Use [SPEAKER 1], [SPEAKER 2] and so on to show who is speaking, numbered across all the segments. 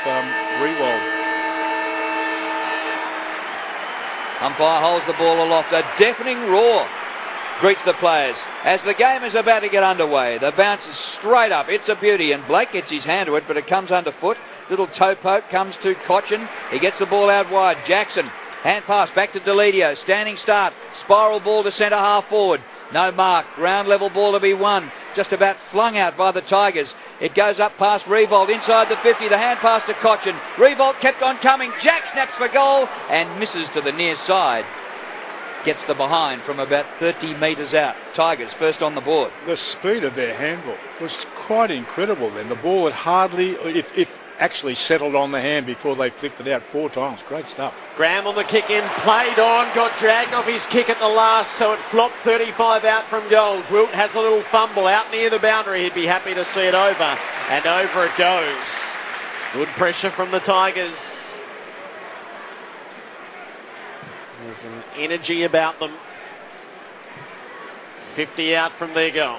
[SPEAKER 1] Rewald.
[SPEAKER 2] Umpire holds the ball aloft. A deafening roar greets the players as the game is about to get underway. The bounce is straight up. It's a beauty, and Blake gets his hand to it, but it comes underfoot. Little toe poke comes to Cochin. He gets the ball out wide. Jackson, hand pass back to Delidio. Standing start. Spiral ball to centre half forward. No mark. Ground level ball to be won. Just about flung out by the Tigers. It goes up past Revolt inside the 50. The hand pass to Cochin. Revolt kept on coming. Jack snaps for goal and misses to the near side. Gets the behind from about 30 metres out. Tigers first on the board.
[SPEAKER 1] The speed of their handball was quite incredible then. The ball had hardly, if actually settled on the hand before they flicked it out 4 times. Great stuff.
[SPEAKER 3] Graham on the kick in, played on, got dragged off his kick at the last, so it flopped 35 out from goal. Gwilt has a little fumble out near the boundary. He'd be happy to see it over, and over it goes. Good pressure from the Tigers. There's an energy about them. 50 out from their goal.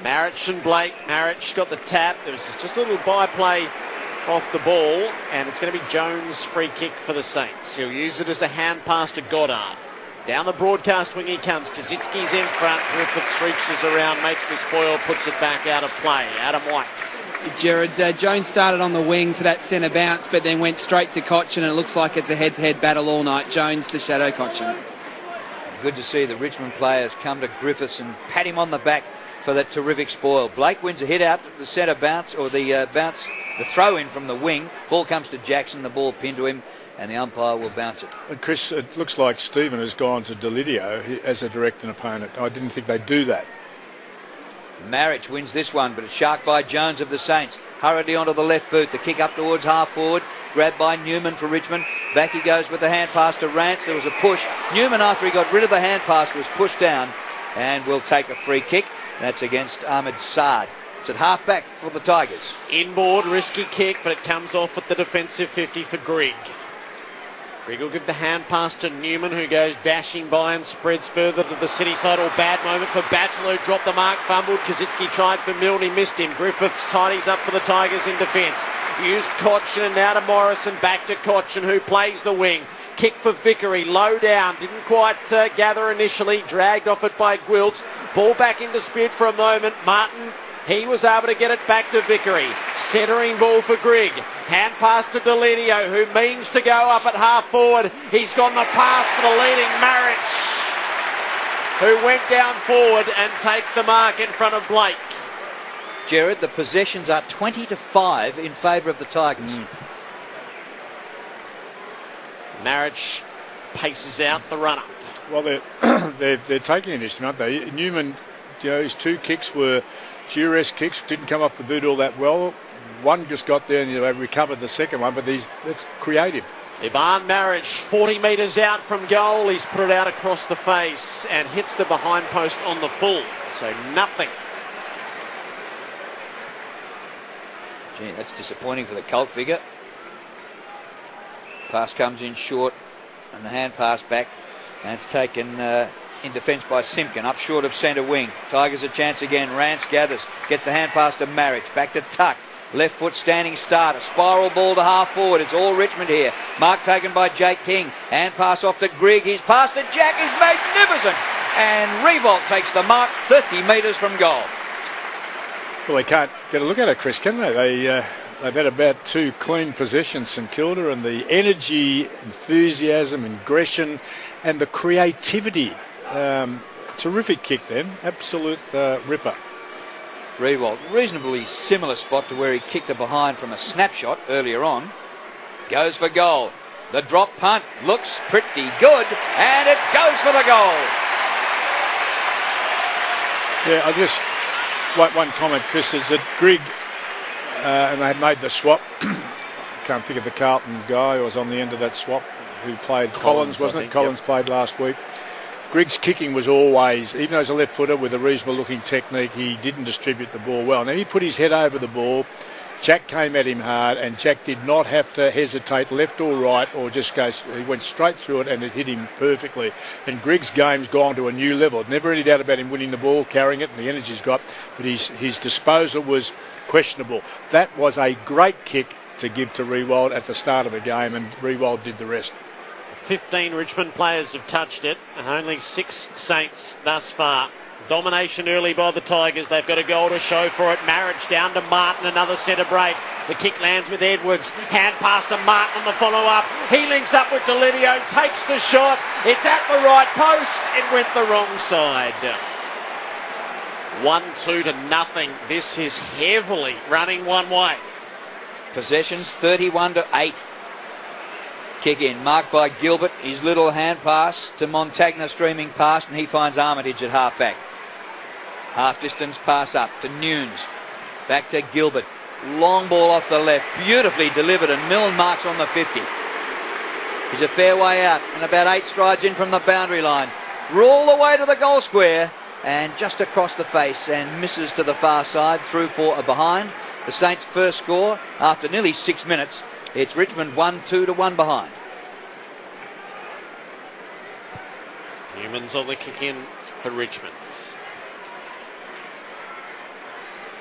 [SPEAKER 3] Marich and Blake. Marich got the tap. There was just a little byplay off the ball, and it's going to be Jones' free kick for the Saints. He'll use it as a hand pass to Goddard. Down the broadcast wing he comes. Kaczynski's in front. Griffiths reaches around, makes the spoil, puts it back out of play. Adam Whites.
[SPEAKER 4] Gerard, Jones started on the wing for that centre bounce, but then went straight to Cochin, and it looks like it's a head-to-head battle all night. Jones to shadow Cochin.
[SPEAKER 2] Good to see the Richmond players come to Griffiths and pat him on the back for that terrific spoil. Blake wins a hit out, the centre bounce, or the throw in from the wing. Ball comes to Jackson, the ball pinned to him, and the umpire will bounce it.
[SPEAKER 1] And Chris, it looks like Stephen has gone to Delidio as a direct and opponent. I didn't think they'd do that.
[SPEAKER 2] Marich wins this one, but it's sharked by Jones of the Saints. Hurriedly onto the left boot. The kick up towards half forward. Grabbed by Newman for Richmond. Back he goes with the hand pass to Rance. There was a push. Newman, after he got rid of the hand pass, was pushed down and will take a free kick. That's against Ahmed Saad. It's at half back for the Tigers.
[SPEAKER 3] Inboard, risky kick, but it comes off at the defensive 50 for Grigg. Grigg will give the hand pass to Newman, who goes dashing by and spreads further to the city side. Or bad moment for Batchelor, who dropped the mark, fumbled. Kaczynski tried for Milne, he missed him. Griffiths tidies up for the Tigers in defence. Used Cochin, and now to Morrison, back to Cochin, who plays the wing. Kick for Vickery, low down, didn't quite gather initially, dragged off it by Gwilt. Ball back in dispute for a moment. Martin, he was able to get it back to Vickery. Centering ball for Grigg. Hand pass to Delidio, who means to go up at half forward. He's gone the pass for the leading Marich, who went down forward and takes the mark in front of Blake.
[SPEAKER 2] Gerard, the possessions are 20-5 in favour of the Tigers.
[SPEAKER 3] Marich paces out the run-up.
[SPEAKER 1] Well, they're taking initiative, aren't they? Newman, his 2 kicks were duress kicks, didn't come off the boot all that well. One just got there and they recovered the second one, but that's creative.
[SPEAKER 3] Ivan Marich, 40 metres out from goal. He's put it out across the face and hits the behind post on the full. So nothing.
[SPEAKER 2] Gee, that's disappointing for the cult figure. Pass comes in short and the hand pass back, and it's taken in defence by Simpkin, up short of centre wing. Tigers a chance again. Rance gathers, gets the hand pass to Marich, back to Tuck. Left foot standing start, a spiral ball to half forward. It's all Richmond here. Mark taken by Jake King. Hand pass off to Grigg. His pass to Jack is magnificent. And Revolt takes the mark 30 metres from goal.
[SPEAKER 1] Well, they can't get a look at it, Chris, can they? They've had about 2 clean possessions, St Kilda, and the energy, enthusiasm, aggression, and the creativity. Terrific kick then. Absolute ripper.
[SPEAKER 2] Revolt, reasonably similar spot to where he kicked it behind from a snapshot earlier on. Goes for goal. The drop punt looks pretty good, and it goes for the goal.
[SPEAKER 1] Yeah, I just one comment, Chris, is that Grigg, and they had made the swap. Can't think of the Carlton guy who was on the end of that swap, who played Collins, wasn't it? Collins played last week. Grigg's kicking was always, even though he's a left footer with a reasonable looking technique, he didn't distribute the ball well. Now he put his head over the ball. Jack came at him hard, and Jack did not have to hesitate left or right, or just go. He went straight through it, and it hit him perfectly. And Grigg's game's gone to a new level. Never any doubt about him winning the ball, carrying it, and the energy he's got. But his disposal was questionable. That was a great kick to give to Rewald at the start of the game, and Rewald did the rest.
[SPEAKER 3] 15 Richmond players have touched it, and only 6 Saints thus far. Domination early by the Tigers. They've got a goal to show for it. Marriage down to Martin, another centre break. The kick lands with Edwards. Hand pass to Martin on the follow-up. He links up with Delidio, takes the shot. It's at the right post. It went the wrong side. 1-2 to nothing. This is heavily running one way.
[SPEAKER 2] Possessions 31-8. Kick in, marked by Gilbert. His little hand pass to Montagna streaming past, and he finds Armitage at half back. Half distance pass up to Nunes. Back to Gilbert. Long ball off the left. Beautifully delivered, and Milne marks on the 50. He's a fair way out and about 8 strides in from the boundary line. Roll the way to the goal square and just across the face, and misses to the far side through for a behind. The Saints' first score after nearly 6 minutes. It's Richmond 1-2 to 1 behind.
[SPEAKER 3] Newman's on the kick in for Richmond.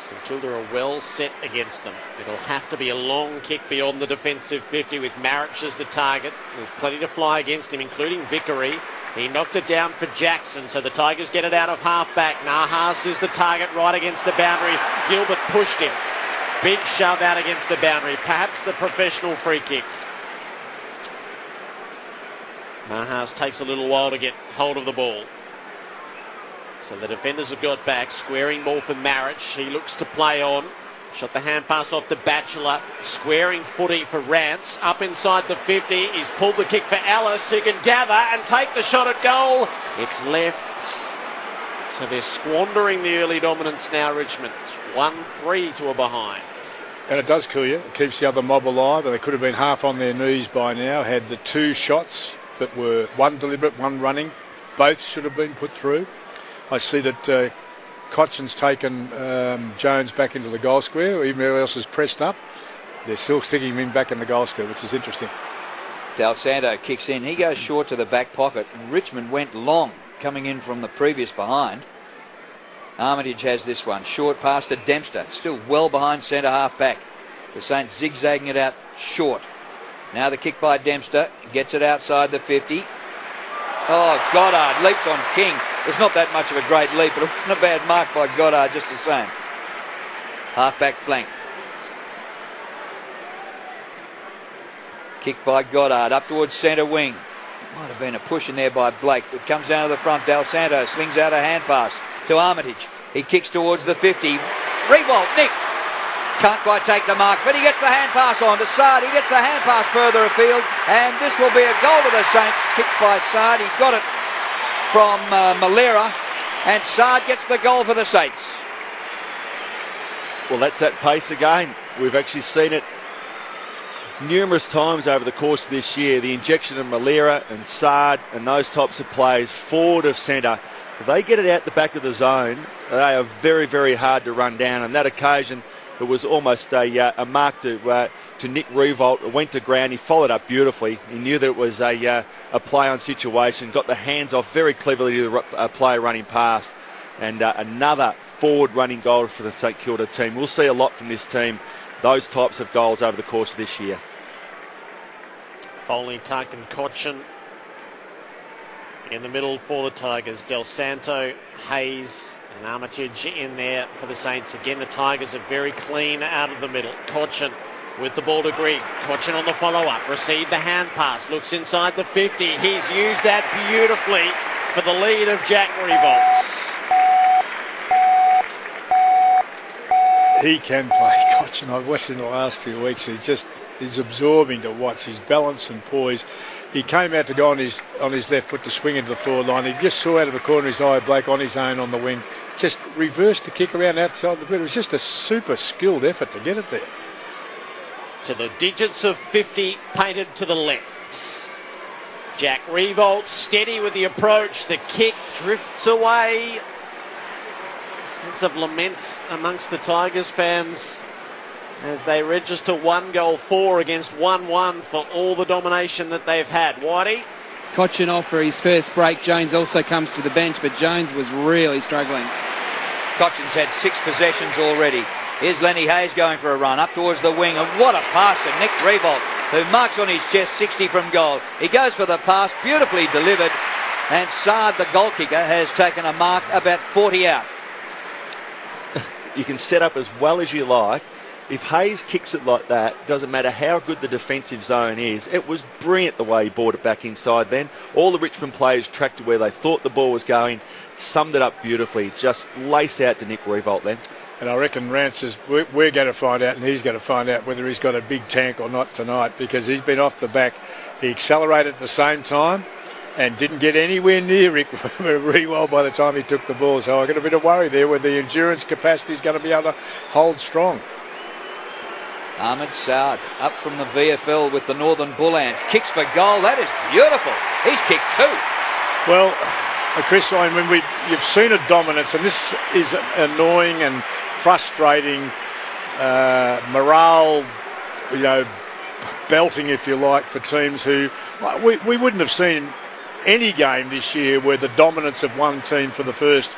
[SPEAKER 3] St Kilda are well set against them. It'll have to be a long kick beyond the defensive 50 with Marich as the target. There's plenty to fly against him, including Vickery. He knocked it down for Jackson, so the Tigers get it out of half-back. Nahas is the target right against the boundary. Gilbert pushed him. Big shove out against the boundary. Perhaps the professional free kick. Nahas takes a little while to get hold of the ball. So the defenders have got back. Squaring ball for Marich. He looks to play on. Shot the hand pass off to Batchelor. Squaring footy for Rance. Up inside the 50. He's pulled the kick for Ellis. He can gather and take the shot at goal. It's left. So they're squandering the early dominance now, Richmond. 1-3 to a behind.
[SPEAKER 1] And it does kill you. It keeps the other mob alive, and they could have been half on their knees by now. Had the 2 shots that were one deliberate, one running. Both should have been put through. I see that Cotchin's taken Jones back into the goal square. Even everyone else is pressed up. They're still sticking him in back in the goal square, which is interesting.
[SPEAKER 2] Del Santo kicks in. He goes short to the back pocket. Richmond went long coming in from the previous behind. Armitage has this one. Short pass to Dempster. Still well behind centre half back. The Saints zigzagging it out short. Now the kick by Dempster. Gets it outside the 50. Oh, Goddard leaps on King. It's not that much of a great leap, but it wasn't a bad mark by Goddard just the same. Half back flank. Kick by Goddard up towards centre wing. Might have been a push in there by Blake. It comes down to the front. Del Santo slings out a hand pass to Armitage. He kicks towards the 50. Rewalt, Nick. Can't quite take the mark, but he gets the hand pass on to Saad. He gets the hand pass further afield, and this will be a goal to the Saints. Kicked by Saad. He got it from Malera, and Saad gets the goal for the Saints.
[SPEAKER 5] Well, that's that pace again. We've actually seen it numerous times over the course of this year. The injection of Malera and Saad and those types of players forward of centre. If they get it out the back of the zone, they are very, very hard to run down. On that occasion, it was almost a mark to Nick Rewalt. It went to ground. He followed up beautifully. He knew that it was a play-on situation. Got the hands off very cleverly to the player running past. And another forward-running goal for the St Kilda team. We'll see a lot from this team, those types of goals over the course of this year.
[SPEAKER 3] Foley, Tuck and Cochin in the middle for the Tigers. Del Santo, Hayes and Armitage in there for the Saints. Again, the Tigers are very clean out of the middle. Cochin with the ball to Grigg. Cochin on the follow-up. Received the hand pass. Looks inside the 50. He's used that beautifully for the lead of Jack Revolts.
[SPEAKER 1] He can play, Cochin. I've watched him the last few weeks. He's absorbing to watch. His balance and poise. He came out to go on his left foot to swing into the forward line. He just saw out of the corner of his eye Blake on his own on the wing. Just reversed the kick around outside the grid. It was just a super skilled effort to get it there.
[SPEAKER 3] So the digits of 50 painted to the left. Jack Revolt steady with the approach. The kick drifts away. A sense of lament amongst the Tigers fans as they register 1-4 against 1-1 for all the domination that they've had. Whitey?
[SPEAKER 4] Cochin off for his first break. Jones also comes to the bench, but Jones was really struggling.
[SPEAKER 2] Cochin's had 6 possessions already. Here's Lenny Hayes going for a run up towards the wing, and what a pass to Nick Revolt, who marks on his chest 60 from goal. He goes for the pass, beautifully delivered, and Saad, the goal kicker, has taken a mark about 40 out.
[SPEAKER 5] You can set up as well as you like. If Hayes kicks it like that, doesn't matter how good the defensive zone is. It was brilliant the way he brought it back inside then. All the Richmond players tracked to where they thought the ball was going, summed it up beautifully. Just lace out to Nick Revolt then.
[SPEAKER 1] And I reckon Rance is, we're going to find out, and he's going to find out whether he's got a big tank or not tonight, because he's been off the back. He accelerated at the same time and didn't get anywhere near Rick Rewell by the time he took the ball. So I've got a bit of worry there whether the endurance capacity is going to be able to hold strong.
[SPEAKER 2] Ahmed Saad up from the VFL with the Northern Bull Ants. Kicks for goal. That is beautiful. He's kicked two.
[SPEAKER 1] Well, Chris, I mean, you've seen a dominance, and this is annoying and frustrating morale, belting, if you like, for teams who we wouldn't have seen any game this year where the dominance of one team for the first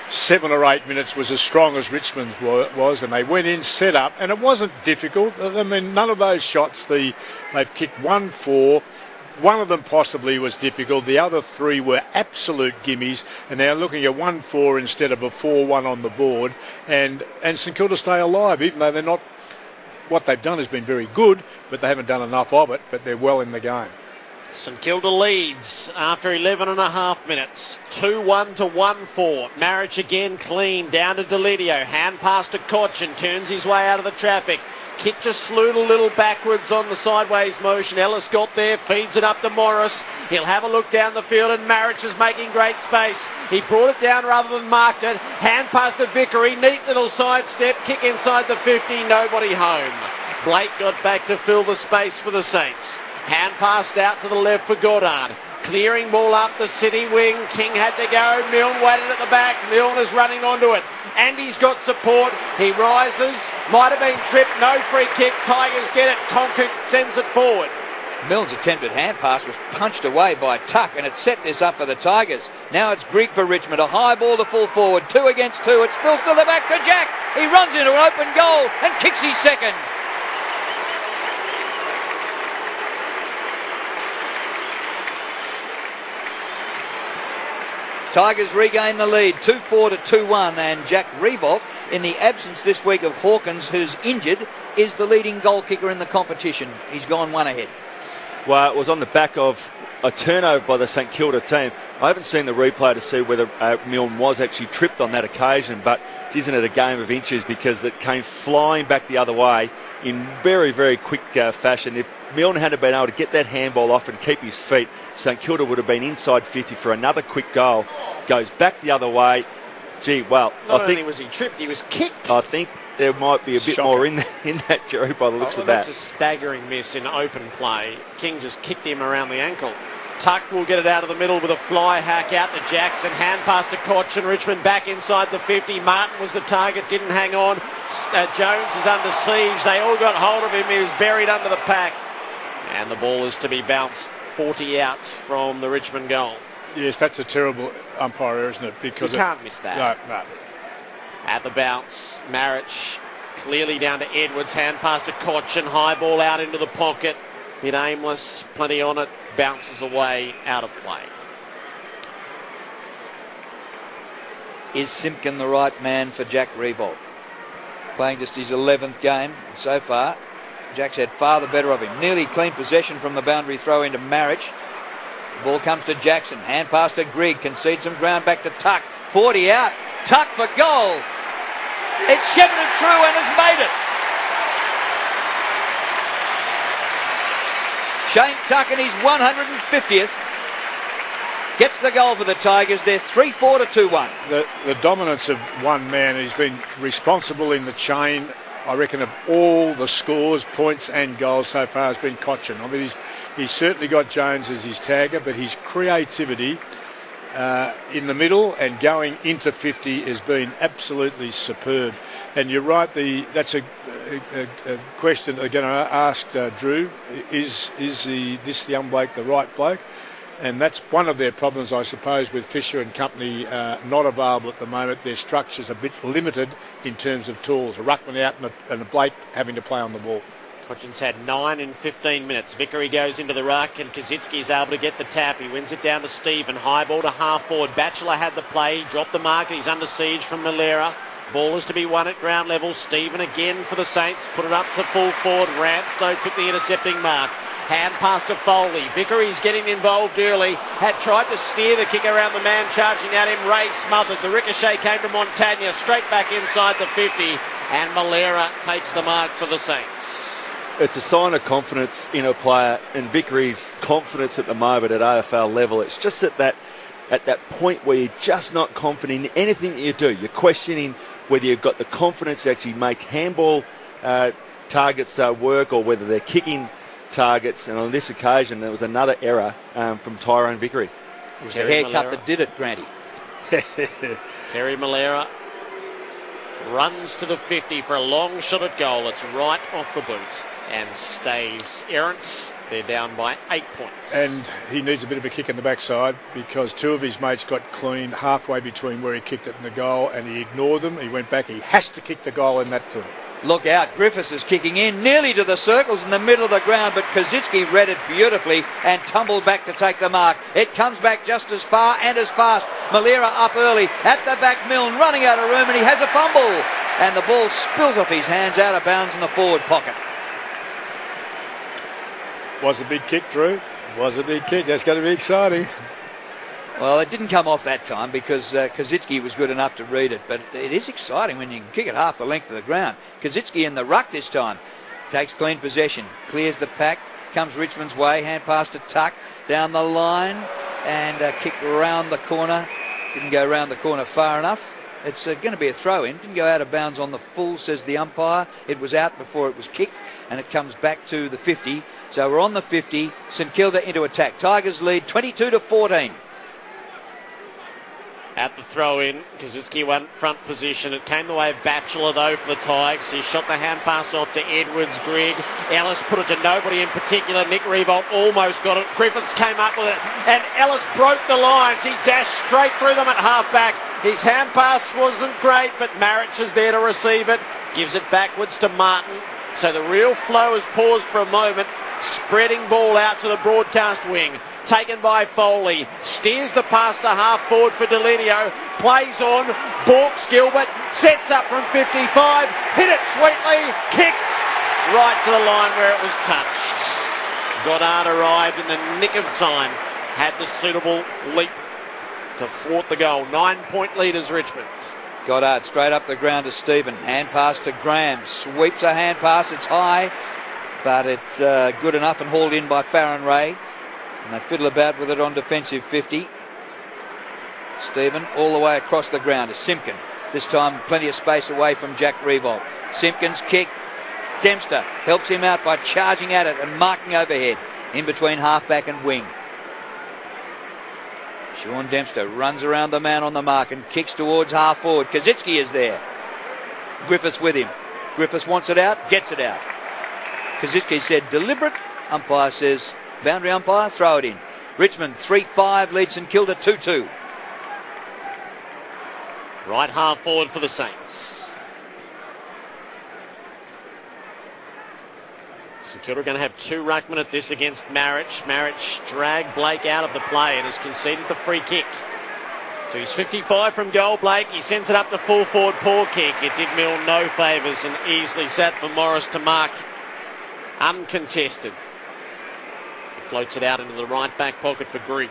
[SPEAKER 1] 7 or 8 minutes was as strong as Richmond's was, and they went in, set up, and it wasn't difficult. I mean, none of those shots, they've kicked 1-4. One of them possibly was difficult. The other 3 were absolute gimmies, and they're looking at 1-4 instead of a 4-1 on the board, and St Kilda stay alive, even though they're not. What they've done has been very good, but they haven't done enough of it, but they're well in the game.
[SPEAKER 3] St Kilda leads after 11 and a half minutes. 2-1 to 1-4. Marriage again clean. Down to Delidio. Hand pass to Cochin. Turns his way out of the traffic. Kick just slewed a little backwards on the sideways motion. Ellis got there. Feeds it up to Morris. He'll have a look down the field, and Marriage is making great space. He brought it down rather than marked it. Hand pass to Vickery. Neat little sidestep. Kick inside the 50. Nobody home. Blake got back to fill the space for the Saints. Hand passed out to the left for Goddard. Clearing ball up the city wing. King had to go. Milne waited at the back. Milne is running onto it. And he's got support. He rises. Might have been tripped. No free kick. Tigers get it. Conker sends it forward.
[SPEAKER 2] Milne's attempted hand pass was punched away by Tuck, and it set this up for the Tigers. Now it's Grigg for Richmond. A high ball to full forward. 2 against 2. It spills to the back to Jack. He runs into an open goal and kicks his second. Tigers regain the lead, 2-4 to 2-1, and Jack Revolt, in the absence this week of Hawkins, who's injured, is the leading goal kicker in the competition. He's gone 1 ahead.
[SPEAKER 5] Well, it was on the back of a turnover by the St Kilda team. I haven't seen the replay to see whether Milne was actually tripped on that occasion, but isn't it a game of inches, because it came flying back the other way in very, very quick fashion. If Milne hadn't been able to get that handball off and keep his feet, St Kilda would have been inside 50 for another quick goal. Goes back the other way. Gee, well,
[SPEAKER 3] Not only was he tripped, he was kicked.
[SPEAKER 5] I think there might be a bit more in that, Jerry, by the looks of that.
[SPEAKER 3] That's a staggering miss in open play. King just kicked him around the ankle. Tuck will get it out of the middle with a fly hack out to Jackson. Hand pass to Cochin. Richmond back inside the 50. Martin was the target, didn't hang on. Jones is under siege. They all got hold of him. He was buried under the pack. And the ball is to be bounced 40 out from the Richmond goal.
[SPEAKER 1] Yes, that's a terrible umpire, isn't it? Because
[SPEAKER 3] you can't miss that.
[SPEAKER 1] No.
[SPEAKER 3] At the bounce, Marich clearly down to Edwards. Hand pass to Cochin. High ball out into the pocket. Bit aimless, plenty on it. Bounces away, out of play.
[SPEAKER 2] Is Simpkin the right man for Jack Revolt? Playing just his 11th game so far. Jack's had far the better of him. Nearly clean possession from the boundary throw into Marriage. The ball comes to Jackson. Hand pass to Grigg. Concedes some ground back to Tuck. 40 out. Tuck for goal. It's shepherded through and has made it. Shane Tuck in his 150th gets the goal for the Tigers. They're 3-4 to 2-1.
[SPEAKER 1] The dominance of one man, he's been responsible in the chain, I reckon, of all the scores, points and goals so far has been Cochin. I mean, he's certainly got Jones as his tagger, but his creativity in the middle and going into 50 has been absolutely superb. And you're right, that's a question they're going to ask Drew. Is this young bloke the right bloke? And that's one of their problems, I suppose, with Fisher and company not available at the moment. Their structure's a bit limited in terms of tools. A ruckman out and a Blake having to play on the ball.
[SPEAKER 3] Codgin's had 9 in 15 minutes. Vickery goes into the ruck and Kaczynski's able to get the tap. He wins it down to Stephen. High ball to half forward. Batchelor had the play. He dropped the mark. He's under siege from Malera. Ball is to be won at ground level. Stephen again for the Saints. Put it up to full forward. Rance, though, took the intercepting mark. Hand pass to Foley. Vickery's getting involved early. Had tried to steer the kick around the man charging at him. Ray smothered. The ricochet came to Montagna. Straight back inside the 50. And Malera takes the mark for the Saints.
[SPEAKER 5] It's a sign of confidence in a player, and Vickery's confidence at the moment at AFL level. It's just at that point where you're just not confident in anything that you do. You're questioning whether you've got the confidence to actually make handball targets work, or whether they're kicking targets. And on this occasion, there was another error from Tyrone Vickery.
[SPEAKER 2] It was a haircut that did it, Granty.
[SPEAKER 3] Terry Malera runs to the 50 for a long shot at goal. It's right off the boot and stays errant. They're down by 8 points.
[SPEAKER 1] And he needs a bit of a kick in the backside, because two of his mates got clean halfway between where he kicked it and the goal, and he ignored them. He went back. He has to kick the goal in that too.
[SPEAKER 2] Look out, Griffiths is kicking in nearly to the circles in the middle of the ground, but Kaczynski read it beautifully and tumbled back to take the mark. It comes back just as far and as fast. Malera up early at the back. Milne running out of room, and he has a fumble, and the ball spills off his hands out of bounds in the forward pocket.
[SPEAKER 1] Was a big kick, Drew. Was a big kick. That's going to be exciting.
[SPEAKER 2] Well, it didn't come off that time because Kaczynski was good enough to read it, but it is exciting when you can kick it half the length of the ground. Kaczynski in the ruck this time. Takes clean possession. Clears the pack. Comes Richmond's way. Hand pass to Tuck. Down the line. And kick round the corner. Didn't go round the corner far enough. It's going to be a throw-in. Didn't go out of bounds on the full, says the umpire. It was out before it was kicked, and it comes back to the 50. So we're on the 50. St Kilda into attack. Tigers lead 22-14.
[SPEAKER 3] At the throw-in, Kaczynski went front position. It came the way of Batchelor, though, for the Tigers. He shot the hand pass off to Edwards. Grigg. Ellis put it to nobody in particular. Nick Revolt almost got it. Griffiths came up with it, and Ellis broke the lines. He dashed straight through them at half-back. His hand pass wasn't great, but Marich is there to receive it. Gives it backwards to Martin. So the real flow is paused for a moment. Spreading ball out to the broadcast wing. Taken by Foley. Steers the pass to half forward for Delineo. Plays on. Balks Gilbert. Sets up from 55. Hit it sweetly. Kicked right to the line where it was touched. Goddard arrived in the nick of time. Had the suitable leap to thwart the goal. 9-point leaders Richmond.
[SPEAKER 2] Goddard straight up the ground to Stephen. Hand pass to Graham. Sweeps a hand pass. It's high, but it's good enough and hauled in by Farron Ray. And they fiddle about with it on defensive 50. Stephen all the way across the ground to Simpkin. This time plenty of space away from Jack Revolt. Simpkin's kick. Dempster helps him out by charging at it and marking overhead in between halfback and wing. Sean Dempster runs around the man on the mark and kicks towards half forward. Kaczynski is there. Griffiths with him. Griffiths wants it out, gets it out. Kaczynski said deliberate. Umpire says, boundary umpire, throw it in. Richmond 3-5 leads St Kilda 2-2.
[SPEAKER 3] Right half forward for the Saints. St Kilda are going to have two ruckmen at this against Marich. Marich dragged Blake out of the play and has conceded the free kick. So he's 55 from goal, Blake. He sends it up to full forward, poor kick. It did Milne no favours and easily sat for Morris to mark uncontested. He floats it out into the right back pocket for Grigg.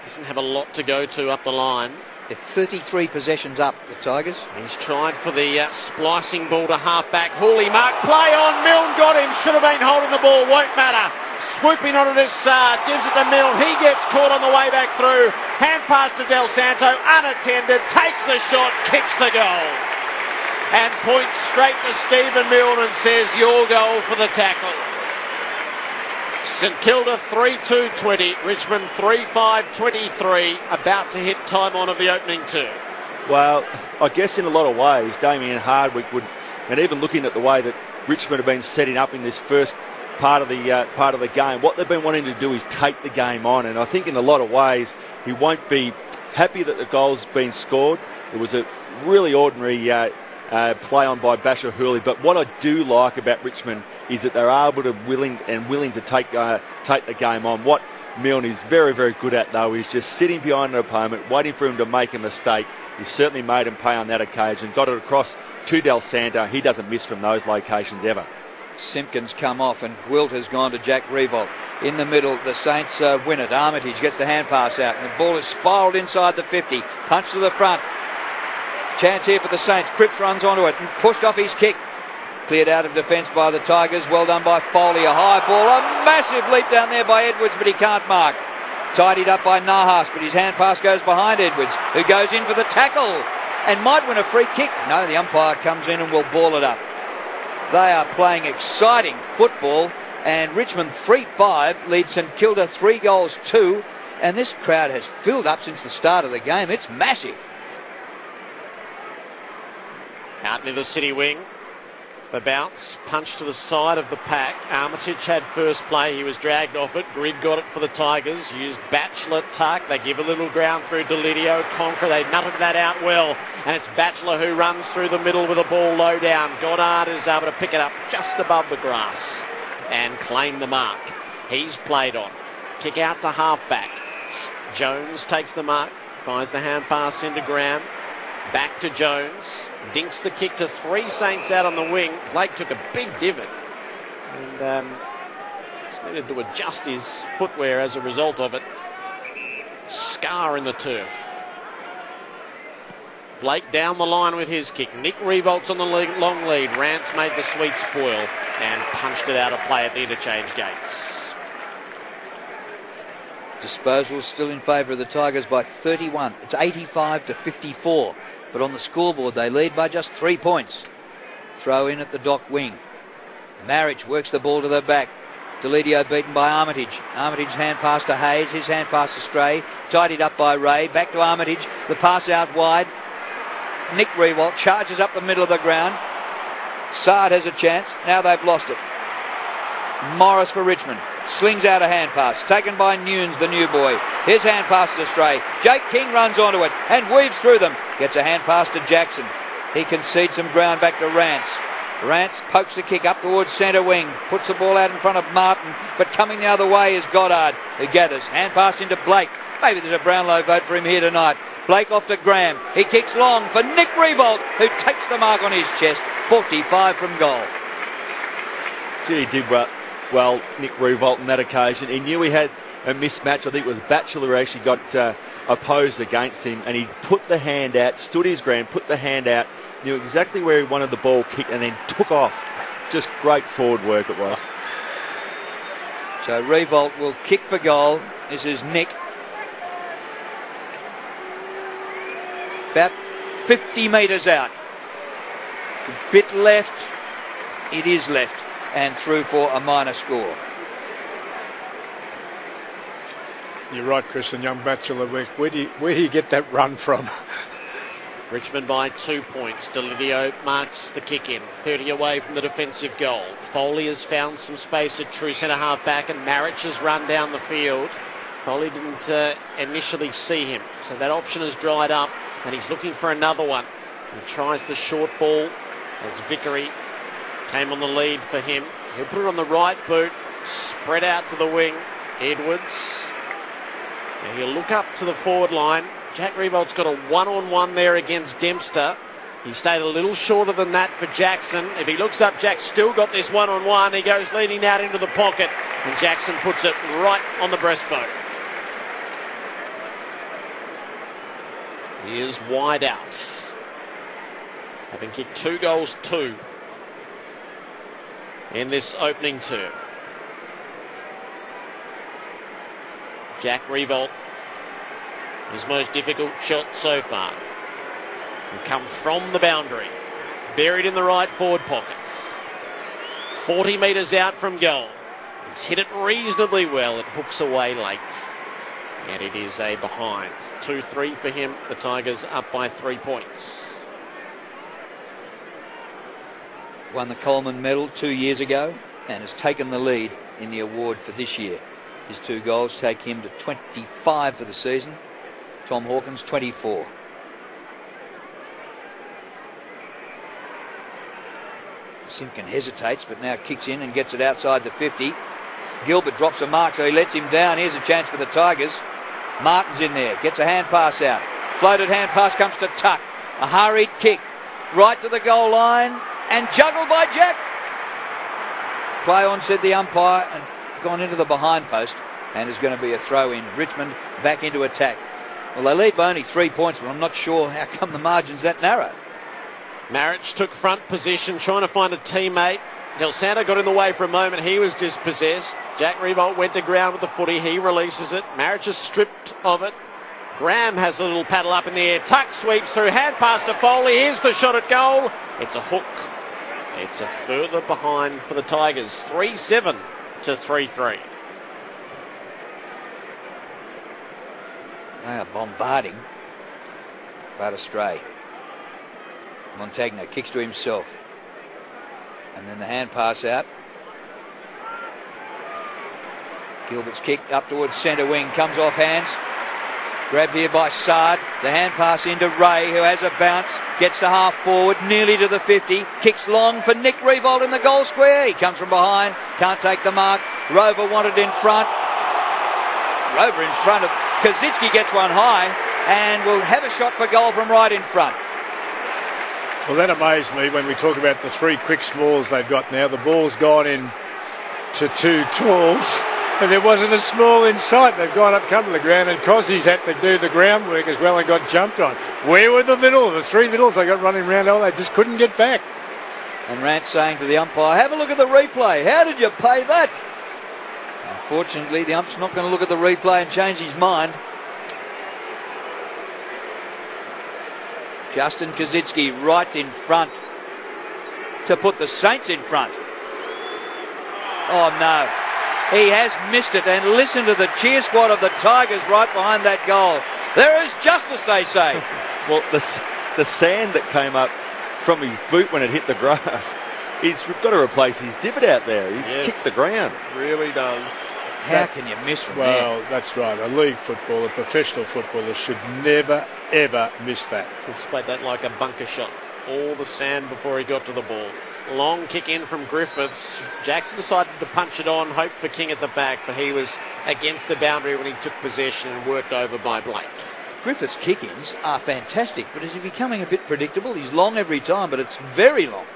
[SPEAKER 3] Doesn't have a lot to go to up the line.
[SPEAKER 2] They're 33 possessions up, the Tigers.
[SPEAKER 3] He's tried for the splicing ball to half-back. Hooley mark, play on, Milne got him, should have been holding the ball, won't matter. Swooping on it is Sard, gives it to Milne, he gets caught on the way back through. Hand pass to Del Santo, unattended, takes the shot, kicks the goal. And points straight to Stephen Milne and says, your goal for the tackle. St Kilda 3-2-20, Richmond 3-5-23, about to hit time on of the opening two.
[SPEAKER 5] Well, I guess in a lot of ways, Damien Hardwick would, and even looking at the way that Richmond have been setting up in this first part of the game. What they've been wanting to do is take the game on, and I think in a lot of ways he won't be happy that the goal's been scored. It was a really ordinary play on by Basher Hurley, but what I do like about Richmond is that they're able to willing to take the game on. What Milne is very, very good at, though, is just sitting behind an opponent, waiting for him to make a mistake. He certainly made him pay on that occasion. Got it across to Del Santo. He doesn't miss from those locations ever.
[SPEAKER 2] Simpkins come off and Gwilt has gone to Jack Revolt. In the middle, the Saints win it. Armitage gets the hand pass out and the ball is spiralled inside the 50. Punch to the front. Chance here for the Saints. Cripps runs onto it and pushed off his kick. Cleared out of defence by the Tigers. Well done by Foley. A high ball. A massive leap down there by Edwards, but he can't mark. Tidied up by Nahas, but his hand pass goes behind Edwards, who goes in for the tackle and might win a free kick. No, the umpire comes in and will ball it up. They are playing exciting football, and Richmond 3-5 leads St Kilda 3-2, and this crowd has filled up since the start of the game. It's massive.
[SPEAKER 3] Out near the city wing. The bounce, punch to the side of the pack. Armitage had first play. He was dragged off it. Grigg got it for the Tigers. Used Batchelor, tuck. They give a little ground through Delidio. Conquer. They nutted that out well. And it's Batchelor who runs through the middle with a ball low down. Goddard is able to pick it up just above the grass and claim the mark. He's played on. Kick out to halfback. Jones takes the mark. Finds the hand pass into Graham. Back to Jones. Dinks the kick to three Saints out on the wing. Blake took a big divot and just needed to adjust his footwear as a result of it. Scar in the turf. Blake down the line with his kick. Nick Revolt's on the long lead. Rance made the sweet spoil and punched it out of play at the interchange gates.
[SPEAKER 2] Disposal still in favour of the Tigers by 31. It's 85-54. But on the scoreboard, they lead by just 3 points. Throw in at the dock wing. Marriage works the ball to the back. Delidio beaten by Armitage. Armitage's hand pass to Hayes. His hand pass astray. Tidied up by Ray. Back to Armitage. The pass out wide. Nick Rewalt charges up the middle of the ground. Sard has a chance. Now they've lost it. Morris for Richmond. Slings out a hand pass. Taken by Nunes, the new boy. His hand pass is astray. Jake King runs onto it and weaves through them. Gets a hand pass to Jackson. He concedes some ground back to Rance. Rance pokes the kick up towards centre wing. Puts the ball out in front of Martin. But coming the other way is Goddard, who gathers. Hand pass into Blake. Maybe there's a Brownlow vote for him here tonight. Blake off to Graham. He kicks long for Nick Revolt, who takes the mark on his chest. 45 from goal.
[SPEAKER 5] Gee, he did well, Nick Revolt on that occasion. He knew he had a mismatch. I think it was Batchelor who actually got opposed against him, and he put the hand out, stood his ground, put the hand out, knew exactly where he wanted the ball kicked, and then took off. Just great forward work it was.
[SPEAKER 2] So Revolt will kick for goal. This is Nick. About 50 metres out. It's a bit left. It is left. And through for a minor score.
[SPEAKER 1] You're right, Chris, and young Batchelor. Where do you get that run from?
[SPEAKER 3] Richmond by 2 points. Delidio marks the kick in. 30 away from the defensive goal. Foley has found some space at true centre half back, and Marich has run down the field. Foley didn't initially see him, so that option has dried up, and he's looking for another one. He tries the short ball as Vickery came on the lead for him. He'll put it on the right boot, spread out to the wing. Edwards. And he'll look up to the forward line. Jack Revolt's got a one-on-one there against Dempster. He stayed a little shorter than that for Jackson. If he looks up, Jack's still got this one-on-one. He goes leading out into the pocket, and Jackson puts it right on the breastbone. He is wide out, having kicked 2 goals, 2 in this opening term. Jack Revolt, his most difficult shot so far. Will come from the boundary, buried in the right forward pocket. 40 metres out from goal. He's hit it reasonably well. It hooks away late. And it is a behind. 2-3 for him. The Tigers up by 3 points.
[SPEAKER 2] Won the Coleman medal 2 years ago. and has taken the lead in the award for this year. His 2 goals take him to 25 for the season. Tom Hawkins 24. Simpkin hesitates, but now kicks in and gets it outside the 50. Gilbert drops a mark, so he lets him down. Here's a chance for the Tigers. Martin's in there, gets a hand pass out. Floated hand pass comes to Tuck. A hurried kick right to the goal line and juggled by Jack. Play on, said the umpire, and gone into the behind post, and is going to be a throw in. Richmond back into attack. Well, they lead by only 3 points, but I'm not sure how come the margin's that narrow.
[SPEAKER 3] Marich took front position, trying to find a teammate. Del Santo got in the way for a moment. He was dispossessed. Jack Riewoldt went to ground with the footy. He releases it. Marich is stripped of it. Graham has a little paddle up in the air. Tuck sweeps through. Hand pass to Foley. Here's the shot at goal. It's a hook. It's a further behind for the Tigers. 3-7 to 3-3.
[SPEAKER 2] They are bombarding. But astray. Montagna kicks to himself. And then the hand pass out. Gilbert's kick up towards centre wing. Comes off hands. Grabbed here by Sard. The hand pass into Ray, who has a bounce. Gets to half forward, nearly to the 50. Kicks long for Nick Riewoldt in the goal square. He comes from behind. Can't take the mark. Rover wanted in front. Rover in front of Kaczynski, gets one high and will have a shot for goal from right in front.
[SPEAKER 1] Well, that amazed me when we talk about the 3 quick smalls they've got now. The ball's gone in to 2 talls, and there wasn't a small in sight. They've gone up, come to the ground, and Cozzy's had to do the groundwork as well and got jumped on. Where were the 3 littles they got running around? Oh, they just couldn't get back.
[SPEAKER 2] And Rance saying to the umpire, have a look at the replay. How did you pay that? Unfortunately, the ump's not going to look at the replay and change his mind. Justin Kaczynski right in front to put the Saints in front. Oh no, he has missed it, and listen to the cheer squad of the Tigers right behind that goal. There is justice, they say.
[SPEAKER 5] Well, the sand that came up from his boot when it hit the grass, he's got to replace his divot out there. He's kicked the ground.
[SPEAKER 3] Really does.
[SPEAKER 2] How can you miss from
[SPEAKER 1] well,
[SPEAKER 2] there?
[SPEAKER 1] That's right. A league footballer, professional footballer should never, ever miss that.
[SPEAKER 3] He's played that like a bunker shot. All the sand before he got to the ball. Long kick in from Griffiths. Jackson decided to punch it on, hoped for King at the back, but he was against the boundary when he took possession and worked over by Blake.
[SPEAKER 2] Griffiths' kick-ins are fantastic, but is he becoming a bit predictable? He's long every time, but it's very long.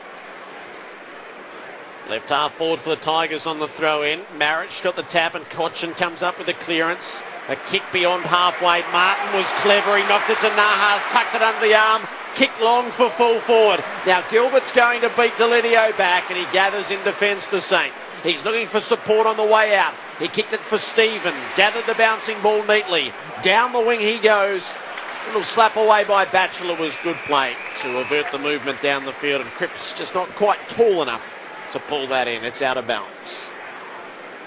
[SPEAKER 3] Left half forward for the Tigers on the throw-in. Marich got the tap and Cochin comes up with a clearance. A kick beyond halfway. Martin was clever. He knocked it to Nahas, tucked it under the arm. Kick long for full forward. Now Gilbert's going to beat Delidio back, and he gathers in defence to Saint. He's looking for support on the way out. He kicked it for Stephen. Gathered the bouncing ball neatly. Down the wing he goes. A little slap away by Batchelor was good play to avert the movement down the field, and Cripps just not quite tall enough to pull that in. It's out of bounds.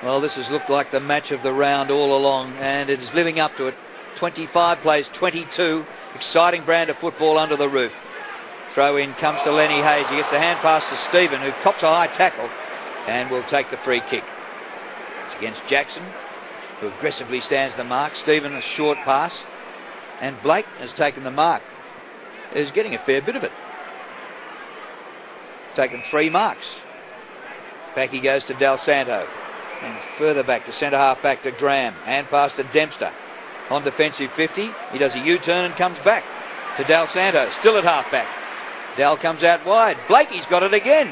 [SPEAKER 2] Well, this has looked like the match of the round all along, and it is living up to it. 25 plays 22. Exciting brand of football under the roof. Throw in comes to Lenny Hayes. He gets the hand pass to Stephen, who cops a high tackle and will take the free kick. It's against Jackson, who aggressively stands the mark. Stephen a short pass, and Blake has taken the mark. He's getting a fair bit of it. Taken 3 marks. Back he goes to Del Santo. And further back to centre half back to Graham. Hand pass to Dempster. On defensive 50. He does a U-turn and comes back to Del Santo. Still at half back. Del comes out wide. Blakey's got it again.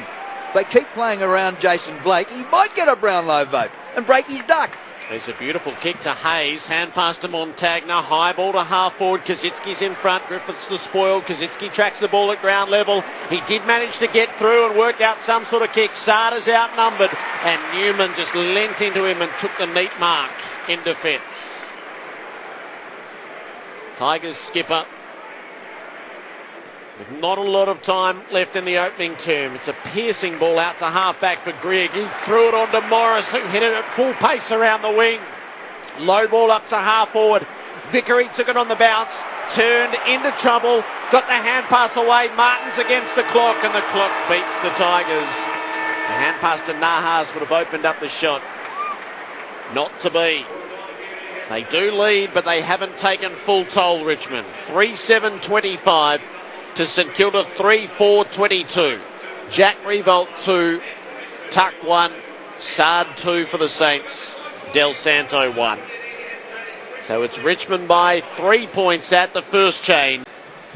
[SPEAKER 2] If they keep playing around Jason Blake, he might get a Brownlow vote and break his duck.
[SPEAKER 3] There's a beautiful kick to Hayes. Hand pass to Montagna. High ball to half forward. Kaczynski's in front. Griffiths the spoiled. Kaczynski tracks the ball at ground level. He did manage to get through and work out some sort of kick. Sarda's outnumbered. And Newman just leant into him and took the neat mark in defence. Tigers skipper, with not a lot of time left in the opening term. It's a piercing ball out to half-back for Grigg. He threw it on to Morris, who hit it at full pace around the wing. Low ball up to half-forward. Vickery took it on the bounce, turned into trouble, got the hand pass away. Martin's against the clock, and the clock beats the Tigers. The hand pass to Nahas would have opened up the shot. Not to be. They do lead, but they haven't taken full toll, Richmond. 3-7-25 to St Kilda 3-4-22. Jack Revolt 2, Tuck 1, Sard 2 for the Saints, Del Santo 1. So it's Richmond by 3 points at the first chain.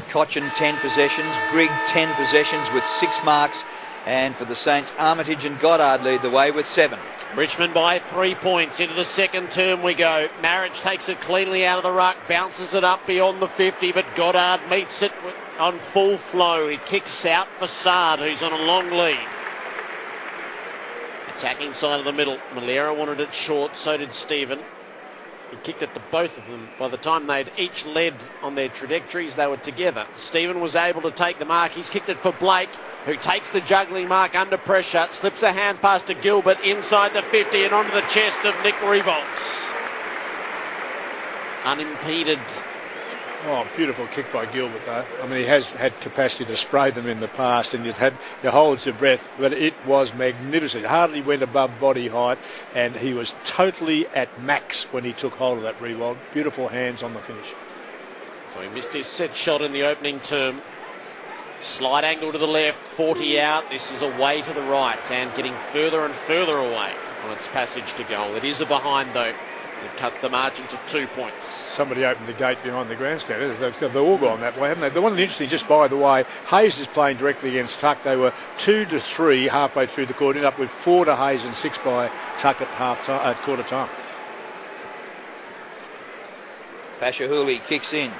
[SPEAKER 2] Cochin 10 possessions, Grigg 10 possessions with 6 marks, and for the Saints, Armitage and Goddard lead the way with 7.
[SPEAKER 3] Richmond by 3 points. Into the second term we go. Marriage takes it cleanly out of the ruck, bounces it up beyond the 50, but Goddard meets it on full flow. He kicks out for Sard, who's on a long lead. Attacking side of the middle. Malera wanted it short, so did Stephen. He kicked it to both of them. By the time they'd each led on their trajectories, they were together. Stephen was able to take the mark. He's kicked it for Blake, who takes the juggling mark under pressure, slips a hand pass to Gilbert inside the 50 and onto the chest of Nick Revolts. Unimpeded.
[SPEAKER 1] Oh, beautiful kick by Gilbert, though. I mean, he has had capacity to spray them in the past, and you hold your breath, but it was magnificent. Hardly went above body height, and he was totally at max when he took hold of that Revolt. Beautiful hands on the finish.
[SPEAKER 3] So he missed his set shot in the opening term. Slight angle to the left, 40 out. This is away to the right, and getting further and further away on its passage to goal. It is a behind, though. It cuts the margin to 2 points.
[SPEAKER 1] Somebody opened the gate behind the grandstand. They've all gone that way, haven't they? The one interesting, just by the way, Hayes is playing directly against Tuck. They were 2-3 halfway through the quarter, ended up with 4 to Hayes and 6 by Tuck at quarter time.
[SPEAKER 2] Basher Hooley kicks in.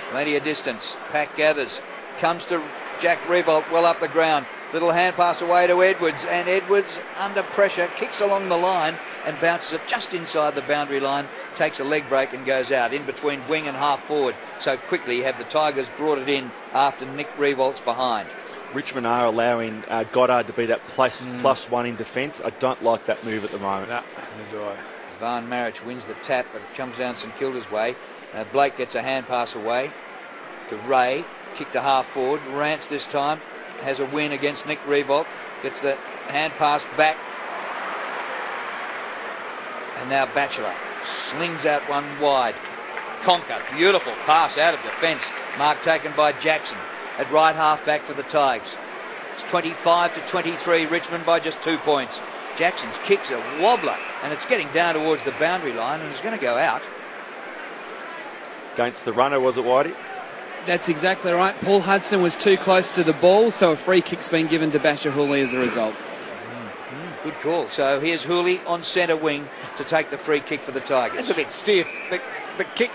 [SPEAKER 2] Plenty of distance. Pack gathers. Comes to Jack Revolt well up the ground. Little hand pass away to Edwards, and Edwards under pressure kicks along the line and bounces it just inside the boundary line, takes a leg break and goes out in between wing and half forward. So quickly have the Tigers brought it in after Nick Revolt's behind.
[SPEAKER 5] Richmond are allowing Goddard to be that plus one in defence. I don't like that move at the moment.
[SPEAKER 1] No, neither do I.
[SPEAKER 2] Van Marich wins the tap, but it comes down St Kilda's way. Blake gets a hand pass away to Ray. Kick to half forward. Rance this time has a win against Nick Revolt. Gets the hand pass back. And now Batchelor slings out one wide. Conker, beautiful pass out of defence. Mark taken by Jackson at right half back for the Tigers. It's 25-23, Richmond by just 2 points. Jackson's kick's a wobbler, and it's getting down towards the boundary line, and it's going to go out.
[SPEAKER 5] Against the runner, was it, Whitey?
[SPEAKER 4] That's exactly right. Paul Hudson was too close to the ball, so a free kick's been given to Basher Hooley as a result.
[SPEAKER 2] Good call. So here's Hooley on centre wing to take the free kick for the Tigers.
[SPEAKER 3] It's a bit stiff. The kick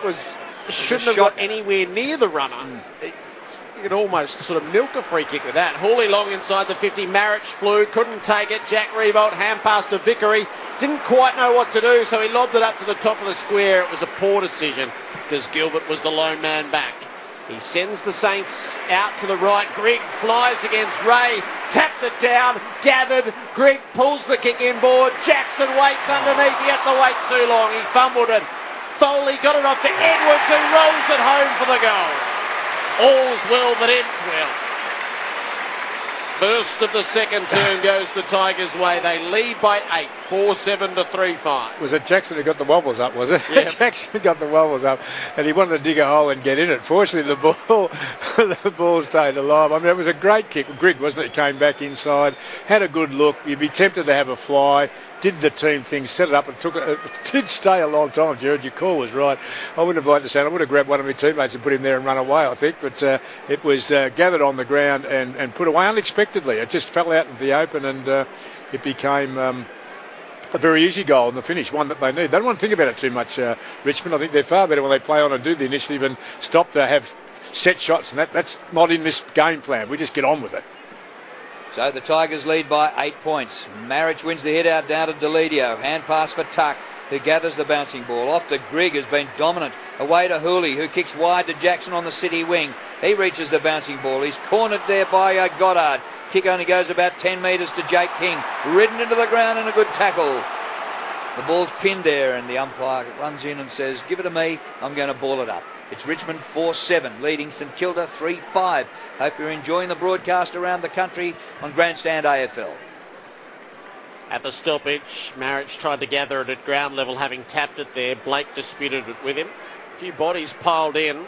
[SPEAKER 3] shouldn't have got anywhere near the runner. You could almost sort of milk a free kick with that. Hooley long inside the 50. Marich flew, couldn't take it. Jack Revolt hand pass to Vickery. Didn't quite know what to do, so he lobbed it up to the top of the square. It was a poor decision because Gilbert was the lone man back. He sends the Saints out to the right. Grigg flies against Ray. Tapped it down. Gathered. Grigg pulls the kick inboard. Jackson waits underneath. He had to wait too long. He fumbled it. Foley got it off to Edwards, who rolls it home for the goal. All's well that ends well. First of the second term goes the Tigers' way. They lead by 8, 4-7-3-5.
[SPEAKER 1] Was it Jackson who got the wobbles up, was it?
[SPEAKER 3] Yeah.
[SPEAKER 1] Jackson got the wobbles up, and he wanted to dig a hole and get in it. Fortunately, the ball stayed alive. I mean, it was a great kick. Grigg, wasn't it? Came back inside, had a good look. You'd be tempted to have a fly. Did the team thing, set it up, and took it. It did stay a long time, Jared. Your call was right. I wouldn't have liked to say it. I would have grabbed one of my teammates and put him there and run away, I think. But it was gathered on the ground and put away unexpectedly. It just fell out in the open, and it became a very easy goal in the finish, one that they need. They don't want to think about it too much, Richmond. I think they're far better when they play on and do the initiative and stop to have set shots, and that's not in this game plan. We just get on with it.
[SPEAKER 2] So the Tigers lead by 8 points. Marich wins the hit out down to Delidio. Hand pass for Tuck, who gathers the bouncing ball. Off to Grigg, who's been dominant. Away to Hooley, who kicks wide to Jackson on the city wing. He reaches the bouncing ball. He's cornered there by Goddard. Kick only goes about 10 metres to Jake King. Ridden into the ground and a good tackle. The ball's pinned there, and the umpire runs in and says, "Give it to me, I'm going to ball it up." It's Richmond 4-7, leading St Kilda 3-5. Hope you're enjoying the broadcast around the country on Grandstand AFL.
[SPEAKER 3] At the stoppage, Marich tried to gather it at ground level, having tapped it there. Blake disputed it with him. A few bodies piled in.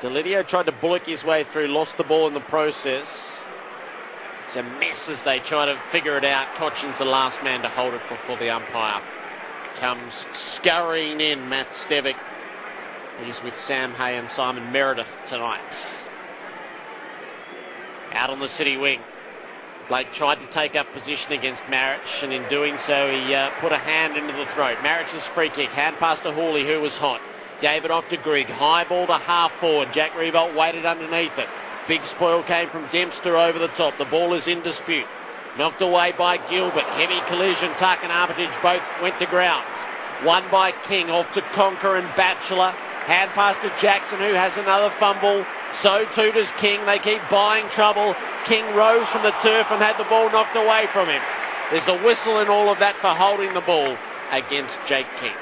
[SPEAKER 3] Delidio tried to bullock his way through, lost the ball in the process. It's a mess as they try to figure it out. Cochin's the last man to hold it before the umpire comes scurrying in. Matt Stevic. He's with Sam Hay and Simon Meredith tonight. Out on the City wing. Blake tried to take up position against Marich, and in doing so, he put a hand into the throat. Marich's free kick, hand pass to Hawley, who was hot. Gave it off to Grigg. High ball to half forward. Jack Revolt waited underneath it. Big spoil came from Dempster over the top. The ball is in dispute. Knocked away by Gilbert. Heavy collision. Tuck and Armitage both went to grounds. Won by King. Off to Conker and Batchelor. Hand pass to Jackson, who has another fumble. So too does King. They keep buying trouble. King rose from the turf and had the ball knocked away from him. There's a whistle in all of that for holding the ball against Jake King.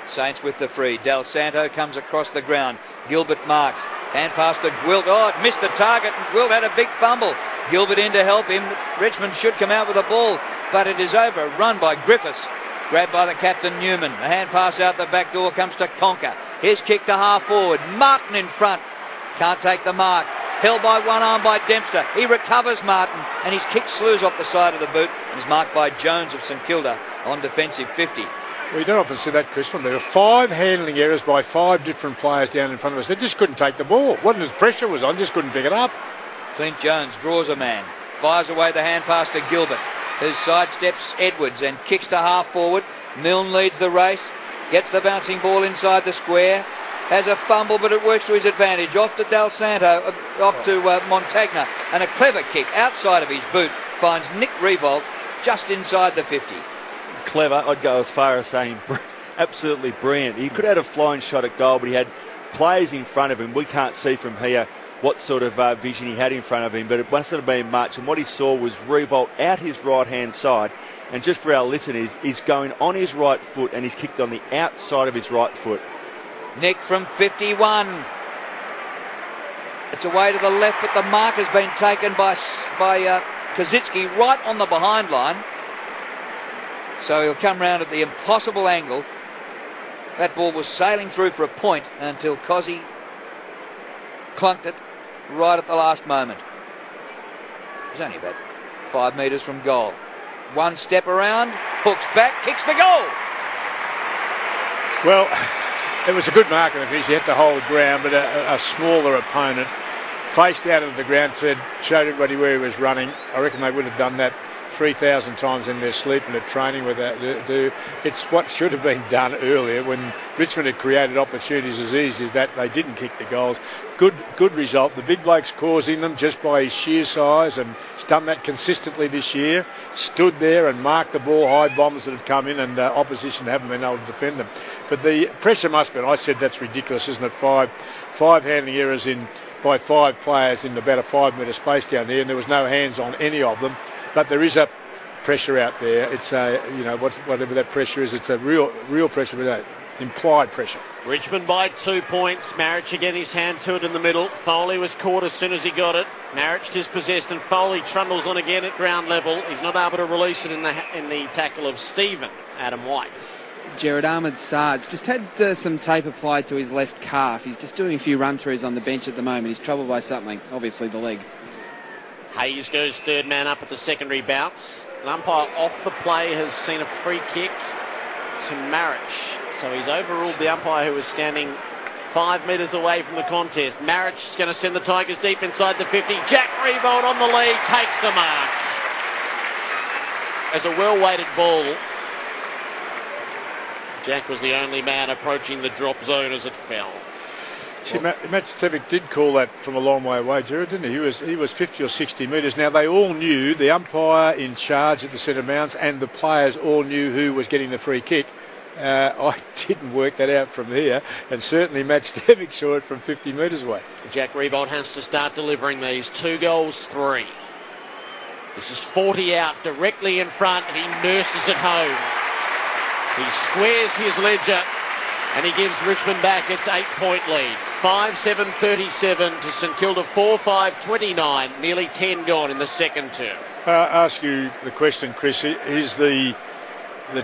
[SPEAKER 2] Saints with the free. Del Santo comes across the ground. Gilbert marks. Hand pass to Gwilt. Oh, it missed the target, and Gwilt had a big fumble. Gilbert in to help him. Richmond should come out with the ball, but it is overrun by Griffiths. Grabbed by the captain, Newman. The hand pass out the back door comes to Conker. His kick to half forward. Martin in front. Can't take the mark. Held by one arm by Dempster. He recovers Martin, and his kick slews off the side of the boot and is marked by Jones of St Kilda on defensive 50.
[SPEAKER 1] We don't often see that, Chris. There were 5 handling errors by 5 different players down in front of us. They just couldn't take the ball. Wasn't as pressure was on, just couldn't pick it up.
[SPEAKER 2] Clint Jones draws a man. Fires away the hand pass to Gilbert, who sidesteps Edwards and kicks to half forward. Milne leads the race. Gets the bouncing ball inside the square. Has a fumble, but it works to his advantage. Off to Del Santo, off to Montagna. And a clever kick outside of his boot finds Nick Revolt just inside the 50.
[SPEAKER 5] Clever, I'd go as far as saying absolutely brilliant. He could have had a flying shot at goal, but he had players in front of him. We can't see from here what sort of vision he had in front of him, but it mustn't have been much. And what he saw was Revolt out his right-hand side. And just for our listeners, he's going on his right foot and he's kicked on the outside of his right foot.
[SPEAKER 2] Nick from 51. It's away to the left, but the mark has been taken by Kazitsky right on the behind line. So he'll come round at the impossible angle. That ball was sailing through for a point until Cozzy clunked it right at the last moment. It's only about 5 metres from goal. One step around, hooks back, kicks the goal.
[SPEAKER 1] Well, it was a good mark of the finish. He had to hold ground, but a smaller opponent faced out of the ground, showed everybody where he was running. I reckon they would have done that 3,000 times in their sleep and their training with that. It's what should have been done earlier when Richmond had created opportunities as easy as that. They didn't kick the goals. Good result. The big bloke's causing them just by his sheer size, and he's done that consistently this year. Stood there and marked the ball, high bombs that have come in, and opposition haven't been able to defend them. But the pressure must be, and I said that's ridiculous, isn't it? Five handling errors by 5 players in about a 5 metre space down there, and there was no hands on any of them. But there is a pressure out there. It's whatever that pressure is. It's a real pressure, but implied pressure.
[SPEAKER 3] Richmond by 2 points. Marich again, his hand to it in the middle. Foley was caught as soon as he got it. Marich dispossessed, and Foley trundles on again at ground level. He's not able to release it in the tackle of Stephen Adam White.
[SPEAKER 4] Jared Ahmed Sard's just had some tape applied to his left calf. He's just doing a few run-throughs on the bench at the moment. He's troubled by something, obviously the leg.
[SPEAKER 3] Hayes goes third man up at the secondary bounce. An umpire off the play has seen a free kick to Marich. So he's overruled the umpire who was standing 5 metres away from the contest. Marich is going to send the Tigers deep inside the 50. Jack Revolt on the lead, takes the mark. As a well-weighted ball, Jack was the only man approaching the drop zone as it fell.
[SPEAKER 1] See, Matt Stevic did call that from a long way away, Jared, didn't he? He was 50 or 60 metres. Now, they all knew, the umpire in charge at the centre bounce and the players all knew who was getting the free kick. I didn't work that out from here, and certainly Matt Stevic saw it from 50 metres away.
[SPEAKER 3] Jack Revolt has to start delivering these. 2 goals, 3. This is 40 out, directly in front, and he nurses it home. He squares his ledger, and he gives Richmond back its 8-point lead. 5-7-37 to St Kilda, 4-5-29. Nearly 10 gone in the second term.
[SPEAKER 1] ask you the question, Chris? Is the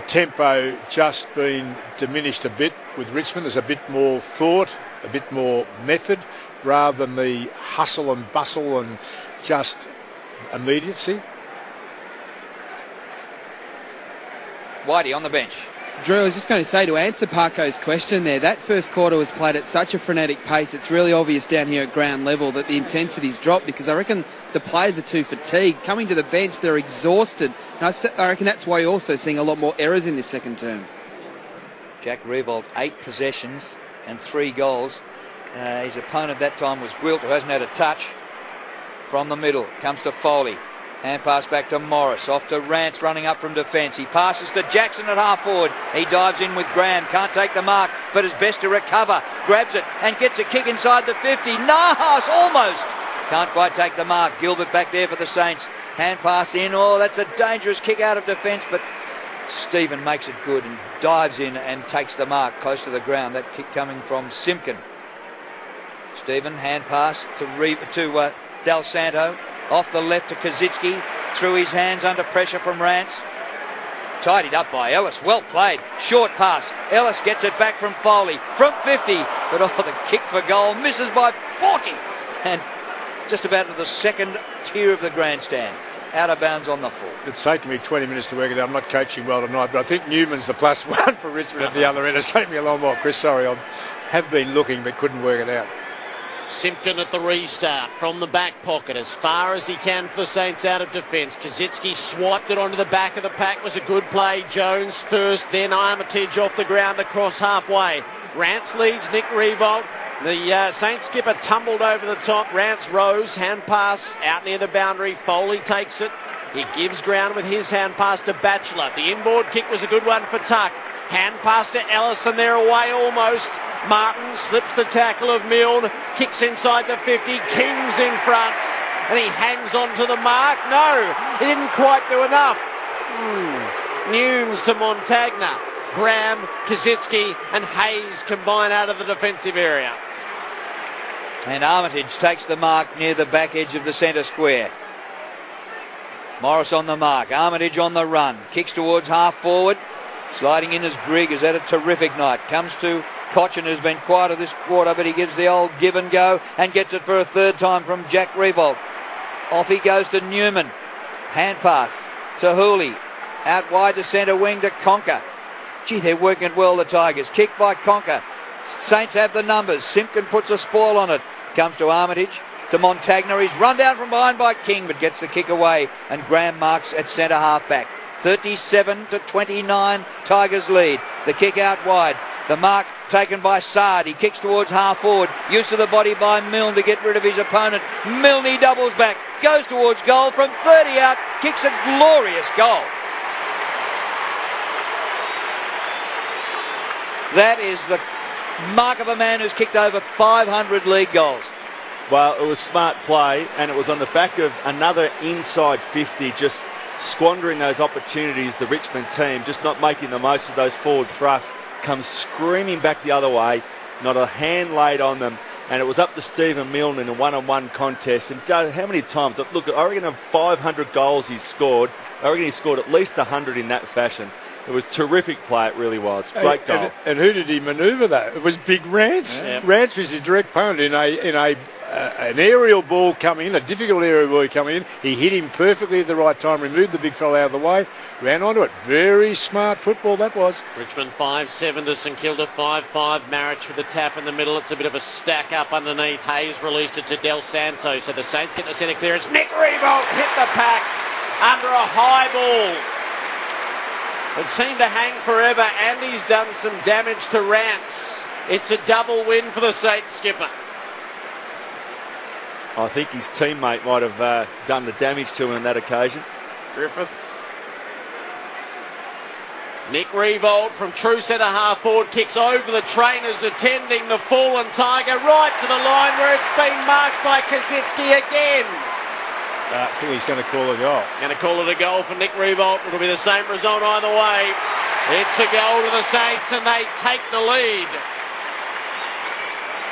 [SPEAKER 1] tempo just been diminished a bit with Richmond? There's a bit more thought, a bit more method, rather than the hustle and bustle and just immediacy?
[SPEAKER 2] Whitey on the bench.
[SPEAKER 4] Drew, I was just going to say, to answer Parko's question there, that first quarter was played at such a frenetic pace, it's really obvious down here at ground level that the intensity's dropped, because I reckon the players are too fatigued. Coming to the bench, they're exhausted. And I reckon that's why you're also seeing a lot more errors in this second term.
[SPEAKER 2] Jack Riewoldt, 8 possessions and 3 goals. His opponent that time was Wilt, who hasn't had a touch. From the middle, comes to Foley. Hand pass back to Morris, off to Rance running up from defence. He passes to Jackson at half forward. He dives in with Graham, can't take the mark, but is best to recover. Grabs it and gets a kick inside the 50. Nahas almost. Can't quite take the mark. Gilbert back there for the Saints. Hand pass in. Oh, that's a dangerous kick out of defence, but Stephen makes it good and dives in and takes the mark close to the ground. That kick coming from Simpkin. Stephen, hand pass to Del Santo. Off the left to Kazitsky, through his hands under pressure from Rance. Tidied up by Ellis, well played. Short pass, Ellis gets it back from Foley, from 50, but the kick for goal misses by 40. And just about to the second tier of the grandstand. Out of bounds on the full.
[SPEAKER 1] It's taken me 20 minutes to work it out. I'm not coaching well tonight, but I think Newman's the +1 for Richmond at the other end. It's taken me a long while, Chris. Sorry, I have been looking but couldn't work it out.
[SPEAKER 3] Simpkin at the restart from the back pocket as far as he can for the Saints out of defence. Kazitsky swiped it onto the back of the pack. Was a good play. Jones first, then Armitage off the ground across halfway. Rance leads Nick Riewoldt. The Saints skipper tumbled over the top. Rance rose, hand pass out near the boundary. Foley takes it. He gives ground with his hand pass to Batchelor. The inboard kick was a good one for Tuck. Hand pass to Ellis and they're away almost. Martin slips the tackle of Milne, kicks inside the 50, King's in front, and he hangs on to the mark. No, he didn't quite do enough. Newms to Montagna. Graham, Kazitsky and Hayes combine out of the defensive area.
[SPEAKER 2] And Armitage takes the mark near the back edge of the centre square. Morris on the mark, Armitage on the run, kicks towards half forward. Sliding in as Grigg has had a terrific night. Comes to Cochin, who's been quieter this quarter, but he gives the old give and go and gets it for a third time from Jack Riewoldt. Off he goes to Newman. Hand pass to Hooley. Out wide to centre wing to Conker. Gee, they're working it well, the Tigers. Kick by Conker. Saints have the numbers. Simpkin puts a spoil on it. Comes to Armitage. To Montagna. He's run down from behind by King, but gets the kick away. And Graham marks at centre half back. 37-29, Tigers lead. The kick out wide. The mark taken by Sard. He kicks towards half forward. Use of the body by Milne to get rid of his opponent. Milne doubles back. Goes towards goal from 30 out. Kicks a glorious goal. That is the mark of a man who's kicked over 500 league goals.
[SPEAKER 5] Well, it was smart play, and it was on the back of another inside 50, just squandering those opportunities. The Richmond team just not making the most of those forward thrusts, comes screaming back the other way, not a hand laid on them, and it was up to Stephen Milne in a one-on-one contest. And how many times? Look, I reckon of 500 goals he's scored, I reckon he scored at least 100 in that fashion. It was terrific play, it really was. Great goal.
[SPEAKER 1] And who did he manoeuvre that? It was Big Rance.
[SPEAKER 3] Yeah.
[SPEAKER 1] Rance was his direct opponent in an aerial ball coming in, a difficult aerial ball coming in. He hit him perfectly at the right time, removed the big fella out of the way, ran onto it. Very smart football that was.
[SPEAKER 3] Richmond 5-7 to St Kilda 5-5. Marriage with the tap in the middle. It's a bit of a stack up underneath. Hayes released it to Del Santo, so the Saints get the centre clearance. Nick Riewoldt hit the pack under a high ball. It seemed to hang forever, and he's done some damage to Rance. It's a double win for the Saints skipper.
[SPEAKER 5] I think his teammate might have done the damage to him on that occasion.
[SPEAKER 3] Griffiths. Nick Riewoldt from true centre half forward kicks over the trainers attending the fallen Tiger right to the line where it's been marked by Kazitsky again.
[SPEAKER 1] I think he's going to call a goal.
[SPEAKER 3] Going to call it a goal for Nick Riewoldt. It'll be the same result either way. It's a goal to the Saints and they take the lead.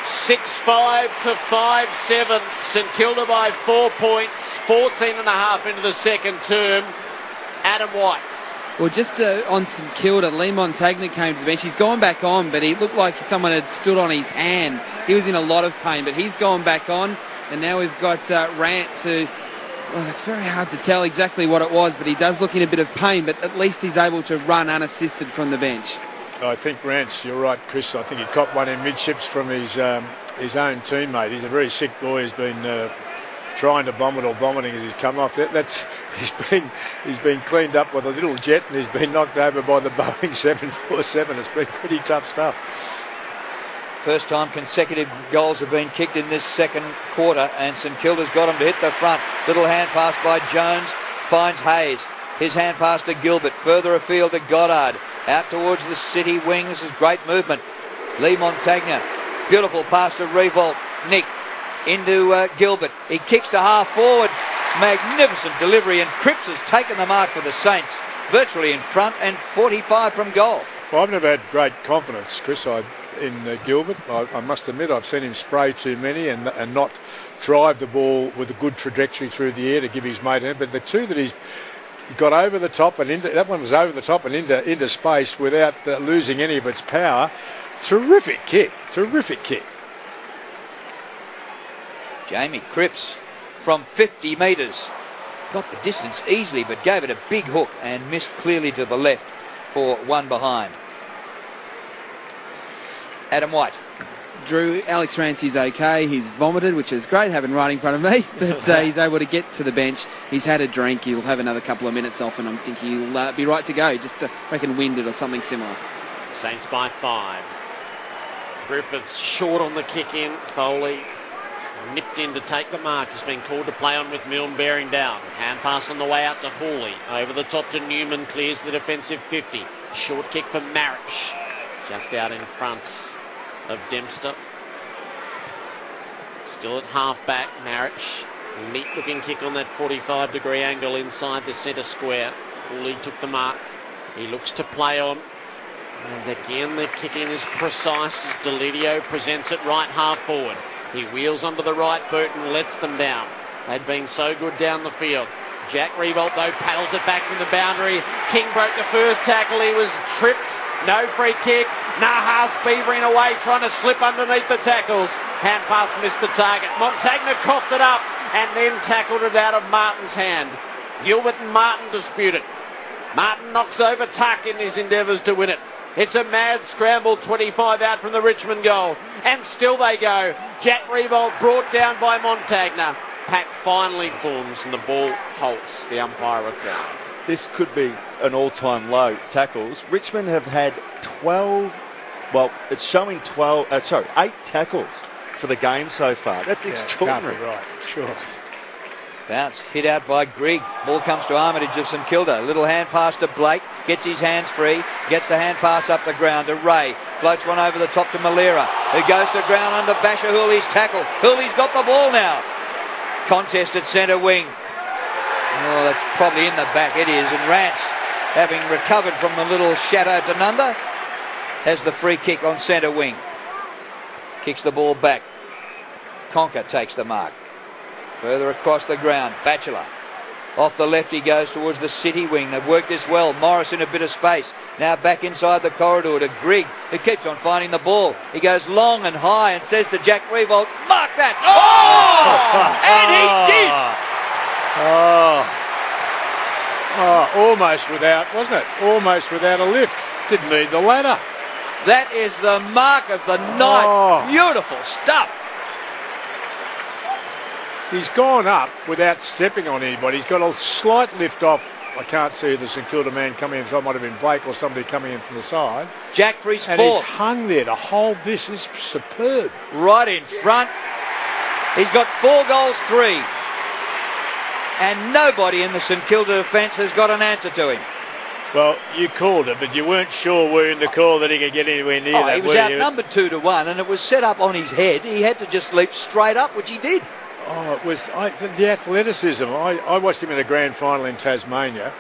[SPEAKER 3] 6-5 to 5-7. St Kilda by 4 points. 14 and a half into the second term. Adam White.
[SPEAKER 4] Well, just on St Kilda, Lee Montagna came to the bench. He's gone back on, but he looked like someone had stood on his hand. He was in a lot of pain, but he's gone back on. And now we've got Rance, who, well, it's very hard to tell exactly what it was, but he does look in a bit of pain, but at least he's able to run unassisted from the bench.
[SPEAKER 1] I think Rance, you're right, Chris. I think he copped one in midships from his own teammate. He's a very sick boy. He's been trying to vomit or vomiting as he's come off. He's been cleaned up with a little jet and he's been knocked over by the Boeing 747. It's been pretty tough stuff.
[SPEAKER 2] First time consecutive goals have been kicked in this second quarter, and St Kilda's got him to hit the front. Little hand pass by Jones, finds Hayes. His hand pass to Gilbert, further afield to Goddard. Out towards the city wing. This is great movement. Lee Montagna, beautiful pass to Revolt. Nick into Gilbert. He kicks to half forward. Magnificent delivery, and Cripps has taken the mark for the Saints. Virtually in front and 45 from goal.
[SPEAKER 1] Well, I've never had great confidence, Chris, in Gilbert. I must admit I've seen him spray too many and not drive the ball with a good trajectory through the air to give his mate in. But the two that he got over the top and into, that one was over the top and into space without losing any of its power. Terrific kick.
[SPEAKER 2] Jamie Cripps from 50 metres. Got the distance easily, but gave it a big hook and missed clearly to the left for one behind. Adam White.
[SPEAKER 4] Drew, Alex Rancey's okay. He's vomited, which is great, having right in front of me, but he's able to get to the bench. He's had a drink. He'll have another couple of minutes off, and I'm thinking he'll be right to go. Just reckon winded or something similar.
[SPEAKER 3] Saints by 5. Griffiths short on the kick in. Foley nipped in to take the mark. He's been called to play on with Milne bearing down. Hand pass on the way out to Hawley. Over the top to Newman. Clears the defensive 50. Short kick for Marich. Just out in front of Dempster. Still at half back, Marich. Neat looking kick on that 45-degree angle inside the centre square. Hawley took the mark. He looks to play on. And again, the kick in is precise as Delidio presents it right half forward. He wheels onto the right boot and lets them down. They'd been so good down the field. Jack Revolt, though, paddles it back from the boundary. King broke the first tackle. He was tripped. No free kick. Nahas beavering away, trying to slip underneath the tackles. Hand pass missed the target. Montagna coughed it up and then tackled it out of Martin's hand. Gilbert and Martin dispute it. Martin knocks over Tuck in his endeavours to win it. It's a mad scramble, 25 out from the Richmond goal. And still they go. Jack Revolt brought down by Montagna. Pack finally forms and the ball halts. The umpire record.
[SPEAKER 5] This could be an all-time low tackles. Richmond have had 8 tackles for the game so far. That's extraordinary.
[SPEAKER 1] Can't be right, sure.
[SPEAKER 2] Bounce hit out by Grigg. Ball comes to Armitage of St Kilda. Little hand pass to Blake. Gets his hands free. Gets the hand pass up the ground to Ray. Floats one over the top to Malera, who goes to ground under Basher Hooley's tackle. Hooley's got the ball now. Contest at centre wing. Oh, that's probably in the back. It is. And Rance, having recovered from the little shadow to Nunda, has the free kick on centre wing. Kicks the ball back. Conker takes the mark. Further across the ground, Batchelor. Off the left he goes towards the city wing. They've worked this well. Morris in a bit of space. Now back inside the corridor to Grigg, who keeps on finding the ball. He goes long and high and says to Jack Revolt, mark that!
[SPEAKER 1] And he did! Almost without, wasn't it? Almost without a lift. Didn't need the ladder.
[SPEAKER 2] That is the mark of the night. Beautiful stuff.
[SPEAKER 1] He's gone up without stepping on anybody. He's got a slight lift off. I can't see the St Kilda man coming in. So it might have been Blake or somebody coming in from the side.
[SPEAKER 2] Jack for his
[SPEAKER 1] and
[SPEAKER 2] fourth.
[SPEAKER 1] He's hung there to hold this. Is superb.
[SPEAKER 2] Right in front. He's got 4 goals, 3. And nobody in the St Kilda defence has got an answer to him.
[SPEAKER 1] Well, you called it, but you weren't sure were in the call that he could get anywhere near that.
[SPEAKER 2] He was outnumbered 2-1, and it was set up on his head. He had to just leap straight up, which he did.
[SPEAKER 1] Oh, it was the athleticism. I watched him in a grand final in Tasmania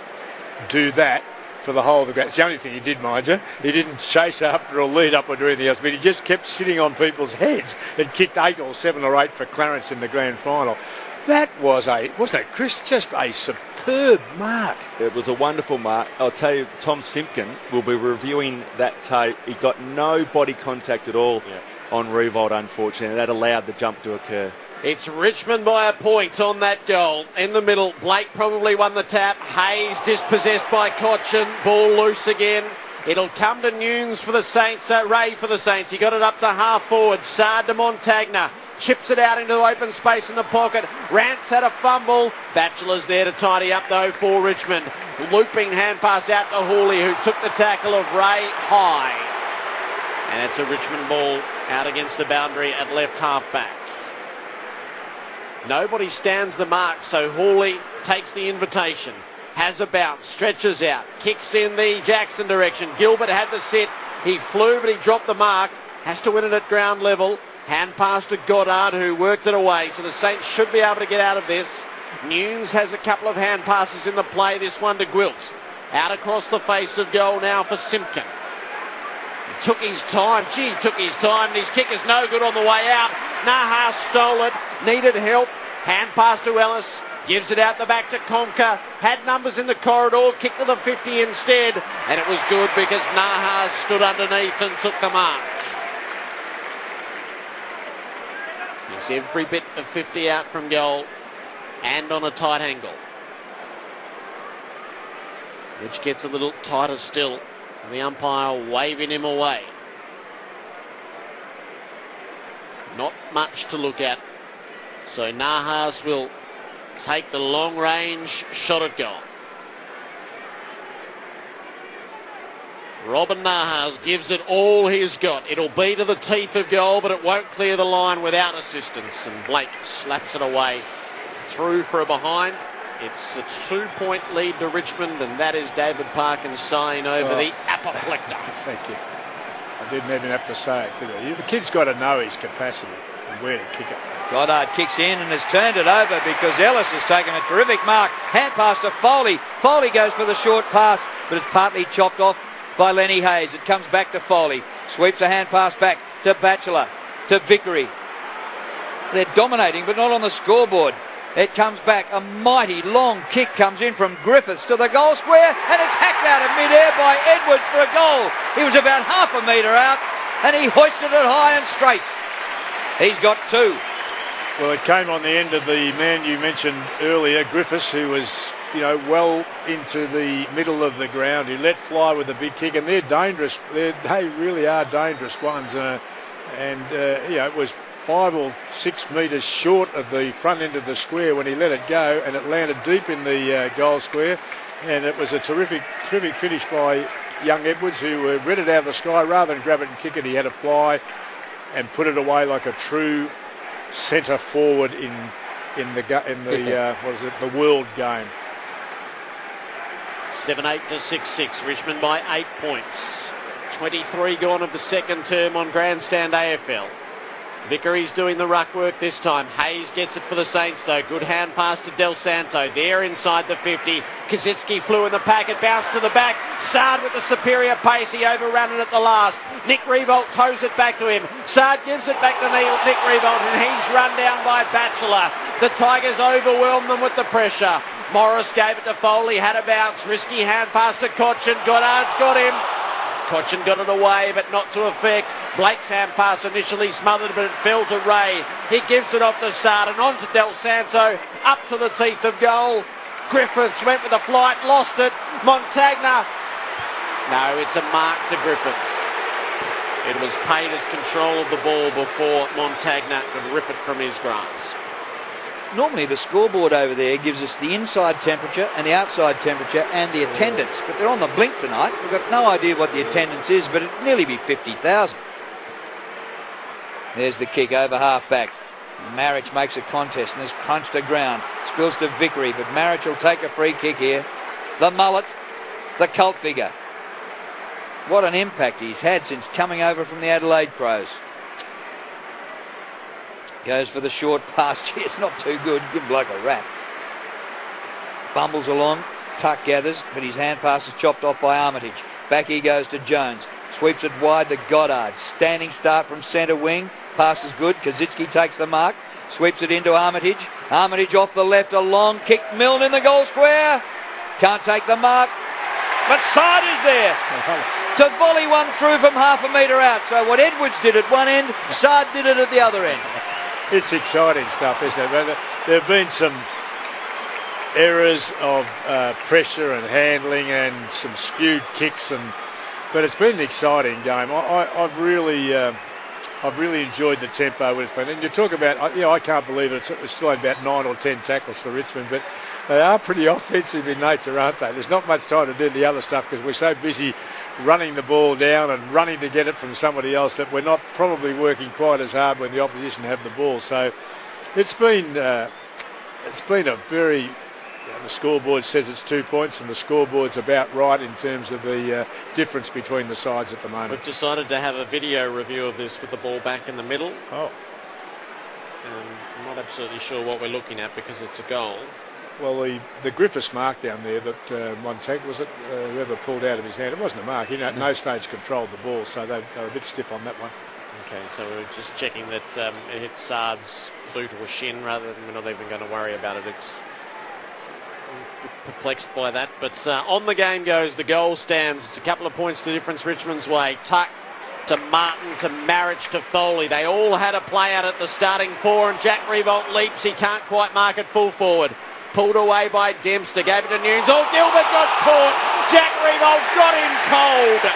[SPEAKER 1] do that for the whole of the ground. It's the only thing he did, mind you. He didn't chase after or lead up or do anything else, but he just kept sitting on people's heads and kicked 8 or 7 or 8 for Clarence in the grand final. That was wasn't it, Chris, just a superb mark.
[SPEAKER 5] It was a wonderful mark. I'll tell you, Tom Simpkin will be reviewing that tape. He got no body contact at all on Revolt, unfortunately. That allowed the jump to occur.
[SPEAKER 3] It's Richmond by a point on that goal. In the middle, Blake probably won the tap. Hayes dispossessed by Cochin. Ball loose again. It'll come to Nunes for the Saints. Ray for the Saints. He got it up to half forward. Sard to Montagna. Chips it out into open space in the pocket. Rance had a fumble. Batchelor's there to tidy up though for Richmond. Looping hand pass out to Hawley, who took the tackle of Ray high. And it's a Richmond ball out against the boundary at left half back. Nobody stands the mark, so Hawley takes the invitation. Has a bounce, stretches out, kicks in the Jackson direction. Gilbert had the sit. He flew, but he dropped the mark. Has to win it at ground level. Hand pass to Goddard, who worked it away. So the Saints should be able to get out of this. Nunes has a couple of hand passes in the play. This one to Gwilt. Out across the face of goal now for Simpkin. He took his time. He took his time. And his kick is no good on the way out. Nahas stole it. Needed help. Hand pass to Ellis. Gives it out the back to Conker. Had numbers in the corridor. Kicked to the 50 instead. And it was good because Nahas stood underneath and took the mark. It's every bit of 50 out from goal and on a tight angle, which gets a little tighter still. The umpire waving him away. Not much to look at. So Nahas will take the long range shot at goal. Robin Nahas gives it all he's got. It'll be to the teeth of goal, but it won't clear the line without assistance. And Blake slaps it away through for a behind. It's a 2-point lead to Richmond, and that is David Parkin's sign over the apoplector.
[SPEAKER 1] Thank you. I didn't even have to say it, did I? The kid's got to know his capacity and where to kick it.
[SPEAKER 2] Goddard kicks in and has turned it over because Ellis has taken a terrific mark. Hand pass to Foley. Foley goes for the short pass, but it's partly chopped off by Lenny Hayes. It comes back to Foley. Sweeps a hand pass back to Batchelor, to Vickery. They're dominating, but not on the scoreboard. It comes back. A mighty long kick comes in from Griffiths to the goal square, and it's hacked out of midair by Edwards for a goal. He was about half a metre out, and he hoisted it high and straight. He's got 2.
[SPEAKER 1] Well, it came on the end of the man you mentioned earlier, Griffiths, who was, well into the middle of the ground. He let fly with a big kick, and they're dangerous. They really are dangerous ones. It was 5 or 6 metres short of the front end of the square when he let it go, and it landed deep in the goal square. And it was a terrific finish by young Edwards, who read it out of the sky. Rather than grab it and kick it, he had to fly and put it away like a true centre forward in the world game.
[SPEAKER 3] 7-8 to 6-6. Richmond by 8 points. 23 gone of the second term on Grandstand AFL. Vickery's doing the ruck work this time. Hayes gets it for the Saints though. Good hand pass to Del Santo. There inside the 50. Kosicki flew in the packet. Bounced to the back. Sard with the superior pace. He overran it at the last. Nick Revolt toes it back to him. Sard gives it back to Nick Revolt, and he's run down by Batchelor. The Tigers overwhelmed them with the pressure. Morris gave it to Foley. Had a bounce. Risky hand pass to Cochin. Goddard's got him. Cochin got it away, but not to effect. Blake's hand pass initially smothered, but it fell to Ray. He gives it off to Sard and on to Del Santo, up to the teeth of goal. Griffiths went with a flight, lost it. Montagna. No, it's a mark to Griffiths. It was paid as control of the ball before Montagna could rip it from his grasp.
[SPEAKER 2] Normally the scoreboard over there gives us the inside temperature and the outside temperature and the attendance, but they're on the blink tonight. We've got no idea what the attendance is, but it'd nearly be 50,000. There's the kick over half back. Marich makes a contest and is crunched to ground. Spills to Vickery, but Marich will take a free kick here. The mullet, the cult figure. What an impact he's had since coming over from the Adelaide Crows. Goes for the short pass. Gee, it's not too good. Give Bloke a rap. Bumbles along. Tuck gathers, but his hand pass is chopped off by Armitage. Back he goes to Jones. Sweeps it wide to Goddard. Standing start from centre wing. Pass is good. Kazitsky takes the mark. Sweeps it into Armitage. Armitage off the left. A long kick. Milne in the goal square. Can't take the mark. But Sard is there to volley one through from half a metre out. So what Edwards did at one end, Sard did it at the other end.
[SPEAKER 1] It's exciting stuff, isn't it? There have been some errors of pressure and handling and some skewed kicks, but it's been an exciting game. I've really enjoyed the tempo with it. And you talk about, I can't believe it's still about 9 or 10 tackles for Richmond, but they are pretty offensive in nature, aren't they? There's not much time to do the other stuff because we're so busy running the ball down and running to get it from somebody else that we're not probably working quite as hard when the opposition have the ball. So it's been a very... The scoreboard says it's 2 points, and the scoreboard's about right in terms of the difference between the sides at the moment.
[SPEAKER 3] We've decided to have a video review of this with the ball back in the middle.
[SPEAKER 1] Oh.
[SPEAKER 3] I'm not absolutely sure what we're looking at because it's a goal.
[SPEAKER 1] Well, the Griffiths mark down there that Montag, was it? Whoever pulled out of his hand, it wasn't a mark. He at no stage controlled the ball, so they were a bit stiff on that one.
[SPEAKER 3] Okay, so we're just checking that it hit Sard's boot or shin rather than we're not even going to worry about it. It's perplexed by that, but on the game goes. The goal stands. It's a couple of points to difference Richmond's way. Tuck to Martin to Marriage to Foley. They all had a play out at the starting four, and Jack Revolt leaps. He can't quite mark it full forward. Pulled away by Dempster. Gave it to Nunes. Oh, Gilbert got caught. Jack Revolt got him cold,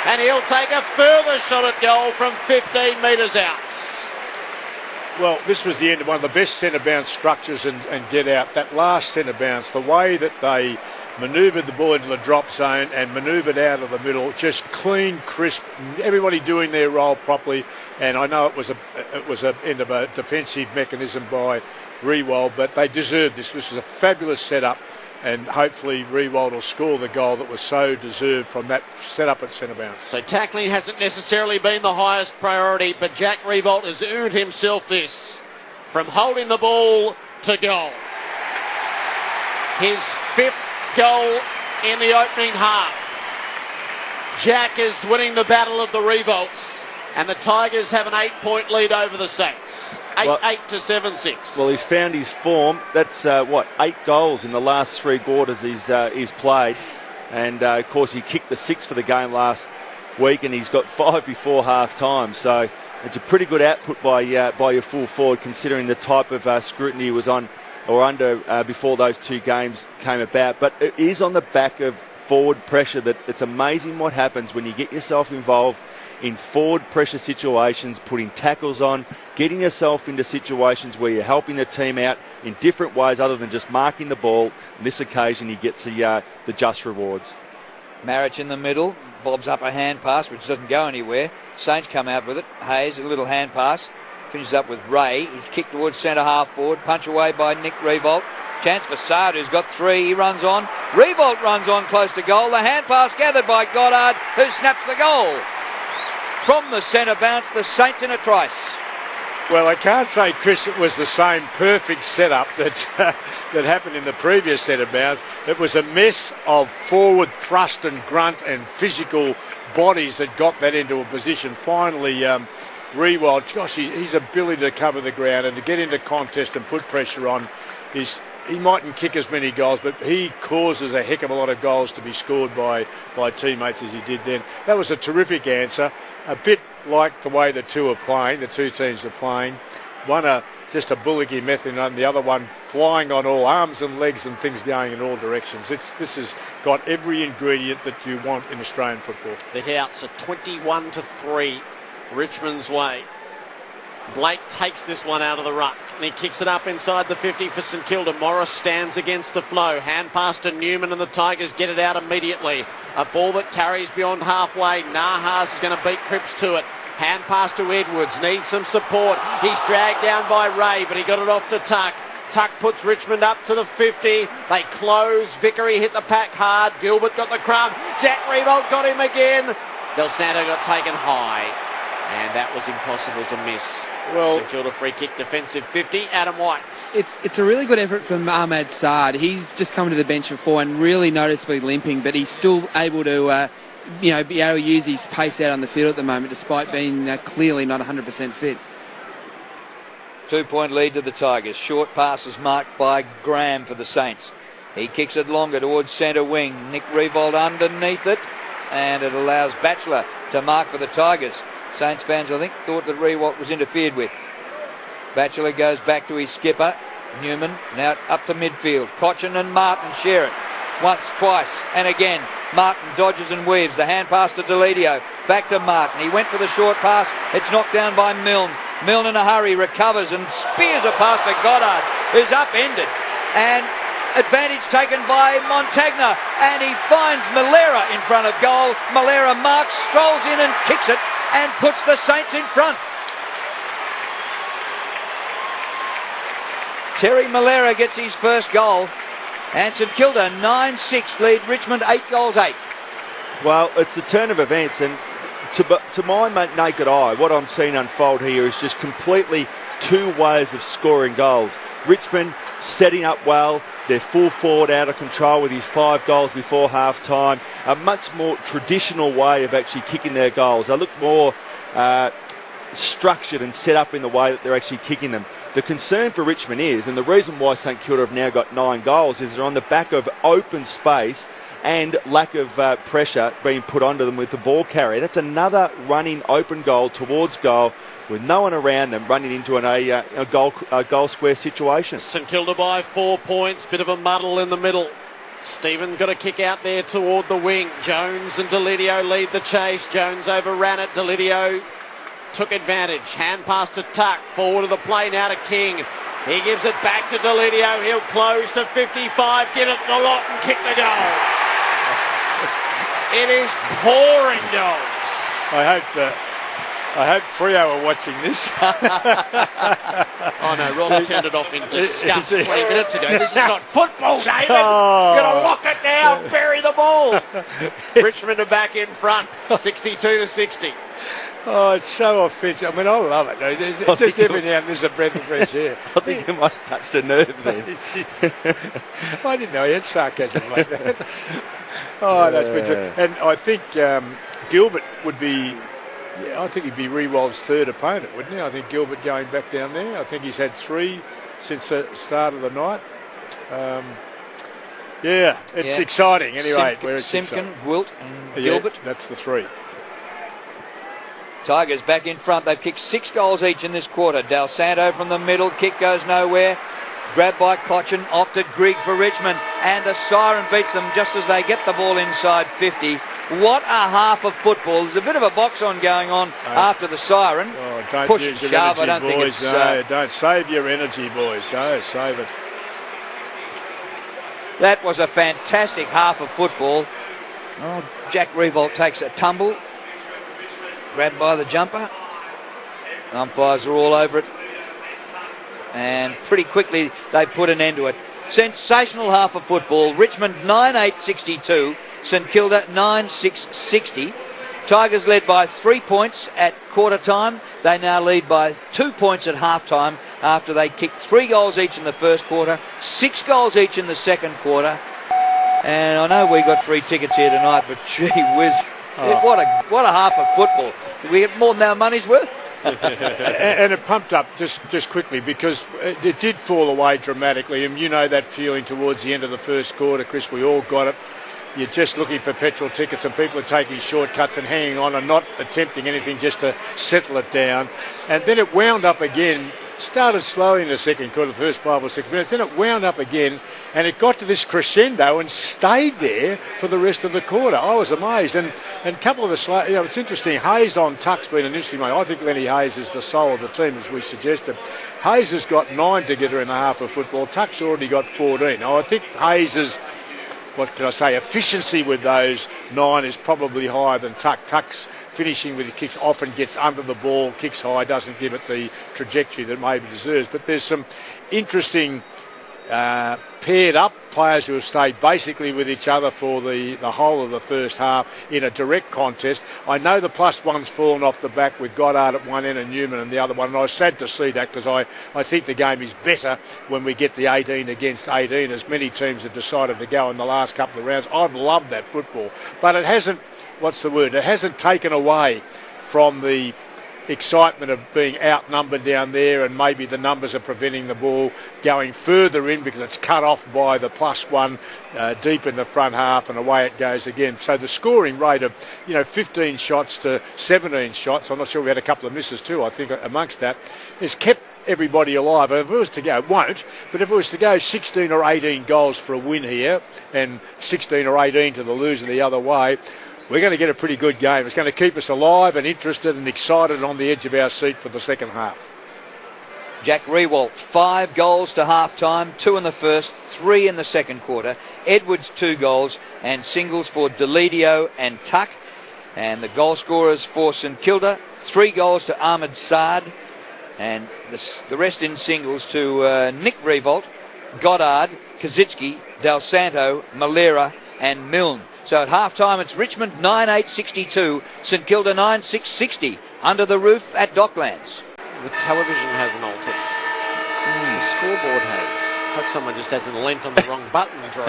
[SPEAKER 3] and he'll take a further shot at goal from 15 metres out.
[SPEAKER 1] Well, this was the end of one of the best centre bounce structures and get out. That last centre bounce, the way that they manoeuvred the ball into the drop zone and manoeuvred out of the middle, just clean, crisp, everybody doing their role properly. And I know it was a end of a defensive mechanism by Rewald, but they deserved this. This was a fabulous setup, and hopefully Rewald will score the goal that was so deserved from that setup at centre bounce.
[SPEAKER 3] So tackling hasn't necessarily been the highest priority, but Jack Revolt has earned himself this from holding the ball to goal. His 5th goal in the opening half. Jack is winning the battle of the Revolts, and the Tigers have an 8-point lead over the Saints. 8 to 7-6.
[SPEAKER 5] Well, he's found his form. That's 8 goals in the last 3 quarters he's played, and of course he kicked the 6 for the game last week, and he's got 5 before half time. So it's a pretty good output by your full forward, considering the type of scrutiny he was on or under before those 2 games came about. But it is on the back of forward pressure that it's amazing what happens when you get yourself involved in forward pressure situations, putting tackles on, getting yourself into situations where you're helping the team out in different ways other than just marking the ball. On this occasion, he gets the just rewards.
[SPEAKER 2] Marriage in the middle, bobs up a hand pass, which doesn't go anywhere. Saints come out with it. Hayes, a little hand pass, finishes up with Ray. He's kicked towards centre half forward, punch away by Nick Revolt. Chance for Sard, who's got 3. He runs on. Revolt runs on close to goal. The hand pass gathered by Goddard, who snaps the goal. From the centre bounce, the Saints in a trice.
[SPEAKER 1] Well, I can't say, Chris, it was the same perfect setup that happened in the previous centre bounce. It was a mess of forward thrust and grunt and physical bodies that got that into a position. Finally, Rewald, gosh, his ability to cover the ground and to get into contest and put pressure on is... He mightn't kick as many goals, but he causes a heck of a lot of goals to be scored by teammates as he did then. That was a terrific answer, a bit like the way the two teams are playing. One just a bullocking method and the other one flying on all arms and legs and things going in all directions. This has got every ingredient that you want in Australian football.
[SPEAKER 3] The Houts are 21 to 3 Richmond's way. Blake takes this one out of the ruck and he kicks it up inside the 50 for St Kilda. Morris stands against the flow. Hand pass to Newman and the Tigers get it out immediately. A ball that carries beyond halfway. Nahas is going to beat Cripps to it. Hand pass to Edwards. Needs some support. He's dragged down by Ray, but he got it off to Tuck. Tuck puts Richmond up to the 50. They close. Vickery hit the pack hard. Gilbert got the crumb. Jack Revolt got him again. Del Santo got taken high. And that was impossible to miss.
[SPEAKER 1] Well,
[SPEAKER 3] St Kilda free kick, defensive 50. Adam White.
[SPEAKER 4] It's a really good effort from Ahmad Saad. He's just come to the bench before and really noticeably limping, but he's still able to, be able to use his pace out on the field at the moment, despite being clearly not 100% fit.
[SPEAKER 2] 2-point lead to the Tigers. Short passes marked by Graham for the Saints. He kicks it longer towards centre wing. Nick Revolt underneath it, and it allows Batchelor to mark for the Tigers. Saints fans, I think, thought that Revolt was interfered with. Batchelor goes back to his skipper, Newman, now up to midfield. Cochin and Martin share it. Once, twice, and again. Martin dodges and weaves. The hand pass to Deledio. Back to Martin. He went for the short pass. It's knocked down by Milne. Milne in a hurry recovers and spears a pass to Goddard, who's upended. And advantage taken by Montagna, and he finds Malera in front of goal. Malera marks, strolls in and kicks it and puts the Saints in front. Terry Malera gets his first goal, and St Kilda 9-6 lead Richmond 8-8.
[SPEAKER 5] Well, it's the turn of events, and to my naked eye, what I'm seeing unfold here is just completely two ways of scoring goals. Richmond setting up well, they're full forward out of control with his 5 goals before half time. A much more traditional way of actually kicking their goals. They look more structured and set up in the way that they're actually kicking them. The concern for Richmond is, and the reason why St Kilda have now got 9 goals, is they're on the back of open space and lack of pressure being put onto them with the ball carrier. That's another running open goal towards goal with no one around them, running into a goal square situation.
[SPEAKER 3] St Kilda by 4 points, bit of a muddle in the middle. Stephen got a kick out there toward the wing. Jones and Deledio lead the chase. Jones overran it. Deledio took advantage. Hand pass to Tuck. Forward of the play now to King. He gives it back to Deledio. He'll close to 55, get it the lot and kick the goal. It is pouring goals.
[SPEAKER 1] I hope Freo are watching this.
[SPEAKER 3] Oh no, Ross turned it off in disgust 20 minutes ago. This is not football, David. You've got to lock it down, bury the ball. Richmond are back in front, 62-60.
[SPEAKER 1] Oh, it's so offensive. I mean, I love it. It's just every now and then there's a breath of fresh air.
[SPEAKER 5] I think you might have touched a nerve there.
[SPEAKER 1] I didn't know he had sarcasm like that. Oh, that's good. And I think Gilbert would be... Yeah, I think he'd be Rewald's third opponent, wouldn't he? I think Gilbert going back down there. I think he's had 3 since the start of the night. It's exciting anyway.
[SPEAKER 2] Simpkin, Wilt and Gilbert.
[SPEAKER 1] That's the 3.
[SPEAKER 2] Tigers back in front. They've kicked 6 goals each in this quarter. Del Santo from the middle. Kick goes nowhere. Grabbed by Cochin. Off to Grigg for Richmond. And a siren beats them just as they get the ball inside 50. What a half of football. There's a bit of a box on going on after the siren.
[SPEAKER 1] Oh, don't
[SPEAKER 2] push
[SPEAKER 1] use
[SPEAKER 2] and
[SPEAKER 1] your
[SPEAKER 2] shove.
[SPEAKER 1] energy,
[SPEAKER 2] I don't think
[SPEAKER 1] boys.
[SPEAKER 2] it's...
[SPEAKER 1] Don't save your energy, boys. Don't save it.
[SPEAKER 2] That was a fantastic half of football. Oh, Jack Revolt takes a tumble. Grabbed by the jumper. Umpires are all over it. And pretty quickly they put an end to it. Sensational half of football. Richmond 9-8-62. St Kilda 9-6-60. Tigers led by 3 points at quarter time. They now lead by 2 points at half time after they kicked 3 goals each in the first quarter, 6 goals each in the second quarter. And I know we got free tickets here tonight, but gee whiz, what a half of football. Did we get more than our money's worth?
[SPEAKER 1] And it pumped up just quickly because it did fall away dramatically, and you know that feeling towards the end of the first quarter, Chris. We all got it. You're just looking for petrol tickets and people are taking shortcuts and hanging on and not attempting anything just to settle it down. And then it wound up again, started slowly in the second quarter, the first 5 or 6 minutes, then it wound up again and it got to this crescendo and stayed there for the rest of the quarter. I was amazed. And a couple of the it's interesting, Hayes on Tuck's been an interesting one. I think Lenny Hayes is the soul of the team, as we suggested. Hayes has got 9 together in a half of football. Tuck's already got 14. Now, I think Hayes is... What can I say? Efficiency with those 9 is probably higher than Tuck. Tuck's finishing with the kicks often gets under the ball, kicks high, doesn't give it the trajectory that maybe deserves. But there's some interesting paired up players who have stayed basically with each other for the whole of the first half in a direct contest. I know the +1's fallen off the back with Goddard at one end and Newman and the other one, and I was sad to see that because I think the game is better when we get the 18 against 18, as many teams have decided to go in the last couple of rounds. I've loved that football, but it hasn't, it hasn't taken away from the excitement of being outnumbered down there, and maybe the numbers are preventing the ball going further in because it's cut off by the +1 deep in the front half, and away it goes again. So the scoring rate of 15 shots to 17 shots, I'm not sure we had a couple of misses too, I think, amongst that, has kept everybody alive. If it was to go, it won't, but if it was to go 16 or 18 goals for a win here and 16 or 18 to the loser the other way, we're going to get a pretty good game. It's going to keep us alive and interested and excited and on the edge of our seat for the second half.
[SPEAKER 2] Jack Rewalt, 5 goals to half-time, 2 in the first, 3 in the second quarter. Edwards, 2 goals, and singles for Deledio and Tuck. And the goal scorers for St Kilda, 3 goals to Ahmed Saad, and the rest in singles to Nick Rewalt, Goddard, Kazitsky, Del Santo, Malera, and Milne. So at half-time, it's Richmond 9-8-62, St Kilda 9-6-60, under the roof at Docklands.
[SPEAKER 3] The television hasn't altered. The scoreboard has. Hope someone just hasn't lent on the wrong button, Drew.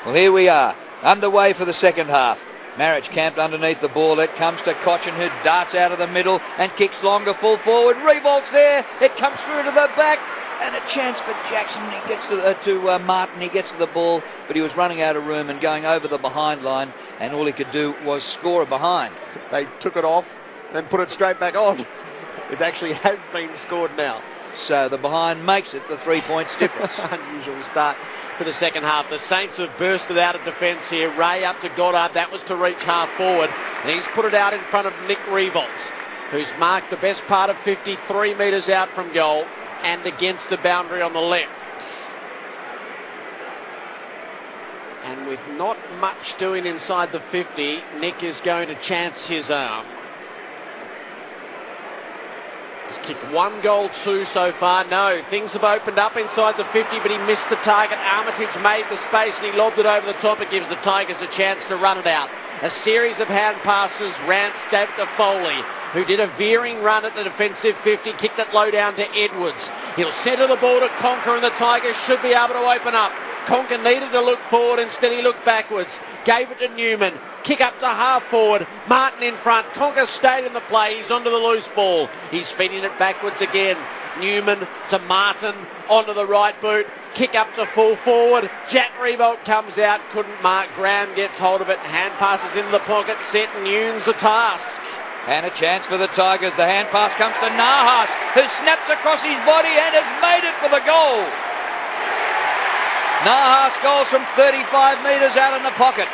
[SPEAKER 2] Well, here we are, underway for the second half. Marriage camped underneath the ball. It comes to Cochin, who darts out of the middle and kicks longer full forward. Revolt's there. It comes through to the back. And a chance for Jackson. He gets to Martin. He gets to the ball, but he was running out of room and going over the behind line, and all he could do was score a behind.
[SPEAKER 3] They took it off and put it straight back on. It actually has been scored now.
[SPEAKER 2] So the behind makes it the 3 points difference.
[SPEAKER 3] Unusual start for the second half. The Saints have bursted out of defence here. Ray up to Goddard. That was to reach half forward, and he's put it out in front of Nick Rewalt, who's marked the best part of 53 metres out from goal and against the boundary on the left. And with not much doing inside the 50, Nick is going to chance his arm. He's kicked 1 goal, 2 so far. No, things have opened up inside the 50, but he missed the target. Armitage made the space and he lobbed it over the top. It gives the Tigers a chance to run it out. A series of hand passes. Rance gave it to Foley, who did a veering run at the defensive 50, kicked it low down to Edwards. He'll centre the ball to Conker, and the Tigers should be able to open up. Conker needed to look forward, instead he looked backwards. Gave it to Newman. Kick up to half forward. Martin in front. Conker stayed in the play. He's onto the loose ball. He's feeding it backwards again. Newman to Martin onto the right boot. Kick up to full forward. Jack Rewalt comes out. Couldn't mark. Graham gets hold of it. Hand passes into the pocket. Set Newnes a task.
[SPEAKER 2] And a chance for the Tigers. The hand pass comes to Nahas, who snaps across his body and has made it for the goal. Nahas goals from 35 metres out in the pocket.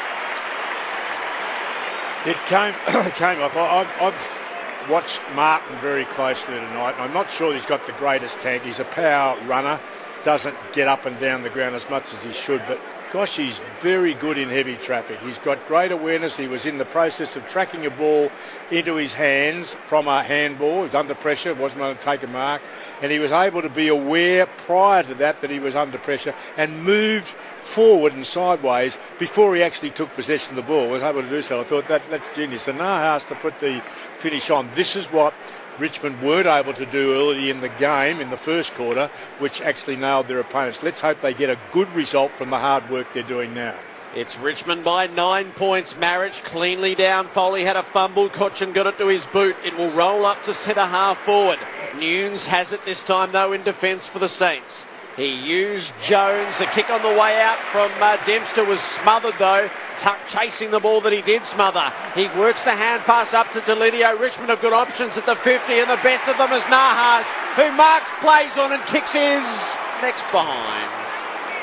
[SPEAKER 1] It came off. I've watched Martin very closely tonight. I'm not sure he's got the greatest tank. He's a power runner, doesn't get up and down the ground as much as he should, but gosh, he's very good in heavy traffic. He's got great awareness. He was in the process of tracking a ball into his hands from a handball. He was under pressure, wasn't going to take a mark, and he was able to be aware prior to that he was under pressure and moved forward and sideways before he actually took possession of the ball. Was able to do so. I thought that's genius. And Nahas to put the finish on. This is what Richmond weren't able to do early in the game in the first quarter, which actually nailed their opponents. Let's hope they get a good result from the hard work they're doing now.
[SPEAKER 3] It's Richmond by 9 points. Marriage cleanly down. Foley had a fumble. Cochin got it to his boot. It will roll up to centre half forward. Newnes has it this time though in defence for the Saints. He used Jones. The kick on the way out from Dempster was smothered though. Tuck chasing the ball that he did smother. He works the hand pass up to Deledio. Richmond have got options at the 50, and the best of them is Nahas, who marks, plays on and kicks his next behind.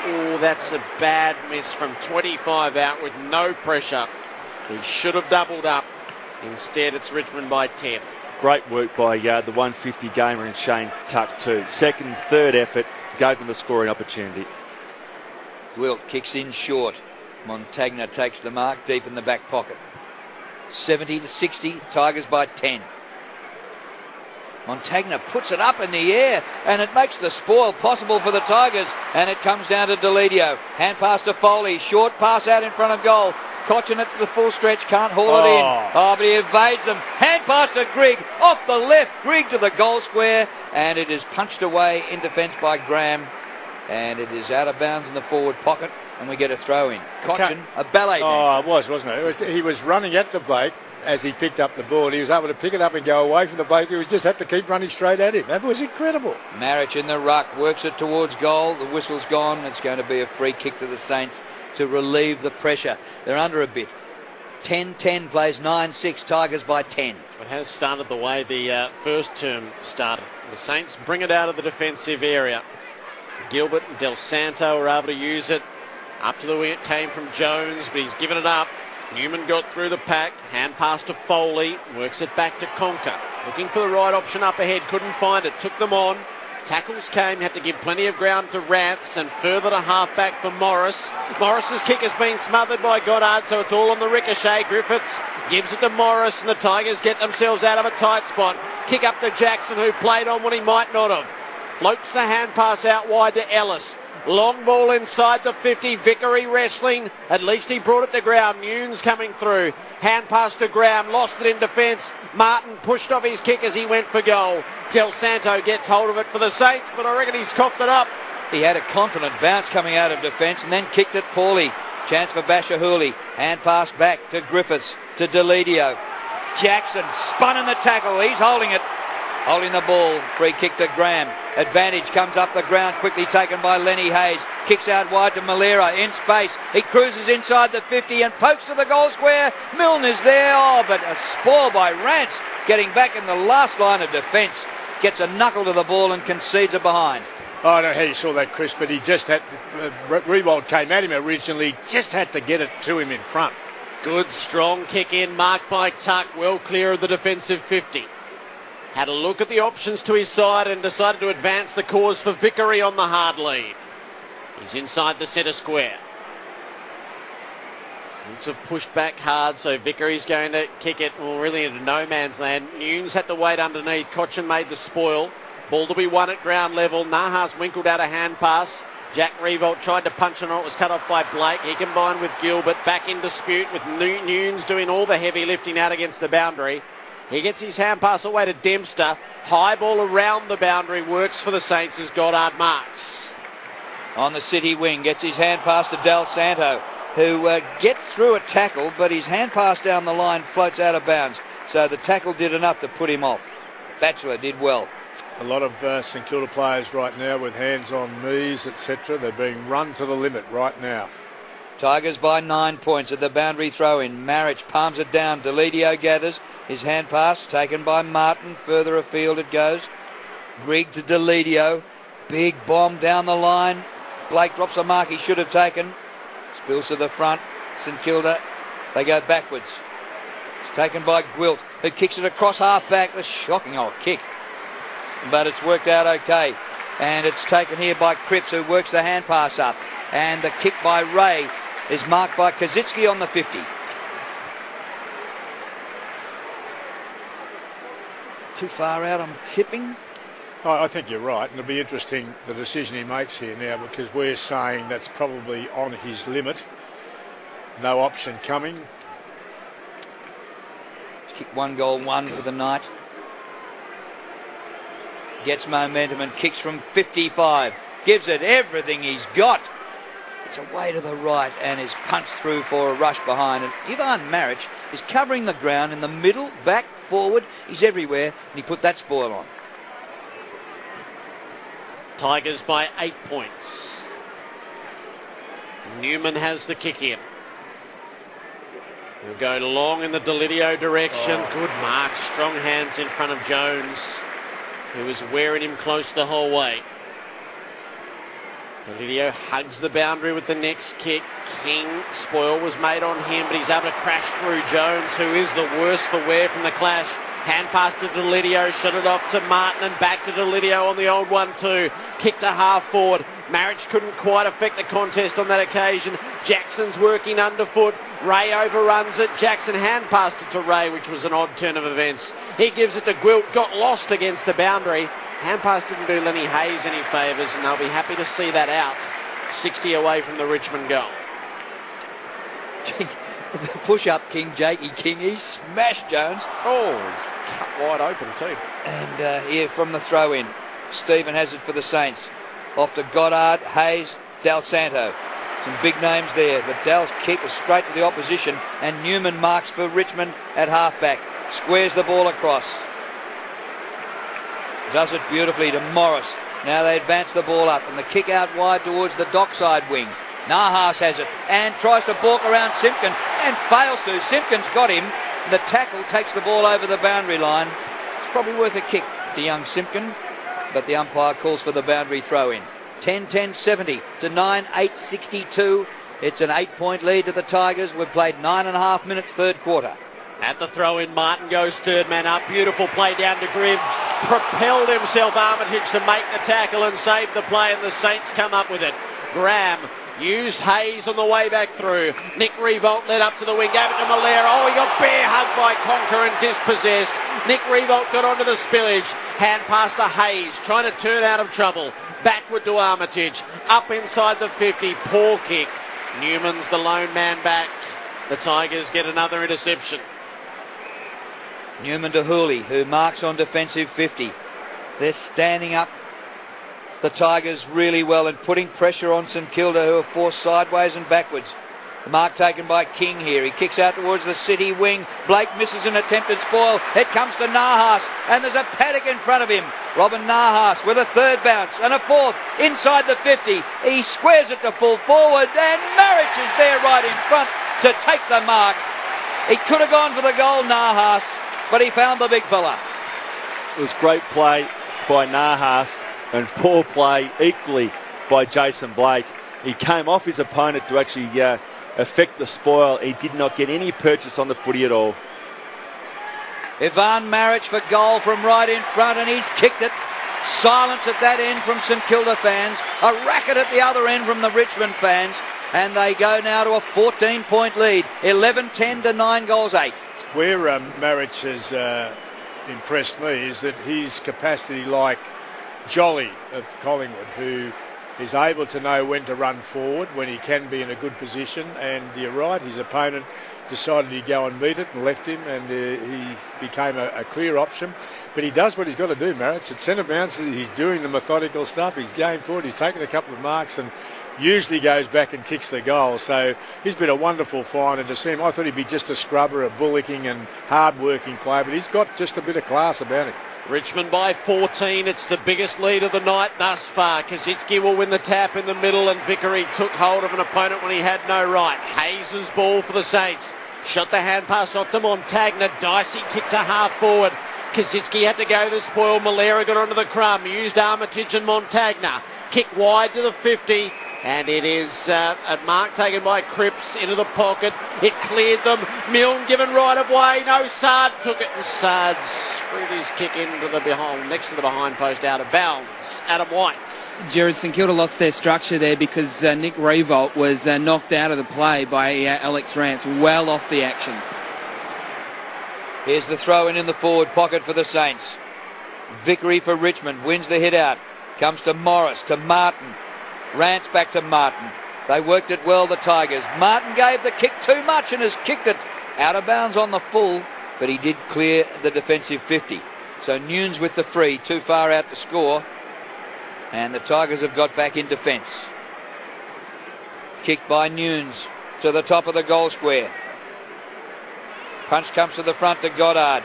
[SPEAKER 3] Oh, that's a bad miss from 25 out with no pressure. He should have doubled up. Instead, it's Richmond by 10.
[SPEAKER 5] Great work by the 150 gamer and Shane Tuck too. Second, third effort gave them a scoring opportunity.
[SPEAKER 2] Wilt kicks in short. Montagna takes the mark deep in the back pocket. 70-60, Tigers by 10. Montagna puts it up in the air, and it makes the spoil possible for the Tigers, and it comes down to Delidio. Hand pass to Foley, short pass out in front of goal. Cochin it to the full stretch, can't haul it in. Oh, but he evades them. Hand pass to Grigg, off the left, Grigg to the goal square, and it is punched away in defence by Graham, and it is out of bounds in the forward pocket, and we get a throw in. Cochin, a ballet dance.
[SPEAKER 1] Oh, it was, wasn't it? He was running at the Blake as he picked up the ball. He was able to pick it up and go away from the Blake. He was just had to keep running straight at him. That was incredible.
[SPEAKER 2] Marich in the ruck, works it towards goal. The whistle's gone. It's going to be a free kick to the Saints to relieve the pressure. They're under a bit. 10-10 plays 9-6, Tigers by 10.
[SPEAKER 3] It has started the way the first term started. The Saints bring it out of the defensive area. Gilbert and Del Santo are able to use it. Up to the wing it came from Jones, but he's given it up. Newman got through the pack. Hand pass to Foley. Works it back to Conker. Looking for the right option up ahead. Couldn't find it. Took them on. Tackles came. Had to give plenty of ground to Rance and further to half-back for Morris. Morris's kick has been smothered by Goddard, so it's all on the ricochet. Griffiths gives it to Morris, and the Tigers get themselves out of a tight spot. Kick up to Jackson, who played on when he might not have. Floats the hand pass out wide to Ellis. Long ball inside the 50. Vickery wrestling. At least he brought it to ground. Nunes coming through. Hand pass to Graham. Lost it in defence. Martin pushed off his kick as he went for goal. Del Santo gets hold of it for the Saints, but I reckon he's coughed it up.
[SPEAKER 2] He had a confident bounce coming out of defence and then kicked it poorly. Chance for Bashahuli. Hand pass back to Griffiths, to Delidio. Jackson spun in the tackle. He's holding it. Holding the ball, free kick to Graham. Advantage comes up the ground, quickly taken by Lenny Hayes. Kicks out wide to Malera, in space. He cruises inside the 50 and pokes to the goal square. Milner's there, but a spoil by Rance. Getting back in the last line of defence. Gets a knuckle to the ball and concedes it behind.
[SPEAKER 1] I don't know how you saw that, Chris, but he just had Rewald came at him originally, just had to get it to him in front.
[SPEAKER 3] Good, strong kick in, marked by Tuck, well clear of the defensive 50. Had a look at the options to his side and decided to advance the cause for Vickery on the hard lead. He's inside the centre square. Saints have pushed back hard, so Vickery's going to kick it really into no man's land. Nunes had to wait underneath. Cochin made the spoil. Ball to be won at ground level. Nahas winkled out a hand pass. Jack Revolt tried to punch on it. It was cut off by Blake. He combined with Gilbert. Back in dispute with Nunes doing all the heavy lifting out against the boundary. He gets his hand pass away to Dempster. High ball around the boundary. Works for the Saints as Goddard marks.
[SPEAKER 2] On the City wing, gets his hand pass to Del Santo, who gets through a tackle, but his hand pass down the line floats out of bounds. So the tackle did enough to put him off. Batchelor did well.
[SPEAKER 1] A lot of St Kilda players right now with hands on knees, etc. They're being run to the limit right now.
[SPEAKER 2] Tigers by 9 points at the boundary throw-in. Marich palms it down. Delidio gathers. His hand pass taken by Martin. Further afield it goes. Grigg to Delidio. Big bomb down the line. Blake drops a mark he should have taken. Spills to the front. St Kilda, they go backwards. It's taken by Gwilt, who kicks it across half-back. A shocking old kick. But it's worked out okay. And it's taken here by Cripps, who works the hand pass up. And the kick by Ray is marked by Kazitsky on the 50. Too far out, I'm tipping.
[SPEAKER 1] I think you're right, and it'll be interesting the decision he makes here now, because we're saying that's probably on his limit. No option coming.
[SPEAKER 2] Kick 1 goal, 1 for the night. Gets momentum and kicks from 55. Gives it everything he's got. It's away to the right and is punched through for a rush behind. And Ivan Marich is covering the ground in the middle, back, forward. He's everywhere, and he put that spoil on.
[SPEAKER 3] Tigers by 8 points. Newman has the kick in. He'll go long in the Delidio direction. Good mark. Strong hands in front of Jones, who was wearing him close the whole way. Delidio hugs the boundary with the next kick. King, spoil was made on him, but he's able to crash through Jones, who is the worst for wear from the clash. Hand pass to Delidio, shot it off to Martin and back to Delidio on the old 1-2. Kick to half forward. Marich couldn't quite affect the contest on that occasion. Jackson's working underfoot. Ray overruns it. Jackson hand passed it to Ray, which was an odd turn of events. He gives it to Gwilt, got lost against the boundary. Hand pass didn't do Lenny Hayes any favours, and they'll be happy to see that out. 60 away from the Richmond goal.
[SPEAKER 2] The push-up King, Jakey King, he smashed Jones.
[SPEAKER 3] Oh, he's cut wide open too.
[SPEAKER 2] And here from the throw-in, Stephen has it for the Saints. Off to Goddard, Hayes, Del Santo. Some big names there, but Dal's kick is straight to the opposition, and Newman marks for Richmond at halfback. Squares the ball across. Does it beautifully to Morris. Now they advance the ball up, and the kick out wide towards the dockside wing. Nahas has it and tries to balk around Simpkin and fails to. Simpkin's got him. The tackle takes the ball over the boundary line. It's probably worth a kick to young Simpkin, but the umpire calls for the boundary throw-in. 10-10-70 to 9-8-62. It's an 8-point lead to the Tigers. We've played 9.5 minutes, third quarter.
[SPEAKER 3] At the throw-in, Martin goes third man up. Beautiful play down to Gribbs. Propelled himself, Armitage, to make the tackle and save the play, and the Saints come up with it. Graham used Hayes on the way back through. Nick Revolt led up to the wing, gave it to Malera. Oh, he got bear hugged by Conker and dispossessed. Nick Revolt got onto the spillage. Hand pass to Hayes, trying to turn out of trouble. Backward to Armitage. Up inside the 50. Poor kick. Newman's the lone man back. The Tigers get another interception.
[SPEAKER 2] Newman to Hooley, who marks on defensive 50. They're standing up the Tigers really well and putting pressure on St Kilda, who are forced sideways and backwards. The mark taken by King here. He kicks out towards the City wing. Blake misses an attempted spoil. It comes to Nahas, and there's a paddock in front of him. Robin Nahas with a third bounce and a fourth inside the 50. He squares it to full forward, and Marich is there right in front to take the mark. He could have gone for the goal, Nahas, but he found the big fella.
[SPEAKER 5] It was great play by Nahas and poor play equally by Jason Blake. He came off his opponent to actually affect the spoil. He did not get any purchase on the footy at all.
[SPEAKER 2] Ivan Marich for goal from right in front, and he's kicked it. Silence at that end from St Kilda fans. A racket at the other end from the Richmond fans. And they go now to a 14-point lead. 11-10 to 9-8.
[SPEAKER 1] Where Marich has impressed me is that his capacity, like Jolly of Collingwood, who is able to know when to run forward, when he can be in a good position. And you're right, his opponent decided he'd go and meet it and left him, and he became a clear option. But he does what he's got to do, Marich. At centre bounce, he's doing the methodical stuff. He's going forward, he's taken a couple of marks, and usually goes back and kicks the goal. So he's been a wonderful find, and to see him, I thought he'd be just a scrubber, a bullocking and hard-working player, but he's got just a bit of class about him.
[SPEAKER 3] Richmond by 14. It's the biggest lead of the night thus far. Kosicki will win the tap in the middle, and Vickery took hold of an opponent when he had no right. Hayes' ball for the Saints. Shot the hand pass off to Montagna. Dicey kick to half forward. Kosicki had to go the spoil. Malera got onto the crumb. Used Armitage and Montagna. Kick wide to the 50. And it is a mark taken by Cripps into the pocket. It cleared them. Milne given right of way. No, Sard took it, and Sard screwed his kick into the behind, next to the behind post, out of bounds. Adam White.
[SPEAKER 4] Jared, St Kilda lost their structure there because Nick Revolt was knocked out of the play by Alex Rance, well off the action.
[SPEAKER 2] Here's the throw in the forward pocket for the Saints. Vickery for Richmond wins the hit out. Comes to Morris, to Martin. Rance back to Martin. They worked it well, the Tigers. Martin gave the kick too much and has kicked it out of bounds on the full, but he did clear the defensive 50. So Nunes with the free, too far out to score, and the Tigers have got back in defence. Kick by Nunes to the top of the goal square. Punch comes to the front to Goddard.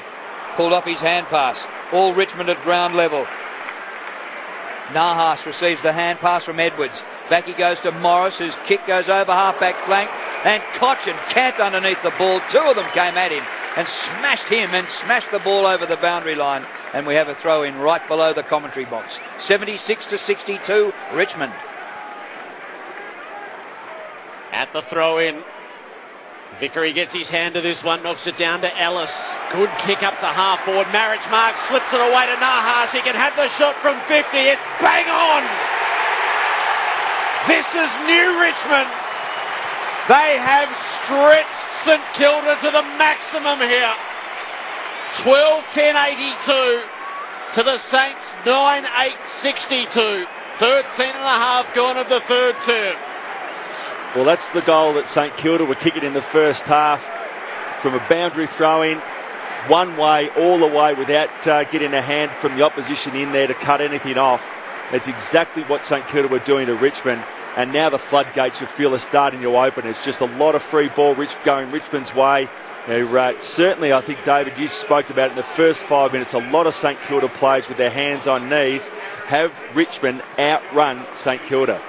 [SPEAKER 2] Pulled off his hand pass. All Richmond at ground level. Nahas receives the hand pass from Edwards. Back he goes to Morris, whose kick goes over half-back flank. And Cochin camped underneath the ball. Two of them came at him and smashed him and smashed the ball over the boundary line. And we have a throw in right below the commentary box. 76-62, Richmond.
[SPEAKER 3] At the throw in, Vickery gets his hand to this one, knocks it down to Ellis. Good kick up to half forward. Marich marks, slips it away to Nahas. He can have the shot from 50. It's bang on. This is new Richmond. They have stretched St Kilda to the maximum here. 12-10-82 to the Saints 9-8-62. 13 and a half gone of the third term.
[SPEAKER 5] Well, that's the goal that St Kilda were kicking in the first half from a boundary throw-in, one way, all the way, without getting a hand from the opposition in there to cut anything off. That's exactly what St Kilda were doing to Richmond, and now the floodgates you feel are starting to open. It's just a lot of free ball going Richmond's way. Certainly, I think, David, you spoke about it in the first 5 minutes, a lot of St Kilda players with their hands on knees have Richmond outrun St Kilda.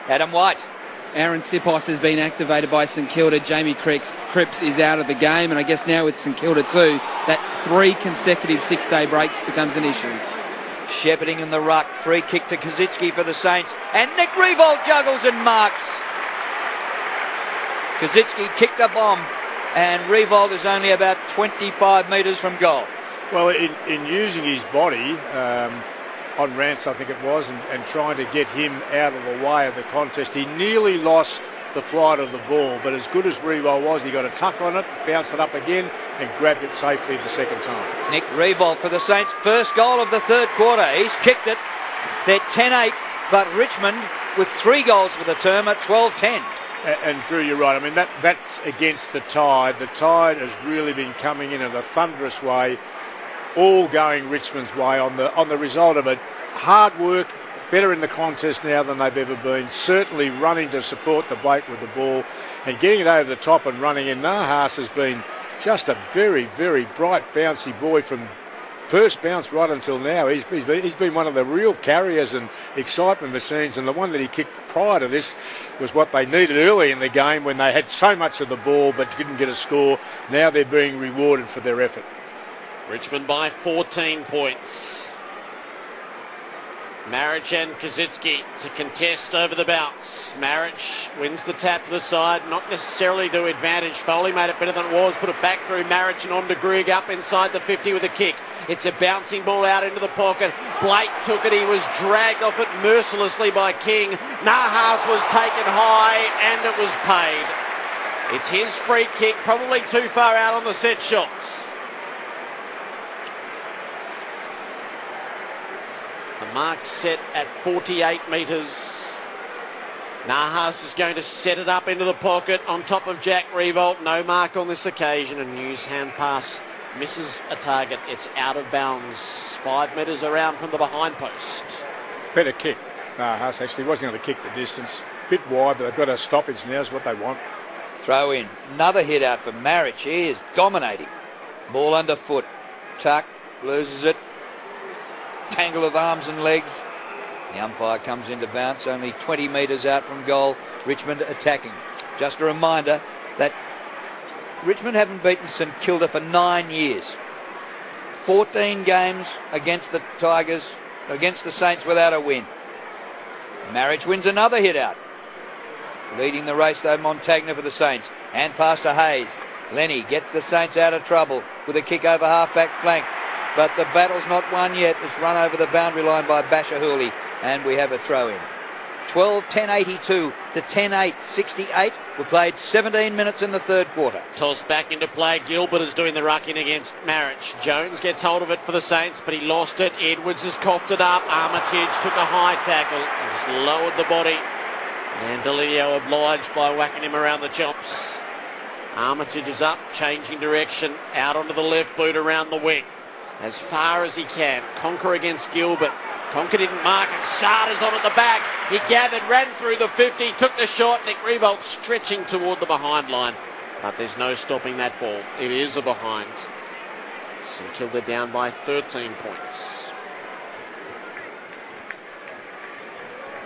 [SPEAKER 2] Adam White.
[SPEAKER 4] Aaron Sipos has been activated by St Kilda. Jamie Cripps is out of the game, and I guess now with St Kilda too, that 3 consecutive 6-day breaks becomes an issue.
[SPEAKER 2] Shepherding in the ruck, free kick to Kazitsky for the Saints, and Nick Revolt juggles and marks. Kazitsky kicked a bomb, and Revolt is only about 25 metres from goal.
[SPEAKER 1] Well, in using his body on Rance, I think it was, and trying to get him out of the way of the contest, he nearly lost the flight of the ball, but as good as Revolt was, he got a tuck on it, bounced it up again, and grabbed it safely the second time. Nick
[SPEAKER 2] Revolt for the Saints' first goal of the third quarter. He's kicked it. They're 10-8, but Richmond with 3 goals for the term at 12-10.
[SPEAKER 1] And Drew, you're right. I mean, that's against the Tide. The Tide has really been coming in a thunderous way, all going Richmond's way on the result of it. Hard work, better in the contest now than they've ever been. Certainly running to support the Blake with the ball and getting it over the top and running in. Nahas has been just a very, very bright, bouncy boy from first bounce right until now. He's been one of the real carriers and excitement machines, and the one that he kicked prior to this was what they needed early in the game when they had so much of the ball but didn't get a score. Now they're being rewarded for their effort.
[SPEAKER 3] Richmond by 14 points. Marich and Kazitsky to contest over the bounce. Marich wins the tap to the side, not necessarily to advantage. Foley made it better than it was, put it back through Marich and on to Grigg up inside the 50 with a kick. It's a bouncing ball out into the pocket. Blake took it. He was dragged off it mercilessly by King. Nahas was taken high and it was paid. It's his free kick, probably too far out on the set shots. The mark set at 48 metres. Nahas is going to set it up into the pocket on top of Jack Revolt. No mark on this occasion. A News hand pass misses a target. It's out of bounds. 5 metres around from the behind post.
[SPEAKER 1] Better kick. Nahas actually wasn't going to kick the distance. Bit wide, but they've got a stoppage now is what they want.
[SPEAKER 2] Throw in. Another hit out for Marich. He is dominating. Ball underfoot. Tuck. Loses it. Tangle of arms and legs. The umpire comes into bounce, only 20 metres out from goal. Richmond attacking. Just a reminder that Richmond haven't beaten St Kilda for 9 years. 14 games against the Tigers, against the Saints without a win. Marich wins another hit out. Leading the race though, Montagna for the Saints. Hand pass to Hayes. Lenny gets the Saints out of trouble with a kick over half-back flank. But the battle's not won yet. It's run over the boundary line by Bashahuli, and we have a throw-in. 12-10-82 to 10-8-68. We played 17 minutes in the third quarter.
[SPEAKER 3] Toss back into play. Gilbert is doing the rucking against Marich. Jones gets hold of it for the Saints, but he lost it. Edwards has coughed it up. Armitage took a high tackle and just lowered the body. And Delio obliged by whacking him around the chops. Armitage is up, changing direction, out onto the left boot around the wing. As far as he can. Conker against Gilbert. Conker didn't mark it. Sarda's on at the back. He gathered, ran through the 50, took the shot. Nick Revolt stretching toward the behind line. But there's no stopping that ball. It is a behind. St Kilda down by 13 points.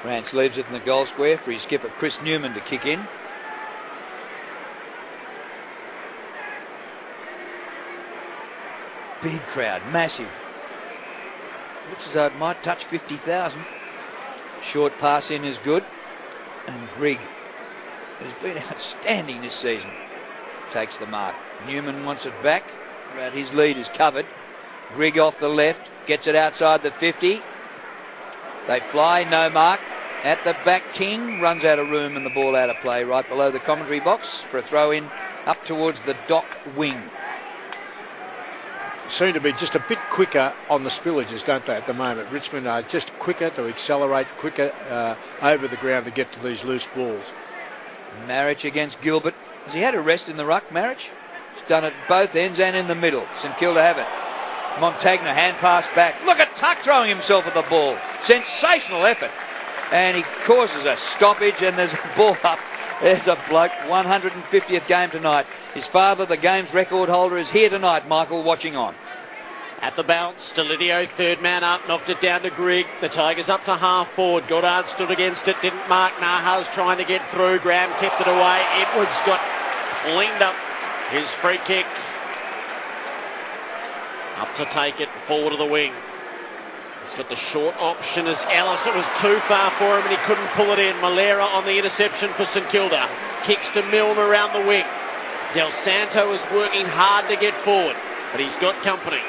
[SPEAKER 2] Rance leaves it in the goal square for his skipper Chris Newman to kick in. Big crowd, massive. Looks as though it might touch 50,000. Short pass in is good. And Grigg has been outstanding this season. Takes the mark. Newman wants it back, but his lead is covered. Grigg off the left, gets it outside the 50. They fly, no mark. At the back, King runs out of room and the ball out of play right below the commentary box for a throw in up towards the dock wing.
[SPEAKER 1] Seem to be just a bit quicker on the spillages, don't they, at the moment? Richmond are just quicker to accelerate, quicker over the ground to get to these loose balls.
[SPEAKER 2] Marich against Gilbert. Has he had a rest in the ruck, Marich? He's done it both ends and in the middle. St Kilda have it. Montagna hand pass back. Look at Tuck throwing himself at the ball. Sensational effort. And he causes a stoppage, and there's a ball up. There's a bloke, 150th game tonight. His father, the game's record holder, is here tonight, Michael, watching on.
[SPEAKER 3] At the bounce, Delidio, third man up, knocked it down to Grigg. The Tigers up to half forward. Goddard stood against it, didn't mark. Nahas trying to get through. Graham kept it away. Edwards got cleaned up. His free kick. Up to take it forward of the wing. He's got the short option as Ellis. It was too far for him and he couldn't pull it in. Malera on the interception for St Kilda. Kicks to Milne around the wing. Del Santo is working hard to get forward, but he's got company.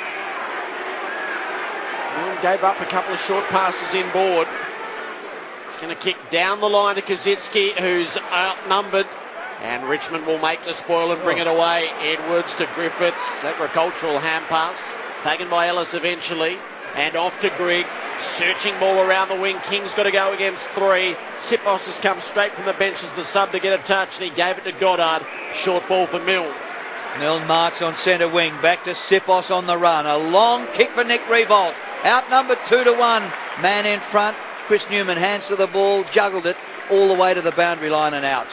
[SPEAKER 3] Milne gave up a couple of short passes inboard. He's going to kick down the line to Kaczynski, who's outnumbered. And Richmond will make the spoil and bring it away. Edwards to Griffiths. Agricultural hand pass. Taken by Ellis eventually. And off to Grigg. Searching ball around the wing. King's got to go against three. Sipos has come straight from the bench as the sub to get a touch. And he gave it to Goddard. Short ball for Milne.
[SPEAKER 2] Milne marks on centre wing. Back to Sipos on the run. A long kick for Nick Revolt. Outnumbered 2-1. Man in front. Chris Newman hands to the ball. Juggled it all the way to the boundary line and out.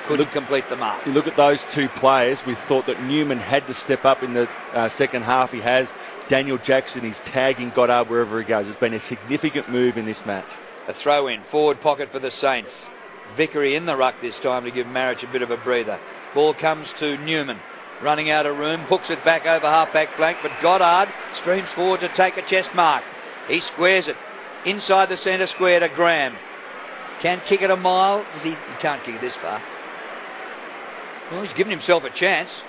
[SPEAKER 2] Couldn't complete the mark.
[SPEAKER 5] You look at those two players. We thought that Newman had to step up in the second half. He has. Daniel Jackson, he's tagging Goddard wherever he goes. It's been a significant move in this match.
[SPEAKER 2] A throw in, forward pocket for the Saints. Vickery in the ruck this time to give Marich a bit of a breather. Ball comes to Newman. Running out of room, hooks it back over half-back flank, but Goddard streams forward to take a chest mark. He squares it inside the centre square to Graham. Can kick it a mile. He can't kick it this far. Well, he's given himself a chance.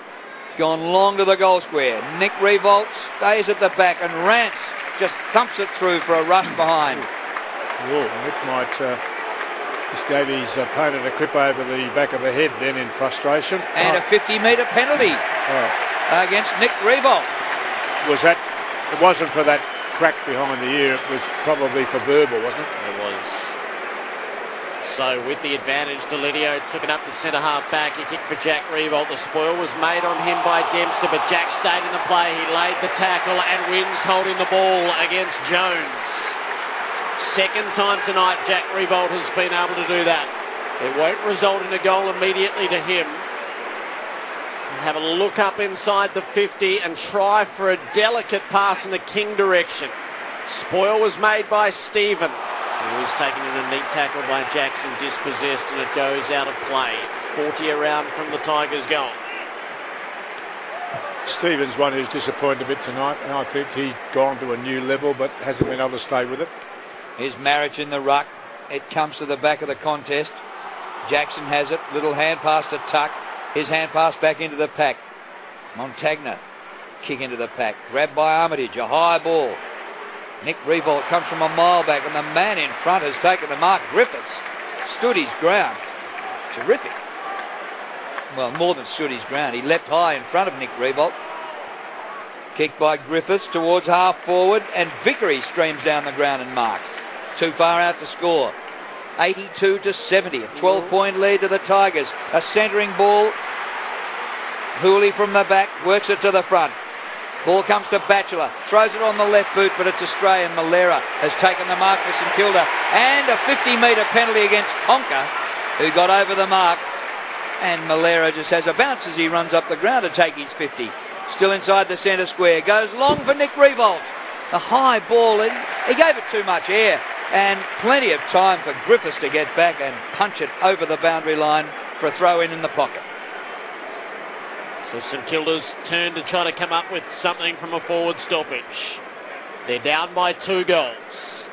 [SPEAKER 2] Gone long to the goal square. Nick Revolt stays at the back and Rance just thumps it through for a rush behind.
[SPEAKER 1] Whoa, which might just gave his opponent a clip over the back of the head then in frustration.
[SPEAKER 2] And a 50-metre penalty against Nick Revolt.
[SPEAKER 1] It wasn't for that crack behind the ear, it was probably for verbal, wasn't it?
[SPEAKER 3] It was. So with the advantage, Delidio took it up to centre half back. He kicked for Jack Revolt. The spoil was made on him by Dempster, but Jack stayed in the play. He laid the tackle and wins holding the ball against Jones. Second time tonight Jack Revolt has been able to do that. It won't result in a goal immediately to him. Have a look up inside the 50 and try for a delicate pass in the King direction. Spoil was made by Stephen. He was taken in a neat tackle by Jackson, dispossessed, and it goes out of play. 40 around from the Tigers' goal.
[SPEAKER 1] Stephen's one who's disappointed a bit tonight, and I think he's gone to a new level but hasn't been able to stay with it.
[SPEAKER 2] Here's Marich in the ruck. It comes to the back of the contest. Jackson has it. Little hand pass to Tuck. His hand pass back into the pack. Montagna kick into the pack. Grabbed by Armitage. A high ball. Nick Revolt comes from a mile back and the man in front has taken the mark. Griffiths stood his ground. Terrific. Well, more than stood his ground. He leapt high in front of Nick Revolt. Kicked by Griffiths towards half forward and Vickery streams down the ground and marks. Too far out to score. 82-70. A 12-point lead to the Tigers. A centering ball. Hooley from the back works it to the front. Ball comes to Batchelor, throws it on the left boot, but it's Australian. Malera has taken the mark for St Kilda. And a 50-metre penalty against Conker, who got over the mark. And Malera just has a bounce as he runs up the ground to take his 50. Still inside the centre square. Goes long for Nick Revolt. A high ball in. He gave it too much air. And plenty of time for Griffiths to get back and punch it over the boundary line for a throw-in the pocket.
[SPEAKER 3] So St Kilda's turn to try to come up with something from a forward stoppage. They're down by 2 goals.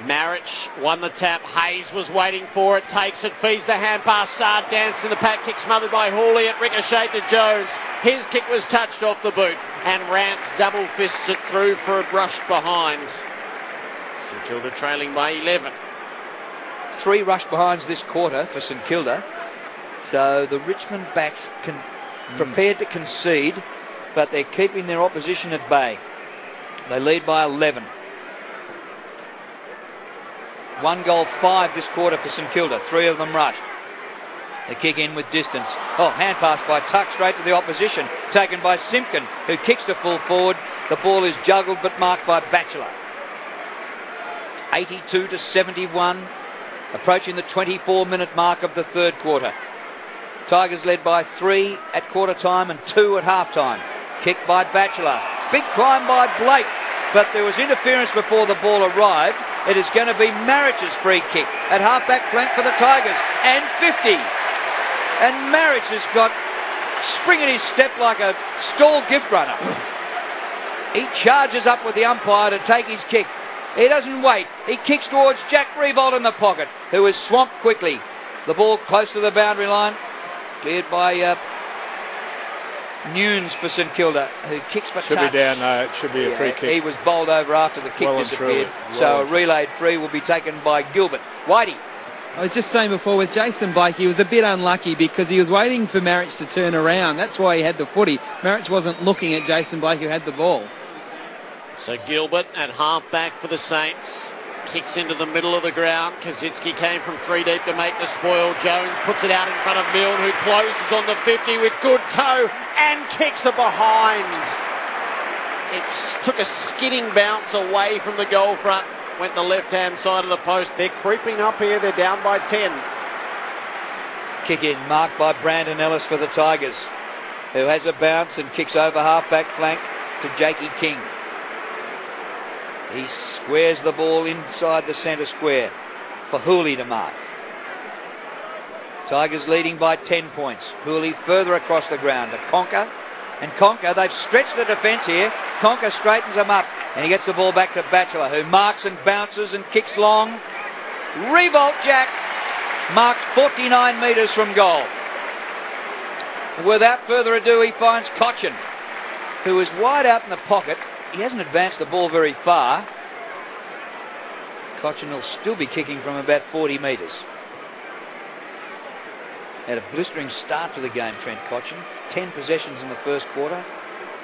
[SPEAKER 3] Marich won the tap. Hayes was waiting for it. Takes it, feeds the hand pass. Sard danced in the pack. Kick smothered by Hawley. It ricocheted to Jones. His kick was touched off the boot. And Rance double fists it through for a brush behind. St Kilda trailing by 11.
[SPEAKER 2] 3 rush behinds this quarter for St Kilda. So the Richmond backs prepared to concede, but they're keeping their opposition at bay. They lead by 11. 1 goal, 5 this quarter for St Kilda. 3 of them rushed. They kick in with distance. Oh, hand pass by Tuck straight to the opposition. Taken by Simpkin, who kicks to full forward. The ball is juggled but marked by Batchelor. 82-71. Approaching the 24-minute mark of the third quarter. Tigers led by 3 at quarter time and 2 at half time. Kick by Batchelor. Big climb by Blake. But there was interference before the ball arrived. It is going to be Marrich's free kick at half-back flank for the Tigers. And 50. And Marriage has got spring in his step like a stalled gift runner. He charges up with the umpire to take his kick. He doesn't wait. He kicks towards Jack Revolt in the pocket, who is swamped quickly. The ball close to the boundary line. Cleared by Nunes for St Kilda, who kicks for touch.
[SPEAKER 1] Should be down, though. It should be a free kick.
[SPEAKER 2] He was bowled over after the kick disappeared. So a relayed free will be taken by Gilbert. Whitey.
[SPEAKER 4] I was just saying before with Jason Blake, he was a bit unlucky because he was waiting for Marich to turn around. That's why he had the footy. Marich wasn't looking at Jason Blake, who had the ball.
[SPEAKER 3] So Gilbert at half-back for the Saints. Kicks into the middle of the ground. Kaczynski came from 3 deep to make the spoil. Jones puts it out in front of Milne, who closes on the 50 with good toe and kicks it behind. It took a skidding bounce away from the goal front. Went the left-hand side of the post. They're creeping up here. They're down by 10.
[SPEAKER 2] Kick in, marked by Brandon Ellis for the Tigers, who has a bounce and kicks over half-back flank to Jakey King. He squares the ball inside the centre square for Hooley to mark. Tigers leading by 10 points. Hooley further across the ground to Conker. And Conker, they've stretched the defence here. Conker straightens them up and he gets the ball back to Batchelor, who marks and bounces and kicks long. Revolt Jack marks 49 metres from goal. Without further ado, he finds Cochin, who is wide out in the pocket. He hasn't advanced the ball very far. Cochin will still be kicking from about 40 metres. Had a blistering start to the game, Trent Cochin. 10 possessions in the first quarter.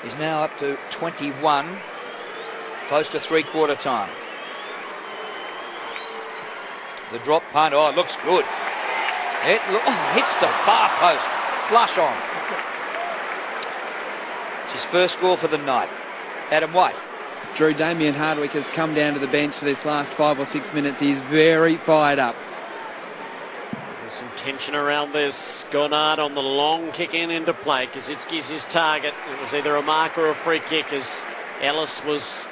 [SPEAKER 2] He's now up to 21, close to three-quarter time. The drop punt, it looks good. It hits the far post, flush on. It's his first score for the night. Adam White.
[SPEAKER 4] Drew, Damien Hardwick has come down to the bench for this last 5 or 6 minutes. He's very fired up.
[SPEAKER 3] There's some tension around this. Goddard on the long kick into play. Kaczynski's his target. It was either a mark or a free kick as Ellis was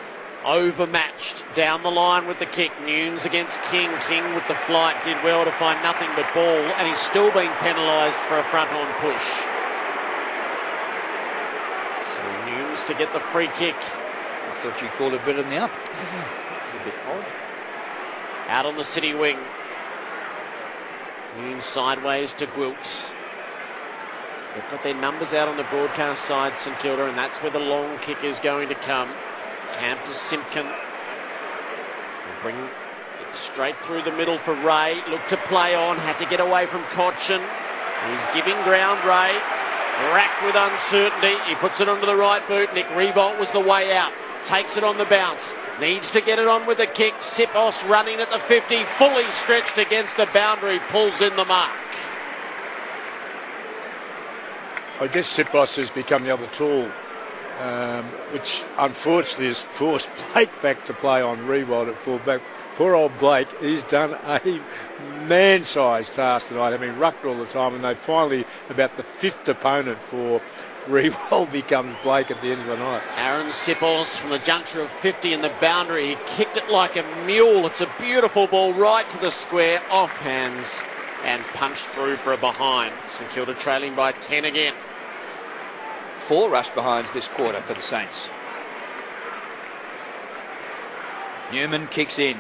[SPEAKER 3] overmatched down the line with the kick. Nunes against King. King with the flight did well to find nothing but ball, and he's still being penalised for a front-on push. So Nunes to get the free kick.
[SPEAKER 2] I thought you called it better than the up. It's a bit odd.
[SPEAKER 3] Out on the City wing. Nunes sideways to Gwilt. They've got their numbers out on the broadcast side, St Kilda, and that's where the long kick is going to come. Camp to Simpkin. They'll bring it straight through the middle for Ray. Look to play on. Had to get away from Cochin. He's giving ground, Ray. Racked with uncertainty. He puts it onto the right boot. Nick Revolt was the way out. Takes it on the bounce. Needs to get it on with a kick. Sipos running at the 50. Fully stretched against the boundary. Pulls in the mark.
[SPEAKER 1] I guess Sipos has become the other tool, which unfortunately has forced Blake back to play on Revolt at full-back. Poor old Blake, he's done a man-sized task tonight, having rucked all the time, and they finally, about the 5th opponent for Revolt becomes Blake at the end of the night.
[SPEAKER 3] Aaron Sipos from the juncture of 50 in the boundary. He kicked it like a mule. It's a beautiful ball right to the square, off hands, and punched through for a behind. St Kilda trailing by 10 again.
[SPEAKER 2] 4 rush behinds this quarter for the Saints. Newman kicks in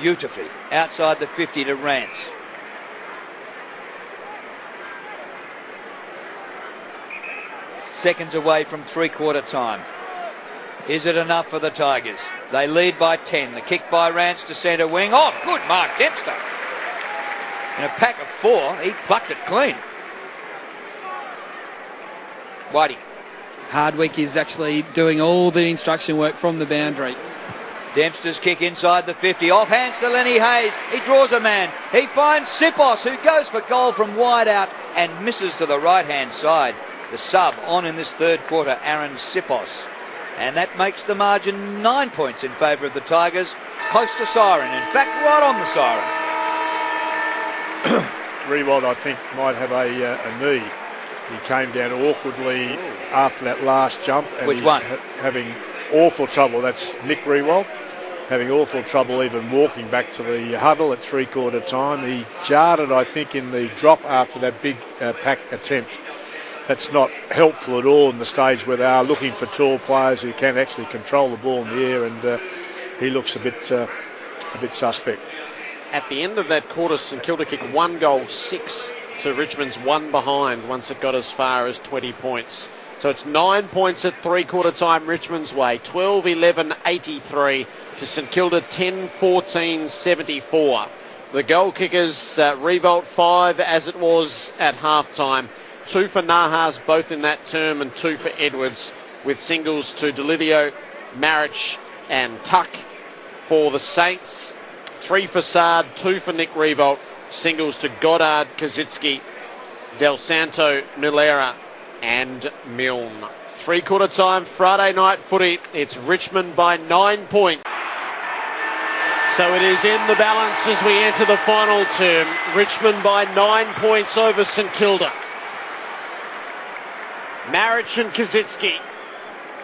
[SPEAKER 2] beautifully outside the 50 to Rance. Seconds away from three-quarter time. Is it enough for the Tigers? They lead by 10. The kick by Rance to centre wing. Oh, good mark, Dempster. In a pack of 4, he plucked it clean. Whitey.
[SPEAKER 4] Hardwick is actually doing all the instruction work from the boundary.
[SPEAKER 2] Dempster's kick inside the 50. Off hands to Lenny Hayes. He draws a man. He finds Sipos, who goes for goal from wide out and misses to the right-hand side. The sub on in this third quarter, Aaron Sipos. And that makes the margin 9 points in favour of the Tigers. Close to siren. In fact, right on the siren.
[SPEAKER 1] Rewald, I think, might have a knee. He came down awkwardly after that last jump. And
[SPEAKER 2] Which
[SPEAKER 1] he's
[SPEAKER 2] one?
[SPEAKER 1] Having awful trouble. That's Nick Rewald. Having awful trouble even walking back to the huddle at three-quarter time. He jarred it, I think, in the drop after that big pack attempt. That's not helpful at all in the stage where they are looking for tall players who can actually control the ball in the air, and he looks a bit suspect.
[SPEAKER 3] At the end of that quarter, St Kilda kicked 1 goal, 6 to Richmond's 1 behind once it got as far as 20 points. So it's 9 points at three-quarter time Richmond's way, 12-11-83 to St Kilda 10-14-74. The goal kickers, Revolt 5 as it was at half-time. 2 for Nahas, both in that term, and 2 for Edwards, with singles to Delivio, Marich and Tuck for the Saints. 3 for Sard, 2 for Nick Revolt, singles to Goddard, Kazitsky, Del Santo, Nulera and Milne. Three-quarter time, Friday night footy. It's Richmond by 9 points. So it is in the balance as we enter the final term. Richmond by 9 points over St Kilda. Marich and Kazitsky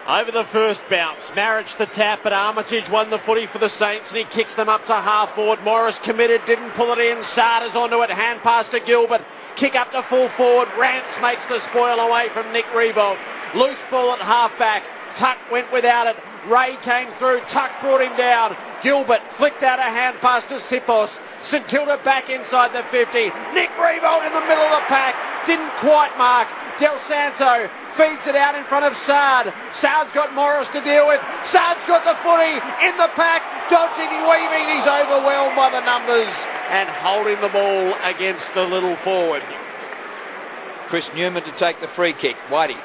[SPEAKER 3] over the first bounce. Marich the tap, but Armitage won the footy for the Saints, and he kicks them up to half forward. Morris committed, didn't pull it in. Sarders onto it, hand pass to Gilbert. Kick up to full forward. Rance makes the spoil away from Nick Revolt. Loose ball at half back. Tuck went without it. Ray came through. Tuck brought him down. Gilbert flicked out a hand pass to Sipos. St Kilda back inside the 50. Nick Revolt in the middle of the pack. Didn't quite mark. Del Santo feeds it out in front of Sard. Sard's got Morris to deal with. Sard's got the footy in the pack. Dodging and weaving. He's overwhelmed by the numbers and holding the ball against the little forward.
[SPEAKER 2] Chris Newman to take the free kick. Whitey.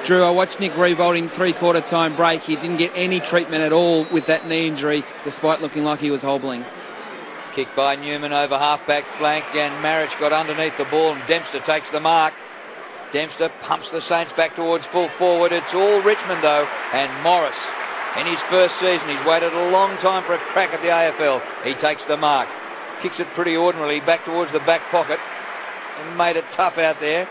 [SPEAKER 4] Drew, I watched Nick Revolt in three-quarter time break. He didn't get any treatment at all with that knee injury, despite looking like he was hobbling.
[SPEAKER 2] Kick by Newman over half-back flank, and Marich got underneath the ball, and Dempster takes the mark. Dempster pumps the Saints back towards full forward. It's all Richmond, though, and Morris. In his first season, he's waited a long time for a crack at the AFL. He takes the mark. Kicks it pretty ordinarily back towards the back pocket, and made it tough out there.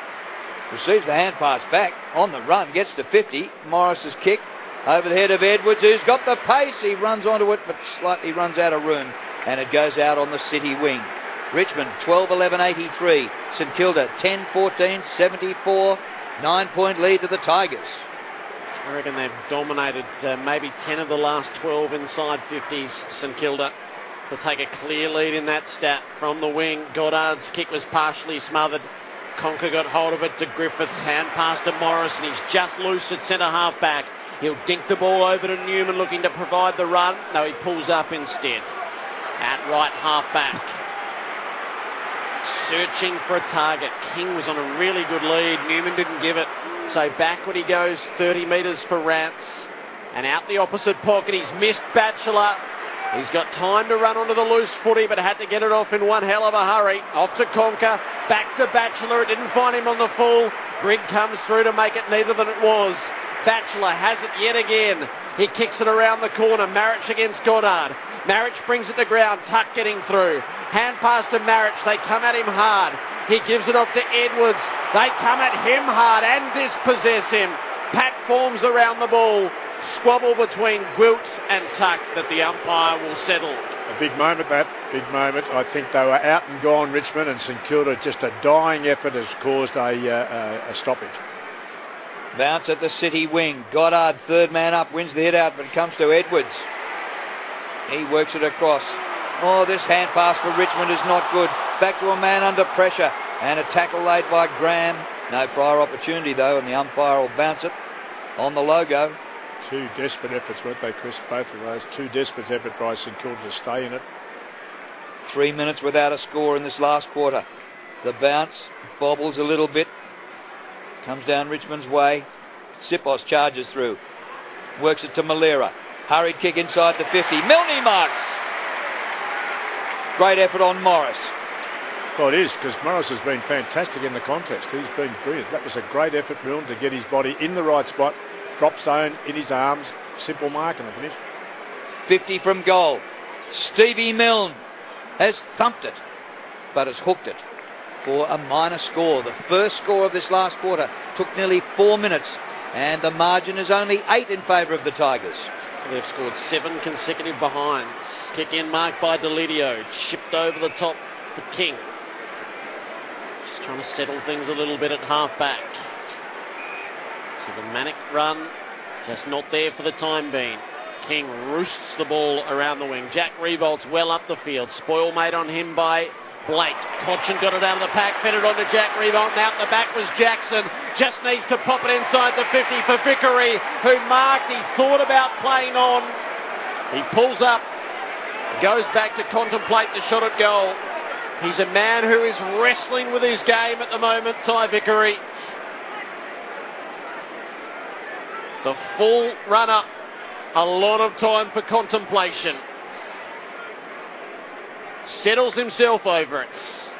[SPEAKER 2] Receives the hand pass back on the run, gets to 50. Morris's kick over the head of Edwards, who's got the pace. He runs onto it, but slightly runs out of room, and it goes out on the City wing. Richmond 12-11-83. St Kilda 10-14-74. 9 point lead to the Tigers.
[SPEAKER 3] I reckon they've dominated maybe 10 of the last 12 inside 50s, St Kilda, to take a clear lead in that stat from the wing. Goddard's kick was partially smothered. Conker got hold of it to Griffiths, hand pass to Morris, and he's just loose at centre half back. He'll dink the ball over to Newman, looking to provide the run. No, he pulls up instead at right half back. Searching for a target. King was on a really good lead. Newman didn't give it. So backward he goes, 30 metres for Rance. And out the opposite pocket, he's missed Batchelor. He's got time to run onto the loose footy, but had to get it off in one hell of a hurry. Off to Conker, back to Batchelor. It didn't find him on the full. Grigg comes through to make it neater than it was. Batchelor has it yet again. He kicks it around the corner. Marich against Goddard. Marich brings it to ground. Tuck getting through. Hand pass to Marich. They come at him hard. He gives it off to Edwards. They come at him hard and dispossess him. Pat forms around the ball. Squabble between Gwilt and Tuck that the umpire will settle.
[SPEAKER 1] A big moment, that. Big moment. I think they were out and gone, Richmond, and St Kilda, just a dying effort has caused a stoppage.
[SPEAKER 2] Bounce at the City wing. Goddard, third man up, wins the hit out, but it comes to Edwards. He works it across. Oh, this hand pass for Richmond is not good. Back to a man under pressure. And a tackle laid by Graham. No prior opportunity, though, and the umpire will bounce it on the logo.
[SPEAKER 1] Two desperate efforts, weren't they, Chris? Both of those. Two desperate efforts by St Kilda to stay in it.
[SPEAKER 2] 3 minutes without a score in this last quarter. The bounce bobbles a little bit. Comes down Richmond's way. Sipos charges through. Works it to Malera. Hurried kick inside the 50. Milne marks. Great effort on Morris.
[SPEAKER 1] Well, it is, because Morris has been fantastic in the contest. He's been brilliant. That was a great effort, Milne, to get his body in the right spot. Drop zone, in his arms. Simple mark and a finish.
[SPEAKER 2] 50 from goal. Stevie Milne has thumped it, but has hooked it for a minor score. The first score of this last quarter took nearly 4 minutes, and the margin is only 8 in favour of the Tigers.
[SPEAKER 3] They've scored 7 consecutive behinds. Kick in marked by Delidio. Shipped over the top to King. Just trying to settle things a little bit at half back. So the manic run just not there for the time being. King roosts the ball around the wing. Jack Revolt's well up the field. Spoil made on him by Blake. Cochin got it out of the pack, fed it on to Jack Revolt, and out the back was Jackson. Just needs to pop it inside the 50 for Vickery, who marked. He thought about playing on. He pulls up, goes back to contemplate the shot at goal. He's a man who is wrestling with his game at the moment, Ty Vickery. The full run-up, a lot of time for contemplation. Settles himself over it.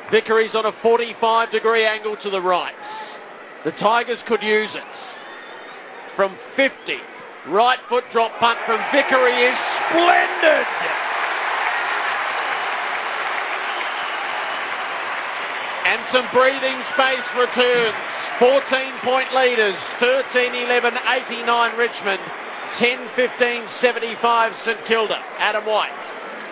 [SPEAKER 3] Vickery's on a 45-degree angle to the right. The Tigers could use it. From 50, right foot drop punt from Vickery is splendid. And some breathing space returns. 14-point leaders. 13-11, 89 Richmond. 10-15, 75 St Kilda. Adam White.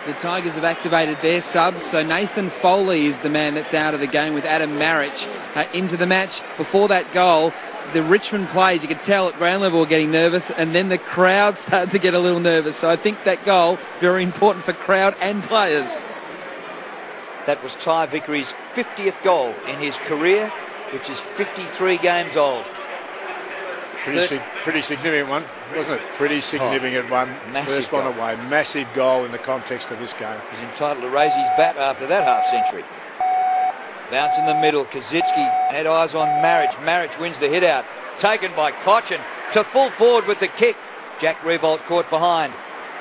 [SPEAKER 4] The Tigers have activated their subs, so Nathan Foley is the man that's out of the game with Adam Marich into the match. Before that goal, the Richmond players, you could tell at ground level, were getting nervous, and then the crowd started to get a little nervous. So I think that goal, very important for crowd and players.
[SPEAKER 2] That was Ty Vickery's 50th goal in his career, which is 53 games old.
[SPEAKER 1] Pretty significant one, wasn't it? Pretty significant one. First one away. Massive goal in the context of this game.
[SPEAKER 2] He's entitled to raise his bat after that half century. Bounce in the middle. Kaczynski had eyes on Marich. Marich wins the hit out. Taken by Cochin to full forward with the kick. Jack Revolt caught behind.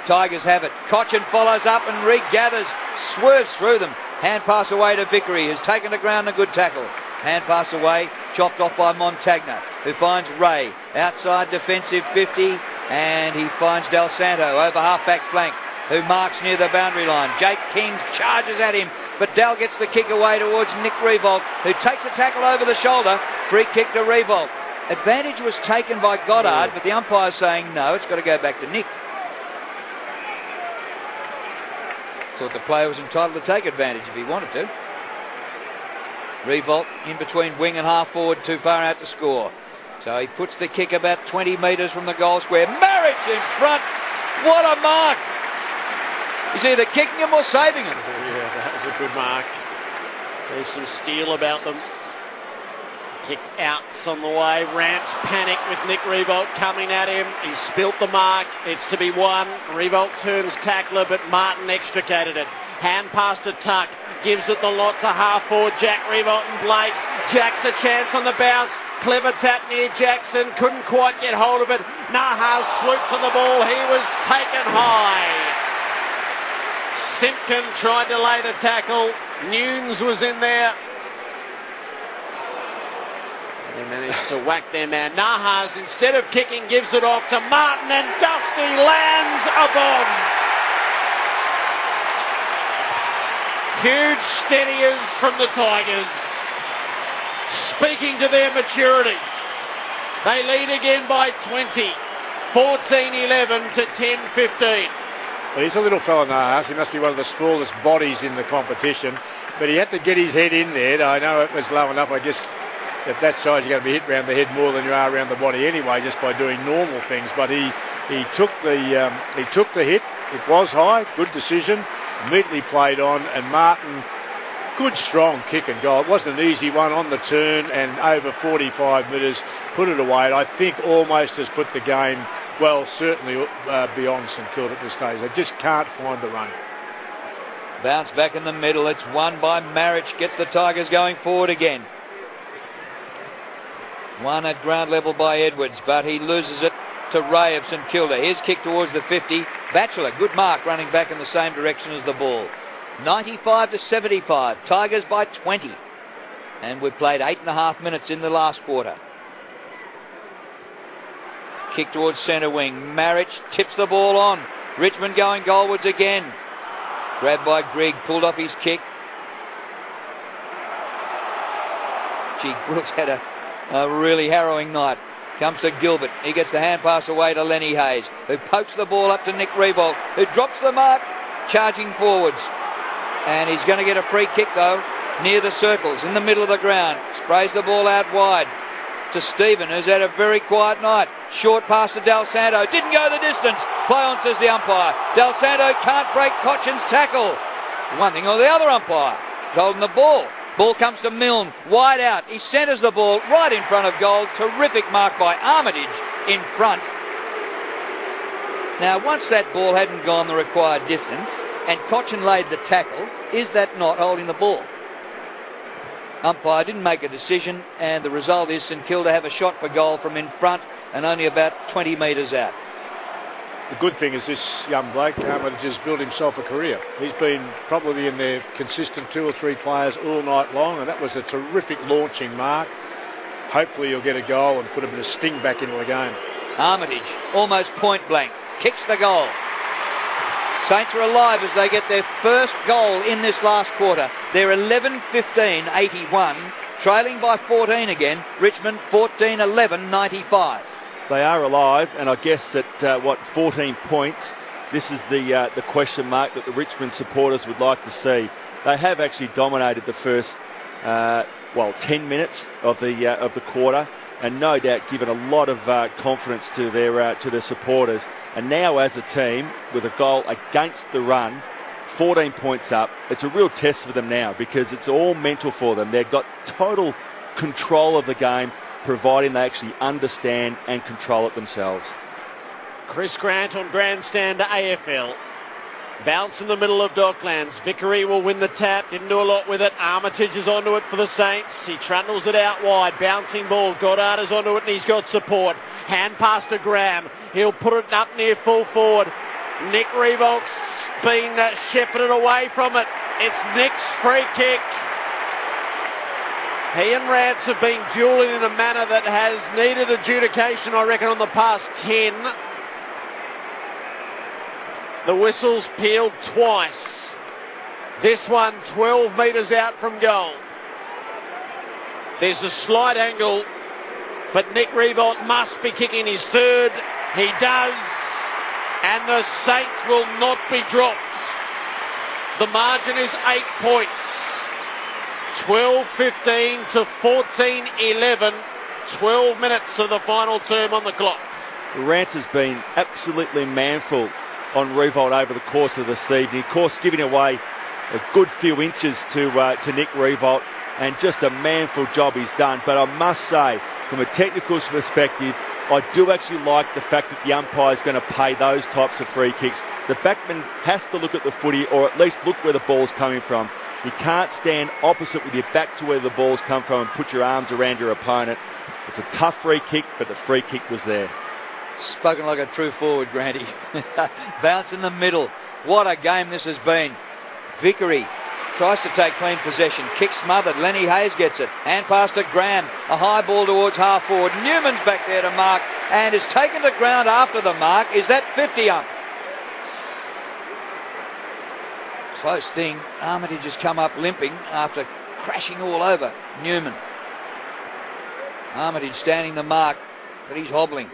[SPEAKER 2] Tigers have it. Cochin follows up and regathers. Swerves through them. Hand pass away to Vickery, who's taken the ground, a good tackle. Hand pass away, chopped off by Montagna, who finds Ray. Outside defensive 50, and he finds Del Santo over half-back flank, who marks near the boundary line. Jake King charges at him, but Del gets the kick away towards Nick Revolt, who takes a tackle over the shoulder. Free kick to Revolt. Advantage was taken by Goddard, but the umpire's saying no, it's got to go back to Nick. Thought the player was entitled to take advantage if he wanted to. Revolt in between wing and half forward, too far out to score. So he puts the kick about 20 metres from the goal square. Marich in front. What a mark. He's either kicking him or saving him.
[SPEAKER 3] Yeah, that was a good mark. There's some steel about them. Kick outs on the way. Rance panic with Nick Revolt coming at him. He's spilt the mark. It's to be won. Revolt turns tackler, but Martin extricated it. Hand pass to Tuck. Gives it the lot to half forward Jack Revolt and Blake. Jack's a chance on the bounce. Clever tap near Jackson. Couldn't quite get hold of it. Nahas swoops on the ball. He was taken high. Simpkin tried to lay the tackle. Nunes was in there. They managed to whack their man. Nahas, instead of kicking, gives it off to Martin, and Dusty lands a bomb. Huge steadiers from the Tigers. Speaking to their maturity. They lead again by 20. 14-11 to 10-15.
[SPEAKER 1] Well, he's a little fella, Nahas. He must be one of the smallest bodies in the competition. But he had to get his head in there. I know it was low enough, I guess. At that size, you're going to be hit around the head more than you are around the body anyway, just by doing normal things. But he took the hit. It was high, good decision. Immediately played on, and Martin, good strong kick and goal. It wasn't an easy one on the turn, and over 45 metres, put it away. And I think almost has put the game, well, certainly beyond St Kilda at this stage. They just can't find the run.
[SPEAKER 2] Bounce back in the middle. It's won by Marich. Gets the Tigers going forward again. One at ground level by Edwards, but he loses it to Ray of St Kilda. His kick towards the 50. Batchelor, good mark, running back in the same direction as the ball. 95-75. Tigers by 20. And we've played 8.5 minutes in the last quarter. Kick towards centre wing. Marriage tips the ball on. Richmond going goalwards again. Grabbed by Grigg, pulled off his kick. Gee, Brooks had a really harrowing night. Comes to Gilbert. He gets the hand pass away to Lenny Hayes, who pokes the ball up to Nick Revolt, who drops the mark, charging forwards. And he's going to get a free kick, though, near the circles, in the middle of the ground. Sprays the ball out wide to Stephen, who's had a very quiet night. Short pass to Del Santo. Didn't go the distance. Play on, says the umpire. Del Santo can't break Cochin's tackle. One thing or the other umpire. Holding the ball. Ball comes to Milne, wide out. He centres the ball right in front of goal. Terrific mark by Armitage in front. Now, once that ball hadn't gone the required distance and Cochin laid the tackle, is that not holding the ball? Umpire didn't make a decision, and the result is St Kilda have a shot for goal from in front and only about 20 metres out.
[SPEAKER 1] The good thing is this young bloke, Armitage, has built himself a career. He's been probably in their consistent 2 or 3 players all night long, and that was a terrific launching mark. Hopefully he'll get a goal and put a bit of sting back into the game.
[SPEAKER 2] Armitage, almost point blank, kicks the goal. Saints are alive as they get their first goal in this last quarter. They're 11-15-81, trailing by 14 again. Richmond 14-11-95.
[SPEAKER 5] They are alive, and I guess at 14 points, this is the question mark that the Richmond supporters would like to see. They have actually dominated the first 10 minutes of the quarter, and no doubt given a lot of confidence to their supporters. And now, as a team, with a goal against the run, 14 points up, it's a real test for them now because it's all mental for them. They've got total control of the game, providing they actually understand and control it themselves.
[SPEAKER 3] Chris Grant on grandstand to AFL. Bounce in the middle of Docklands. Vickery will win the tap. Didn't do a lot with it. Armitage is onto it for the Saints. He trundles it out wide. Bouncing ball. Goddard is onto it and he's got support. Hand pass to Graham. He'll put it up near full forward. Nick Revolt's been shepherded away from it. It's Nick's free kick. He and Rance have been duelling in a manner that has needed adjudication, I reckon, on the past 10. The whistle's peeled twice. This one 12 metres out from goal. There's a slight angle, but Nick Revolt must be kicking his third. He does, and the Saints will not be dropped. The margin is 8 points. 12-15 to 14-11. 12 minutes of the final term on the clock.
[SPEAKER 5] Rance has been absolutely manful on Revolt over the course of this evening. Of course, giving away a good few inches to Nick Revolt, and just a manful job he's done. But I must say, from a technical perspective, I do actually like the fact that the umpire is going to pay those types of free kicks. The backman has to look at the footy, or at least look where the ball's coming from. You can't stand opposite with your back to where the ball's come from and put your arms around your opponent. It's a tough free kick, but the free kick was there.
[SPEAKER 2] Spoken like a true forward, Granty. Bounce in the middle. What a game this has been. Vickery tries to take clean possession. Kick smothered. Lenny Hayes gets it. Hand pass to Graham. A high ball towards half forward. Newman's back there to mark and is taken to ground after the mark. Is that 50 up? Close thing. Armitage has come up limping after crashing all over Newman. Armitage standing the mark, but he's hobbling.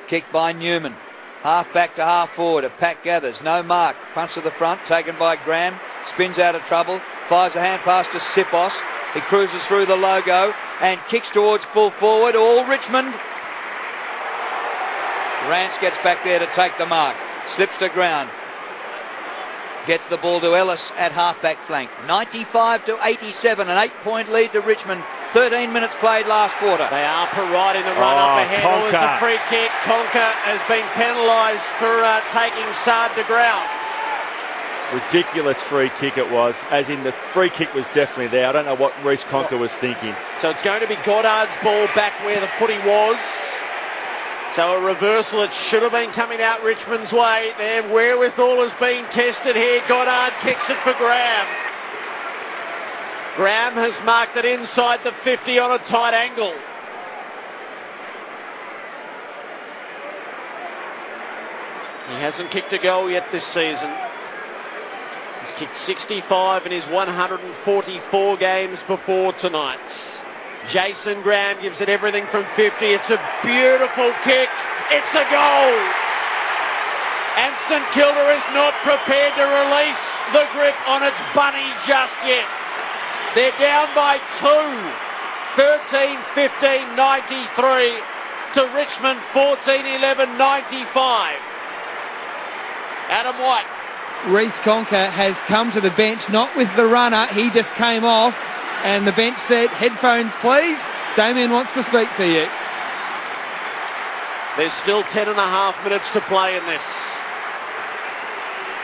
[SPEAKER 2] Kick by Newman. Half back to half forward. A pack gathers. No mark. Punch to the front. Taken by Graham. Spins out of trouble. Fires a hand pass to Sipos. He cruises through the logo and kicks towards full forward. All Richmond. Rance gets back there to take the mark. Slips to ground. Gets the ball to Ellis at half-back flank. 95-87, an 8-point lead to Richmond. 13 minutes played last quarter.
[SPEAKER 3] They are providing the run off ahead. Oh, there's a free kick. Conker has been penalised for taking Sard to ground.
[SPEAKER 5] ridiculous free kick it was, as in the free kick was definitely there. I don't know what Reece Conker was thinking.
[SPEAKER 3] So it's going to be Goddard's ball back where the footy was. So a reversal, it should have been coming out Richmond's way. Their wherewithal is being tested here. Goddard kicks it for Graham. Graham has marked it inside the 50 on a tight angle. He hasn't kicked a goal yet this season. He's kicked 65 in his 144 games before tonight. Jason Graham gives it everything from 50. It's a beautiful kick. It's a goal. And St Kilda is not prepared to release the grip on its bunny just yet. They're down by 2. 13-15, 93 to Richmond 14-11, 95. Adam White.
[SPEAKER 4] Reece Conker has come to the bench, not with the runner. He just came off, and the bench said, headphones please. Damien wants to speak to you.
[SPEAKER 3] There's still 10.5 minutes to play in this.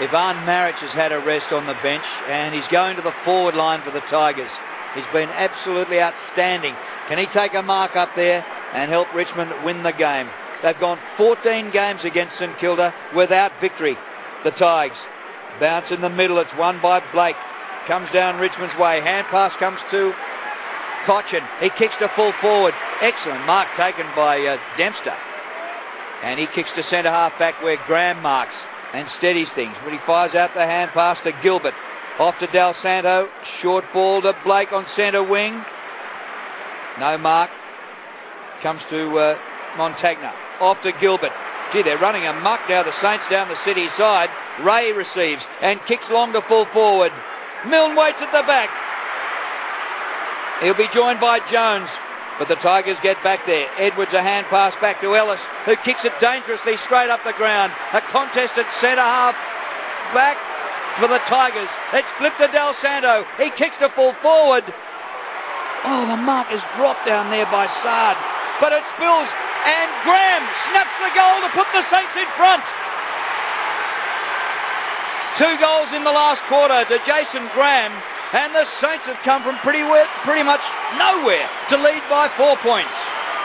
[SPEAKER 2] Ivan Maric has had a rest on the bench, and he's going to the forward line for the Tigers. He's been absolutely outstanding. Can he take a mark up there and help Richmond win the game? They've gone 14 games against St Kilda without victory. The Tigers. Bounce in the middle. It's won by Blake. Comes down Richmond's way. Hand pass comes to Cochin. He kicks to full forward. Excellent mark taken by Dempster. And he kicks to centre half back where Graham marks and steadies things. But he fires out the hand pass to Gilbert. Off to Del Santo. Short ball to Blake on centre wing. No mark. Comes to Montagna. Off to Gilbert. Gee, they're running amok now, the Saints down the city side. Ray receives and kicks long to full forward. Milne waits at the back. He'll be joined by Jones, but the Tigers get back there. Edwards a hand pass back to Ellis, who kicks it dangerously straight up the ground. A contest at centre half back for the Tigers. It's flipped to Del Santo. He kicks to full forward. Oh, the mark is dropped down there by Sard, but it spills. And Graham snaps the goal to put the Saints in front. 2 goals in the last quarter to Jason Graham, and the Saints have come from pretty much nowhere to lead by 4 points.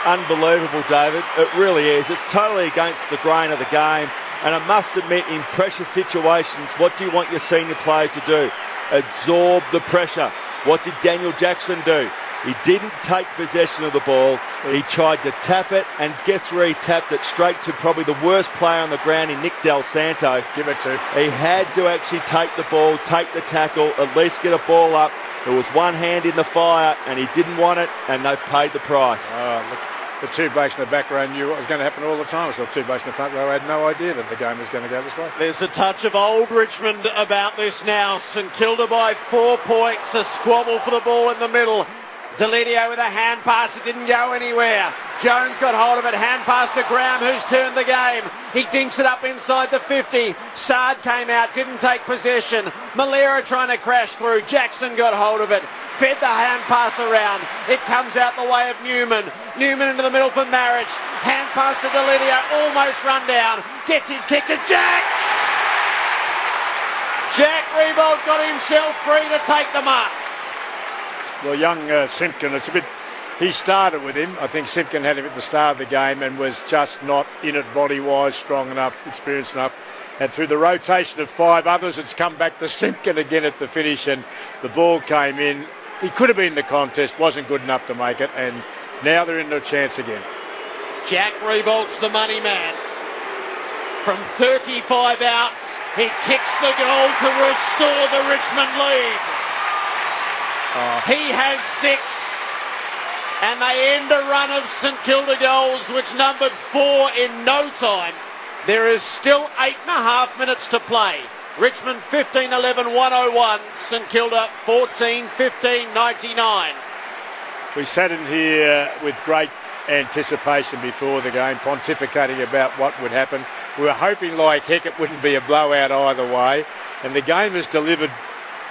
[SPEAKER 5] Unbelievable, David. It really is. It's totally against the grain of the game. And I must admit, in pressure situations, what do you want your senior players to do? Absorb the pressure. What did Daniel Jackson do? He didn't take possession of the ball. He tried to tap it, and guess where he tapped it? Straight to probably the worst player on the ground in Nick Del Santo.
[SPEAKER 1] Give it to.
[SPEAKER 5] He had to actually take the ball, take the tackle, at least get a ball up. There was one hand in the fire, and he didn't want it, and they paid the price.
[SPEAKER 1] Look, the two blokes in the back row knew what was going to happen all the time. So the two blokes in the front row had no idea that the game was going to go this way.
[SPEAKER 3] There's a touch of old Richmond about this now. St Kilda by 4 points. A squabble for the ball in the middle. Delidio with a hand pass. It didn't go anywhere. Jones got hold of it. Hand pass to Graham, who's turned the game. He dinks it up inside the 50. Sard came out, didn't take possession. Malera trying to crash through. Jackson got hold of it. Fed the hand pass around. It comes out the way of Newman. Newman into the middle for Maric. Hand pass to Delidio. Almost run down. Gets his kick to Jack. Jack Riebold got himself free to take the mark.
[SPEAKER 1] Well, young Simpkin, it's a bit. He started with him. I think Simpkin had him at the start of the game and was just not in it body-wise, strong enough, experienced enough. And through the rotation of 5 others, it's come back to Simpkin again at the finish, and the ball came in. He could have been in the contest, wasn't good enough to make it, and now they're into a chance again.
[SPEAKER 3] Jack Riebold's the money man. From 35 outs, he kicks the goal to restore the Richmond lead. He has 6, and they end a run of St Kilda goals, which numbered 4 in no time. There is still 8.5 minutes to play. Richmond 15-11, 101. St Kilda 14-15, 99.
[SPEAKER 1] We sat in here with great anticipation before the game, pontificating about what would happen. We were hoping like heck it wouldn't be a blowout either way, and the game has delivered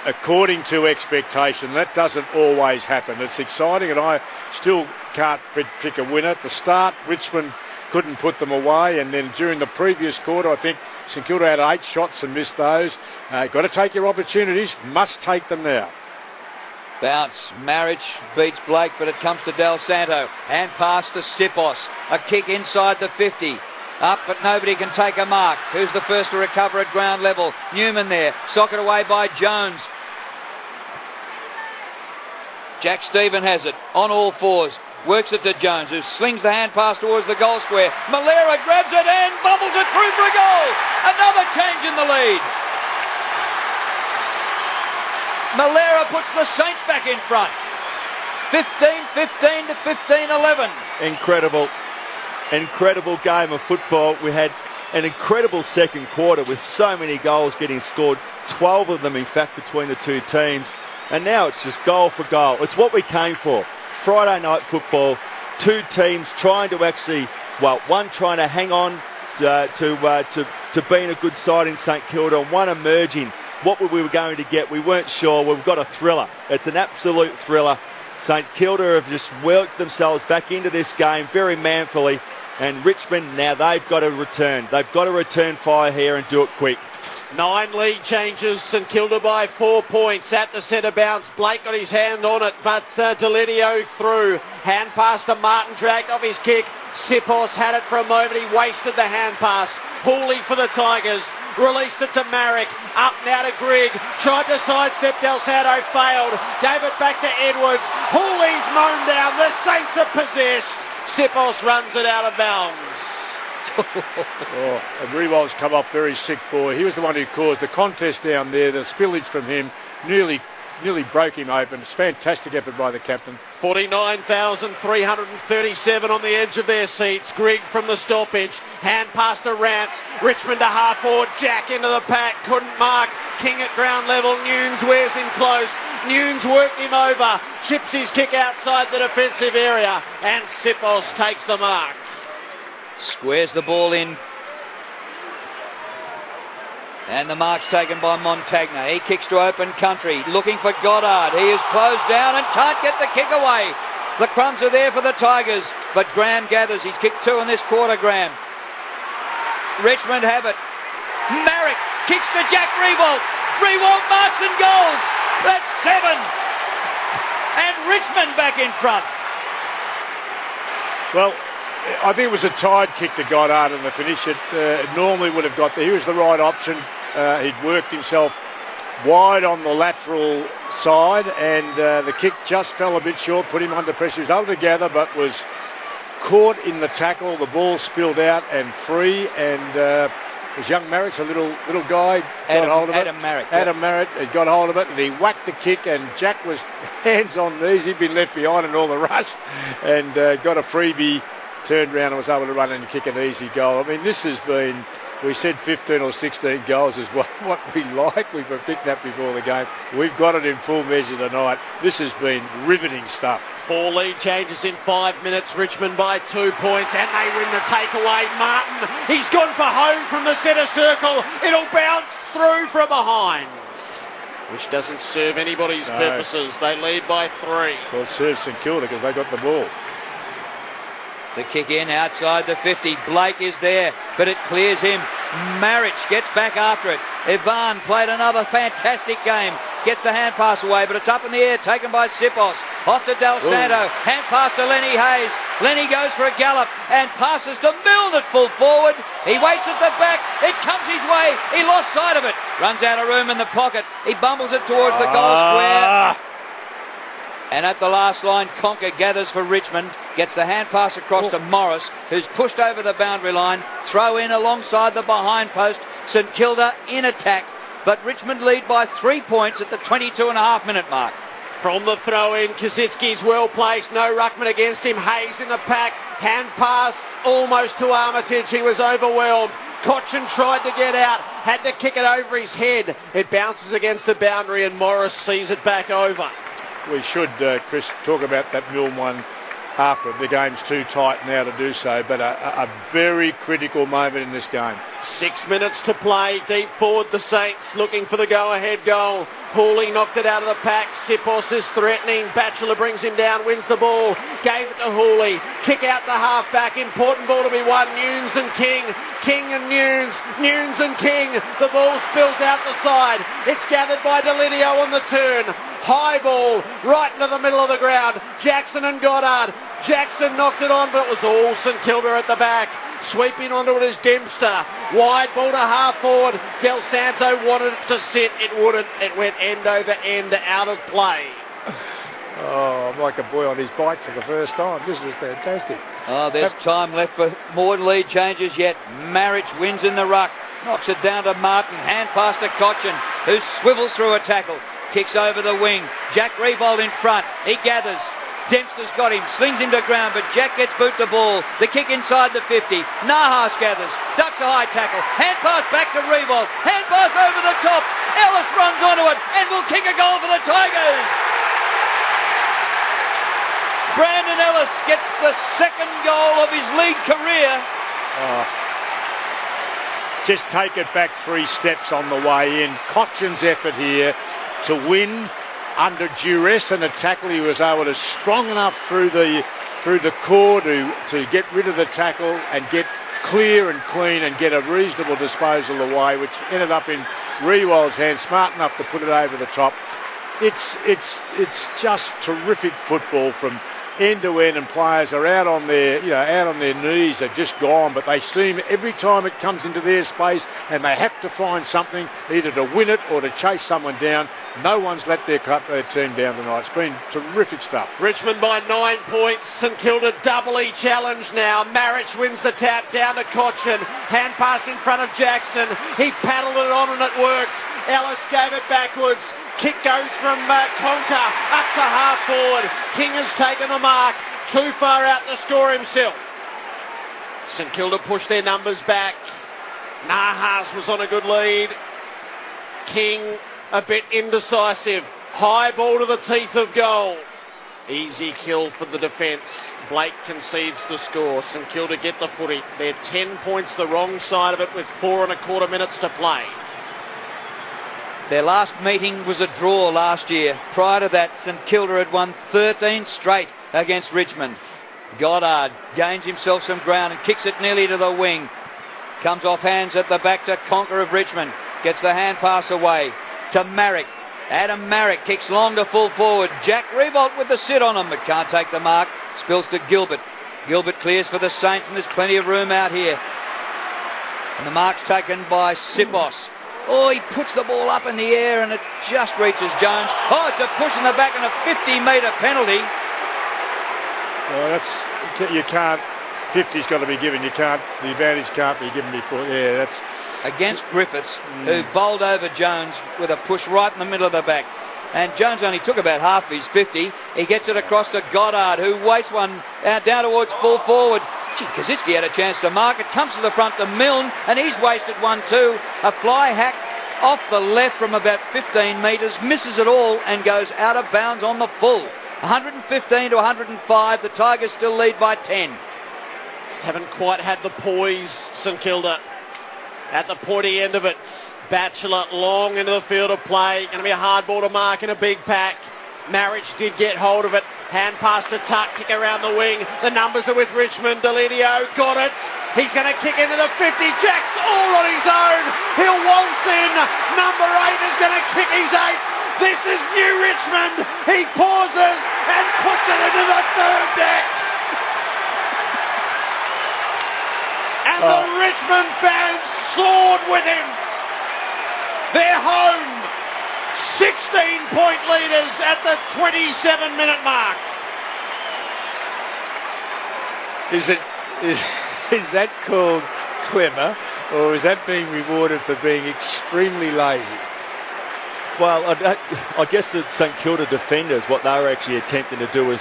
[SPEAKER 1] according to expectation. That doesn't always happen. It's exciting, and I still can't pick a winner. At the start, Richmond couldn't put them away, and then during the previous quarter, I think St Kilda had 8 shots and missed those. Got to take your opportunities. Must take them now.
[SPEAKER 2] Bounce. Marriage beats Blake, but it comes to Del Santo. Hand pass to Sipos. A kick inside the 50. Up, but nobody can take a mark. Who's the first to recover at ground level? Newman there. Socked away by Jones. Jack Stephen has it on all fours. Works it to Jones, who slings the hand pass towards the goal square. Malera grabs it and bubbles it through for a goal. Another change in the lead. Malera puts the Saints back in front. 15-15 to 15-11.
[SPEAKER 5] Incredible game of football. We had an incredible second quarter with so many goals getting scored. 12 of them, in fact, between the two teams. And now it's just goal for goal. It's what we came for. Friday night football. Two teams trying to actually, one trying to hang on to being a good side in St Kilda, and one emerging. What we were going to get, we weren't sure. We've got a thriller. It's an absolute thriller. St Kilda have just worked themselves back into this game very manfully, and Richmond, now they've got to return. They've got to return fire here and do it quick.
[SPEAKER 3] 9 lead changes. St Kilda by 4 points at the centre bounce. Blake got his hand on it, but Delidio through. Hand pass to Martin, dragged off his kick. Sipos had it for a moment. He wasted the hand pass. Hooley for the Tigers. Released it to Marek. Up now to Grigg. Tried to sidestep. Del Santo failed. Gave it back to Edwards. Hooley's mown down. The Saints are possessed. Sipos runs it out of bounds.
[SPEAKER 1] And Rewald's come up very sick, boy. He was the one who caused the contest down there. The spillage from him nearly broke him open. It's fantastic effort by the captain.
[SPEAKER 3] 49,337 on the edge of their seats. Grigg from the stoppage. Hand pass to Rance. Richmond to half forward. Jack into the pack. Couldn't mark. King at ground level. Nunes wears him close. Nunes worked him over. Chips his kick outside the defensive area. And Sipos takes the mark.
[SPEAKER 2] Squares the ball in. And the mark's taken by Montagna. He kicks to open country, looking for Goddard. He is closed down and can't get the kick away. The crumbs are there for the Tigers, but Graham gathers. He's kicked 2 in this quarter, Graham. Richmond have it. Marek kicks to Jack Rewald. Rewald marks and goals. That's 7. And Richmond back in front.
[SPEAKER 1] Well, I think it was a tied kick to Goddard in the finish. It normally would have got there. He was the right option. He'd worked himself wide on the lateral side, and the kick just fell a bit short, put him under pressure. He was able to gather, but was caught in the tackle. The ball spilled out and free, and it was young Marek, a little guy, got hold of it. Adam Marek had got hold of it, and he whacked the kick, and Jack was hands on knees. He'd been left behind in all the rush, and got a freebie. Turned around and was able to run and kick an easy goal. I mean, this has been, we said 15 or 16 goals is what we like. We've picked that before the game. We've got it in full measure tonight. This has been riveting stuff.
[SPEAKER 3] 4 lead changes in 5 minutes. Richmond by 2 points, and they win the takeaway. Martin, he's gone for home from the centre circle. It'll bounce through from behind, which doesn't serve anybody's purposes. They lead by 3.
[SPEAKER 1] Well, it serves St Kilda because they got the ball.
[SPEAKER 2] The kick in outside the 50. Blake is there, but it clears him. Marriage gets back after it. Ivan played another fantastic game. Gets the hand pass away, but it's up in the air, taken by Sipos. Off to Del Santo. Hand pass to Lenny Hayes. Lenny goes for a gallop and passes to Milne at full forward. He waits at the back. It comes his way. He lost sight of it. Runs out of room in the pocket. He bumbles it towards the goal square. And at the last line, Conker gathers for Richmond, gets the hand pass across to Morris, who's pushed over the boundary line. Throw in alongside the behind post. St Kilda in attack, but Richmond lead by 3 points at the 22.5-minute mark.
[SPEAKER 3] From the throw in, Kosicki's well placed, no ruckman against him. Hayes in the pack, hand pass almost to Armitage. He was overwhelmed. Cochin tried to get out, had to kick it over his head. It bounces against the boundary and Morris sees it back over.
[SPEAKER 1] We should, Chris, talk about that Milne one. after the game's too tight now to do so, but a very critical moment in this game.
[SPEAKER 3] 6 minutes to play. Deep forward, the Saints looking for the go-ahead goal. Hooley knocked it out of the pack. Sipos is threatening. Batchelor brings him down, wins the ball. Gave it to Hooley. Kick out to half-back. Important ball to be won. Nunes and King. King and Nunes. Nunes and King. The ball spills out the side. It's gathered by Delidio on the turn. High ball right into the middle of the ground. Jackson and Goddard. Jackson knocked it on, but it was all St Kilda at the back. Sweeping onto it is Dempster. Wide ball to half forward. Del Santo wanted it to sit. It wouldn't. It went end over end out of play.
[SPEAKER 1] Oh, I'm like a boy on his bike for the first time. This is fantastic.
[SPEAKER 2] Oh, there's time left for more lead changes yet. Marriage wins in the ruck. Knocks it down to Martin. Hand pass to Cochin, who swivels through a tackle. Kicks over the wing. Jack Rebold in front. He gathers. Dempster's got him, slings him to ground, but Jack gets boot the ball. The kick inside the 50. Nahas gathers, ducks a high tackle. Hand pass back to Rebold. Hand pass over the top. Ellis runs onto it and will kick a goal for the Tigers. Brandon Ellis gets the second goal of his league career.
[SPEAKER 1] Oh. Just take it back 3 steps on the way in. Cochin's effort here to win under duress and a tackle. He was able to strong enough through the core to get rid of the tackle and get clear and clean and get a reasonable disposal away, which ended up in Rewald's hands, smart enough to put it over the top. It's just terrific football from end to end, and players are out on their knees. They're just gone, but they seem every time it comes into their space and they have to find something either to win it or to chase someone down. No one's let their team down tonight. It's been terrific stuff.
[SPEAKER 3] Richmond by 9 points. St Kilda doubly challenged now. Marich wins the tap down to Cochin. Hand passed in front of Jackson. He paddled it on and it worked. Ellis gave it backwards. Kick goes from Conker up to half forward. King has taken the mark. Too far out to score himself. St Kilda pushed their numbers back. Nahas was on a good lead. King a bit indecisive. High ball to the teeth of goal. Easy kill for the defence. Blake concedes the score. St Kilda get the footy. They're 10 points the wrong side of it with 4 1/4 minutes to play.
[SPEAKER 2] Their last meeting was a draw last year. Prior to that, St Kilda had won 13 straight against Richmond. Goddard gains himself some ground and kicks it nearly to the wing. Comes off hands at the back to Conker of Richmond. Gets the hand pass away to Marrick. Adam Marrick kicks long to full forward. Jack Rebolt with the sit on him, but can't take the mark. Spills to Gilbert. Gilbert clears for the Saints, and there's plenty of room out here. And the mark's taken by Sipos. Oh, he puts the ball up in the air and it just reaches Jones. Oh, it's a push in the back and a 50-metre penalty.
[SPEAKER 1] Well, you can't. 50's got to be given. The advantage can't be given before. Yeah, that's
[SPEAKER 2] against Griffiths, who bowled over Jones with a push right in the middle of the back. And Jones only took about half of his 50. He gets it across to Goddard, who wastes one down towards full forward. Gee, Kaczynski had a chance to mark it. Comes to the front to Milne, and he's wasted one too. A fly hack off the left from about 15 metres, misses it all and goes out of bounds on the full. 115 to 105. The Tigers still lead by 10.
[SPEAKER 3] Just haven't quite had the poise, St Kilda. At the pointy end of it. Batchelor long into the field of play. Going to be a hard ball to mark in a big pack. Marriage did get hold of it. Hand pass to Tuck, kick around the wing. The numbers are with Richmond. Delidio got it. He's going to kick into the 50. Jack's all on his own. He'll waltz in. Number 8 is going to kick his 8th. This is New Richmond. He pauses and puts it into the third deck. And the Richmond fans soared with him. They're home. 16-point leaders at the 27-minute mark.
[SPEAKER 1] Is that called clever, or is that being rewarded for being extremely lazy?
[SPEAKER 5] Well, I guess the St Kilda defenders, what they were actually attempting to do is,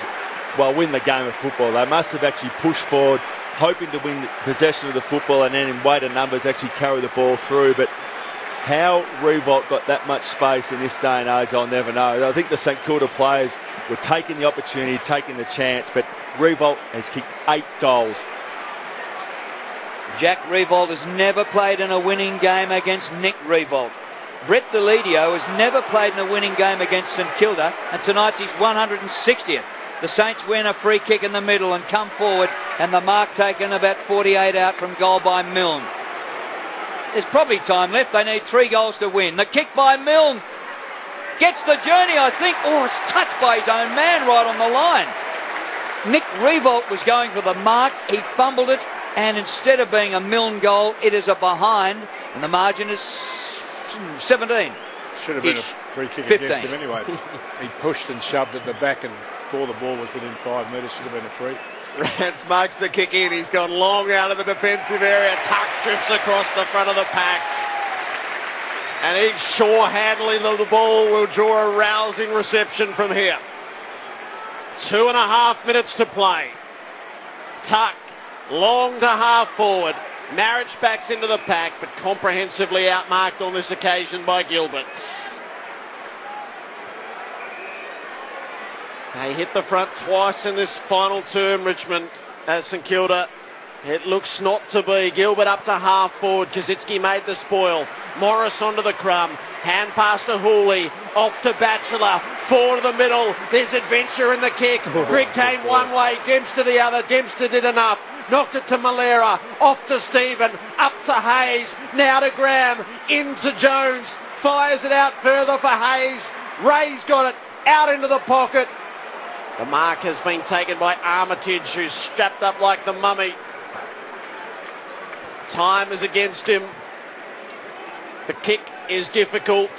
[SPEAKER 5] win the game of football. They must have actually pushed forward, hoping to win possession of the football and then in weighted numbers actually carry the ball through. But how Revolt got that much space in this day and age, I'll never know. I think the St Kilda players were taking the opportunity, taking the chance, but Revolt has kicked 8 goals.
[SPEAKER 2] Jack Revolt has never played in a winning game against Nick Revolt. Brett Deledio has never played in a winning game against St Kilda, and tonight's his 160th. The Saints win a free kick in the middle and come forward, and the mark taken about 48 out from goal by Milne. There's probably time left. They need 3 goals to win. The kick by Milne gets the journey, I think. Oh, it's touched by his own man right on the line. Nick Revolt was going for the mark. He fumbled it, and instead of being a Milne goal, it is a behind, and the margin is 17.
[SPEAKER 1] Should have been a free kick
[SPEAKER 2] 15.
[SPEAKER 1] against him anyway. He pushed and shoved at the back, and before the ball was within 5 metres, should have been a free.
[SPEAKER 3] Rance makes the kick in. He's gone long out of the defensive area. Tuck drifts across the front of the pack. And his sure handling of the ball will draw a rousing reception from here. 2.5 minutes to play. Tuck, long to half forward. Marriage backs into the pack, but comprehensively outmarked on this occasion by Gilbert. They hit the front twice in this final term, Richmond, as St Kilda. It looks not to be. Gilbert up to half forward. Kazitsky made the spoil. Morris onto the crumb. Hand pass to Hooley. Off to Batchelor. Four to the middle. There's adventure in the kick. Grigg came one way. Dempster the other. Dempster did enough. Knocked it to Malera. Off to Stephen. Up to Hayes. Now to Graham. Into Jones. Fires it out further for Hayes. Ray's got it out into the pocket. The mark has been taken by Armitage, who's strapped up like the mummy. Time is against him. The kick is difficult.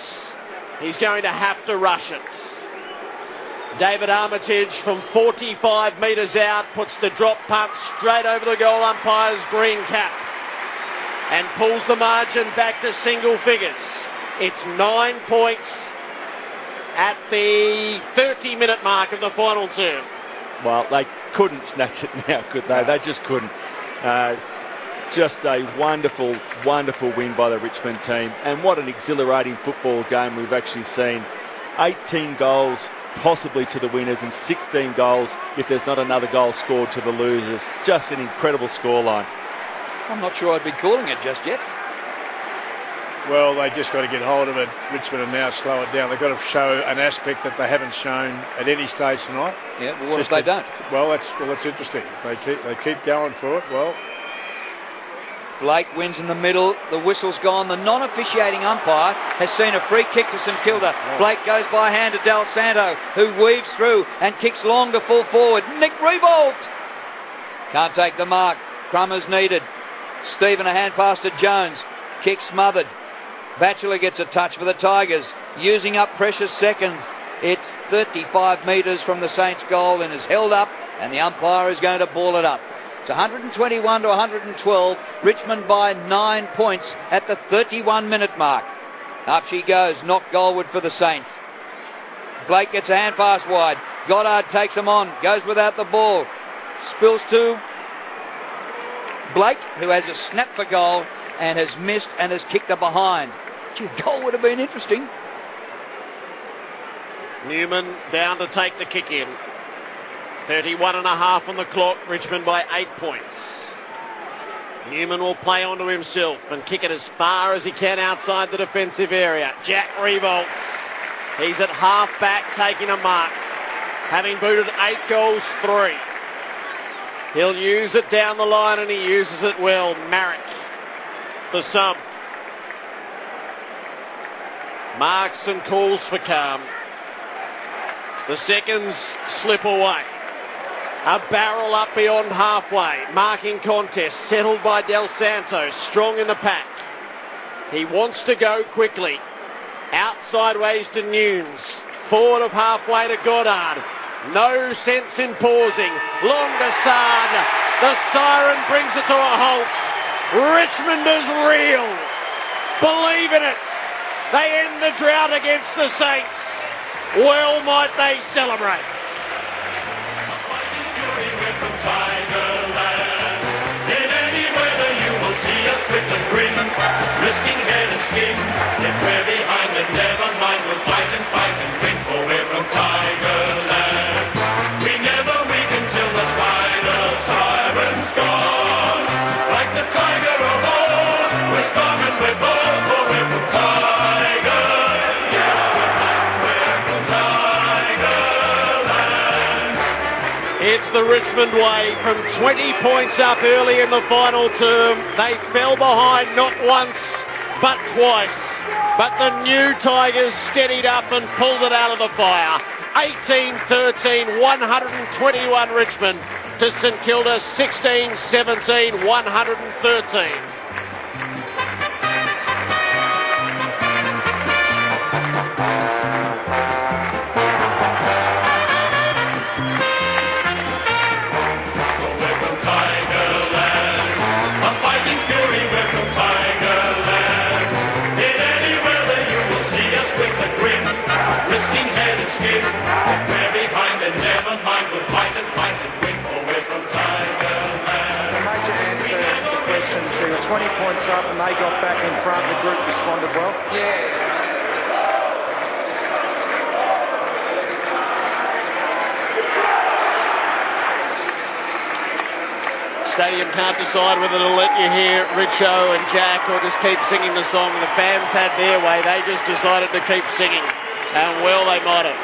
[SPEAKER 3] He's going to have to rush it. David Armitage from 45 metres out puts the drop punt straight over the goal umpire's green cap and pulls the margin back to single figures. It's 9 points at the 30-minute mark of the final term.
[SPEAKER 5] Well, they couldn't snatch it now, could they? They just couldn't. Just a wonderful, wonderful win by the Richmond team. And what an exhilarating football game we've actually seen. 18 goals possibly to the winners and 16 goals if there's not another goal scored to the losers. Just an incredible scoreline.
[SPEAKER 2] I'm not sure I'd be calling it just yet.
[SPEAKER 1] Well, they just got to get hold of it, Richmond, and now slow it down. They've got to show an aspect that they haven't shown at any stage tonight.
[SPEAKER 2] Yeah, but what if they don't?
[SPEAKER 1] Well, that's interesting. They keep going for it. Well,
[SPEAKER 2] Blake wins in the middle. The whistle's gone. The non-officiating umpire has seen a free kick to St Kilda.
[SPEAKER 1] Oh.
[SPEAKER 2] Blake goes by hand to Del Santo, who weaves through and kicks long to full forward. Nick Revolt can't take the mark. Crummer's needed. Stephen a hand pass to Jones. Kick smothered. Batchelor gets a touch for the Tigers, using up precious seconds. It's 35 metres from the Saints' goal and is held up, and the umpire is going to ball it up. It's 121 to 112. Richmond by 9 points at the 31-minute mark. Up she goes, knocked goalward for the Saints. Blake gets a hand pass wide. Goddard takes him on, goes without the ball. Spills to Blake, who has a snap for goal and has missed and has kicked a behind. Gee, goal would have been interesting.
[SPEAKER 3] Newman down to take the kick in. 31.5 on the clock. Richmond by 8 points. Newman will play onto himself and kick it as far as he can outside the defensive area. Jack Revolts. He's at half back taking a mark. Having booted 8 goals, 3. He'll use it down the line and he uses it well. Marrick, the sub. Marks and calls for calm. The seconds slip away. A barrel up beyond halfway. Marking contest settled by Del Santo. Strong in the pack. He wants to go quickly. Outside ways to Nunes. Forward of halfway to Goddard. No sense in pausing. Long to Sard. The siren brings it to a halt. Richmond is real. Believe in it. They end the drought against the Saints. Well might they celebrate.
[SPEAKER 6] In any weather you will see us with a grin, risking head and skin. If we're behind then never mind, we'll fight and win, for we're from Tigerland. We never weaken till the fire
[SPEAKER 3] It's the Richmond way. From 20 points up early in the final term, they fell behind not once but twice. But the new Tigers steadied up and pulled it out of the fire. 18-13, 121 Richmond to St Kilda, 16-17, 113.
[SPEAKER 6] If we're behind, then never mind, we'll fight and win, for we're from Tigerland.
[SPEAKER 7] The major answer to the question, so they were 20 points up and they got back in front. The group responded well.
[SPEAKER 3] Stadium can't decide whether to let you hear Richo and Jack or just keep singing the song. The fans had their way. They just decided to keep singing. And well, they might have.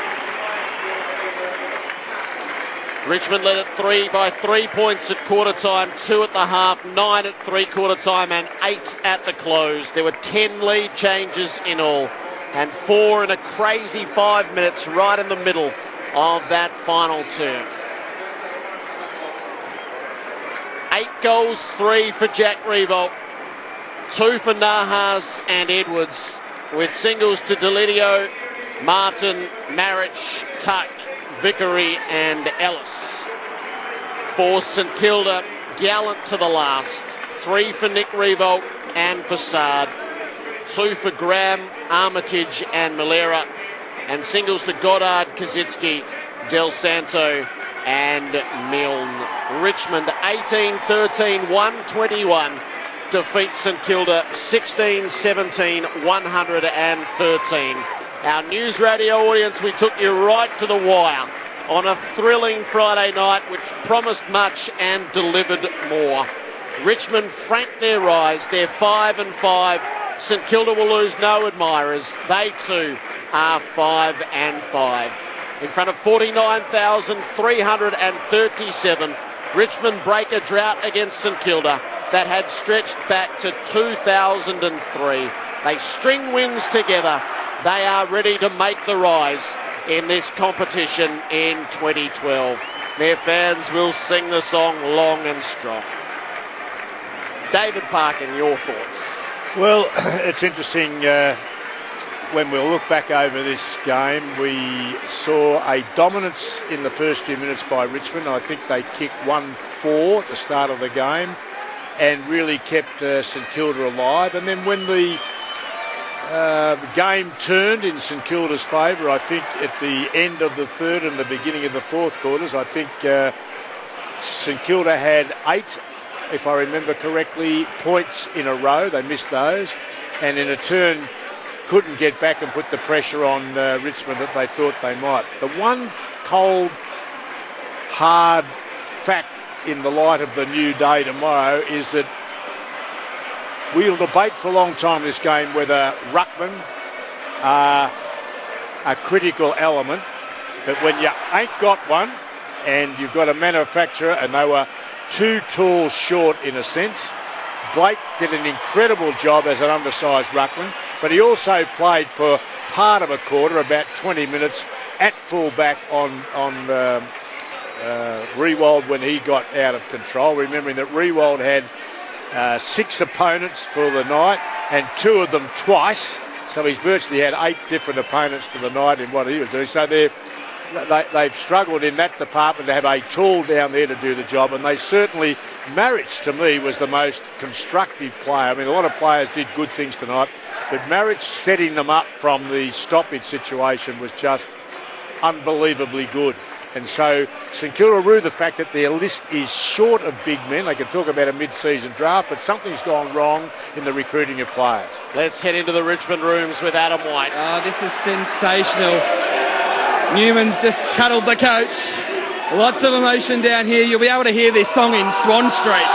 [SPEAKER 3] Richmond led it by 3 points at quarter time, 2 at the half, 9 at three-quarter time and 8 at the close. There were 10 lead changes in all and 4 in a crazy 5 minutes right in the middle of that final term. 8 goals, 3 for Jack Riewoldt, 2 for Nahas and Edwards, with singles to Delidio, Martin, Marich, Tuck, Vickery and Ellis. For St Kilda, Gallant to the last. 3 for Nick Riewoldt and Fassad. 2 for Graham, Armitage and Malera. And singles to Goddard, Kaczynski, Del Santo and Milne. Richmond 18-13, 121. Defeat St Kilda 16-17, 113. Our news radio audience, we took you right to the wire on a thrilling Friday night which promised much and delivered more. Richmond franked their rise. They're 5-5. St Kilda will lose no admirers. They too are 5-5. In front of 49,337, Richmond break a drought against St Kilda that had stretched back to 2003. They string wins together. They are ready to make the rise in this competition in 2012. Their fans will sing the song long and strong. David Parkin, your thoughts?
[SPEAKER 1] Well, it's interesting. When we look back over this game, we saw a dominance in the first few minutes by Richmond. I think they kicked 1-4 at the start of the game and really kept St Kilda alive. And then when the game turned in St Kilda's favour, I think at the end of the third and the beginning of the fourth quarters, I think St Kilda had 8, if I remember correctly, points in a row. They missed those, and in a turn couldn't get back and put the pressure on Richmond that they thought they might. The one cold, hard fact in the light of the new day tomorrow is that we'll debate for a long time this game whether ruckmen are a critical element, but when you ain't got one and you've got a manufacturer and they were 2 tools short in a sense, Blake did an incredible job as an undersized ruckman, but he also played for part of a quarter, about 20 minutes, at full-back on Riewoldt when he got out of control, remembering that Riewoldt had 6 opponents for the night and 2 of them twice, so he's virtually had 8 different opponents for the night in what he was doing. So they've struggled in that department to have a tool down there to do the job, and they certainly, Marich to me was the most constructive player. I mean, a lot of players did good things tonight, but Marich setting them up from the stoppage situation was just unbelievably good. And so St Kilda rue the fact that their list is short of big men. They can talk about a mid-season draft, but something's gone wrong in the recruiting of players.
[SPEAKER 3] Let's head into the Richmond rooms with Adam White.
[SPEAKER 4] Oh, this is sensational. Newman's just cuddled the coach. Lots of emotion down here. You'll be able to hear this song in Swan Street.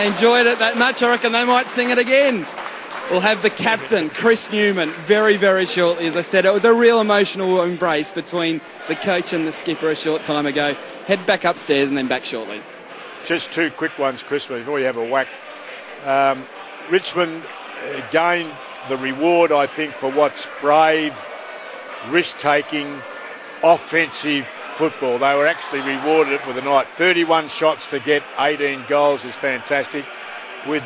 [SPEAKER 4] They enjoyed it that much. I reckon they might sing it again. We'll have the captain, Chris Newman, very, very shortly. As I said, it was a real emotional embrace between the coach and the skipper a short time ago. Head back upstairs and then back shortly.
[SPEAKER 1] Just two quick ones, Chris, before you have a whack. Richmond gained the reward, I think, for what's brave, risk-taking, offensive football. They were actually rewarded for the night. 31 shots to get 18 goals is fantastic. With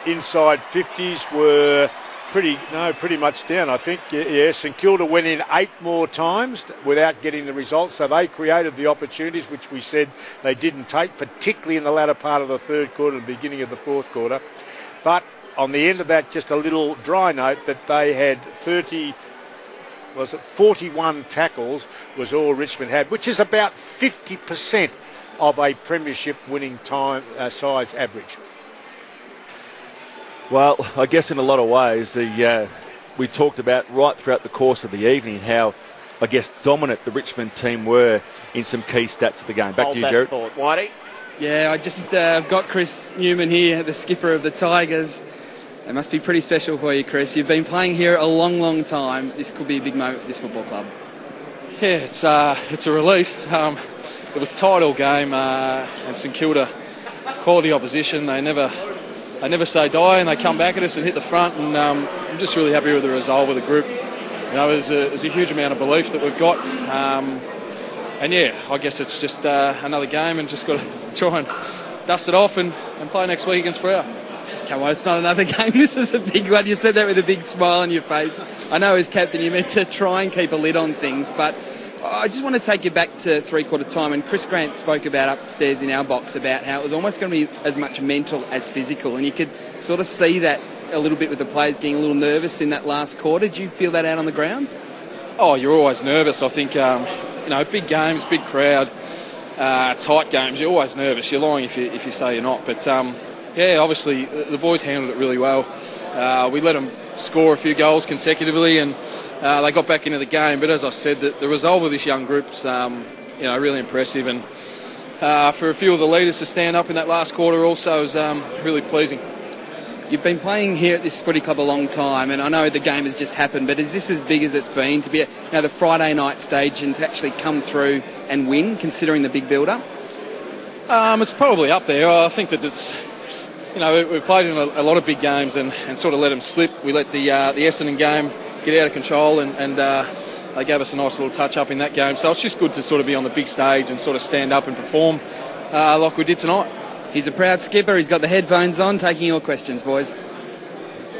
[SPEAKER 1] inside 50s were pretty much down, I think. Yes, St Kilda went in 8 more times without getting the results, so they created the opportunities which we said they didn't take, particularly in the latter part of the third quarter and beginning of the fourth quarter. But on the end of that, just a little dry note that they had 41 tackles was all Richmond had, which is about 50% of a premiership winning side's average.
[SPEAKER 5] Well, I guess in a lot of ways, we talked about right throughout the course of the evening how, I guess, dominant the Richmond team were in some key stats of the game. Back to you, Jared.
[SPEAKER 3] Thought. Whitey?
[SPEAKER 4] Yeah, I just I've got Chris Newman here, the skipper of the Tigers. It must be pretty special for you, Chris. You've been playing here a long, long time. This could be a big moment for this football club.
[SPEAKER 8] Yeah, it's a relief. It was a tight all game, and St Kilda, quality opposition. They never say die, and they come back at us and hit the front. And I'm just really happy with the resolve of the group. You know, there's a huge amount of belief that we've got. And yeah, I guess it's just another game, and just got to try and dust it off and play next week against Freo.
[SPEAKER 4] Come on, it's not another game. This is a big one. You said that with a big smile on your face. I know as captain you meant to try and keep a lid on things, but I just want to take you back to three-quarter time, and Chris Grant spoke about upstairs in our box about how it was almost going to be as much mental as physical, and you could sort of see that a little bit with the players getting a little nervous in that last quarter. Did you feel that out on the ground?
[SPEAKER 8] Oh, you're always nervous. I think, big games, big crowd, tight games, you're always nervous. You're lying if you say you're not. But, yeah, obviously the boys handled it really well. We let them score a few goals consecutively, and they got back into the game. But as I said, the resolve of this young group's really impressive. And for a few of the leaders to stand up in that last quarter also was really pleasing.
[SPEAKER 4] You've been playing here at this footy club a long time, and I know the game has just happened, but is this as big as it's been to be at the Friday night stage and to actually come through and win, considering the big build-up?
[SPEAKER 8] It's probably up there. I think that it's, we've played in a lot of big games and sort of let them slip. We let the Essendon game get out of control, and they gave us a nice little touch-up in that game. So it's just good to sort of be on the big stage and sort of stand up and perform like we did tonight.
[SPEAKER 4] He's a proud skipper. He's got the headphones on, taking your questions, boys.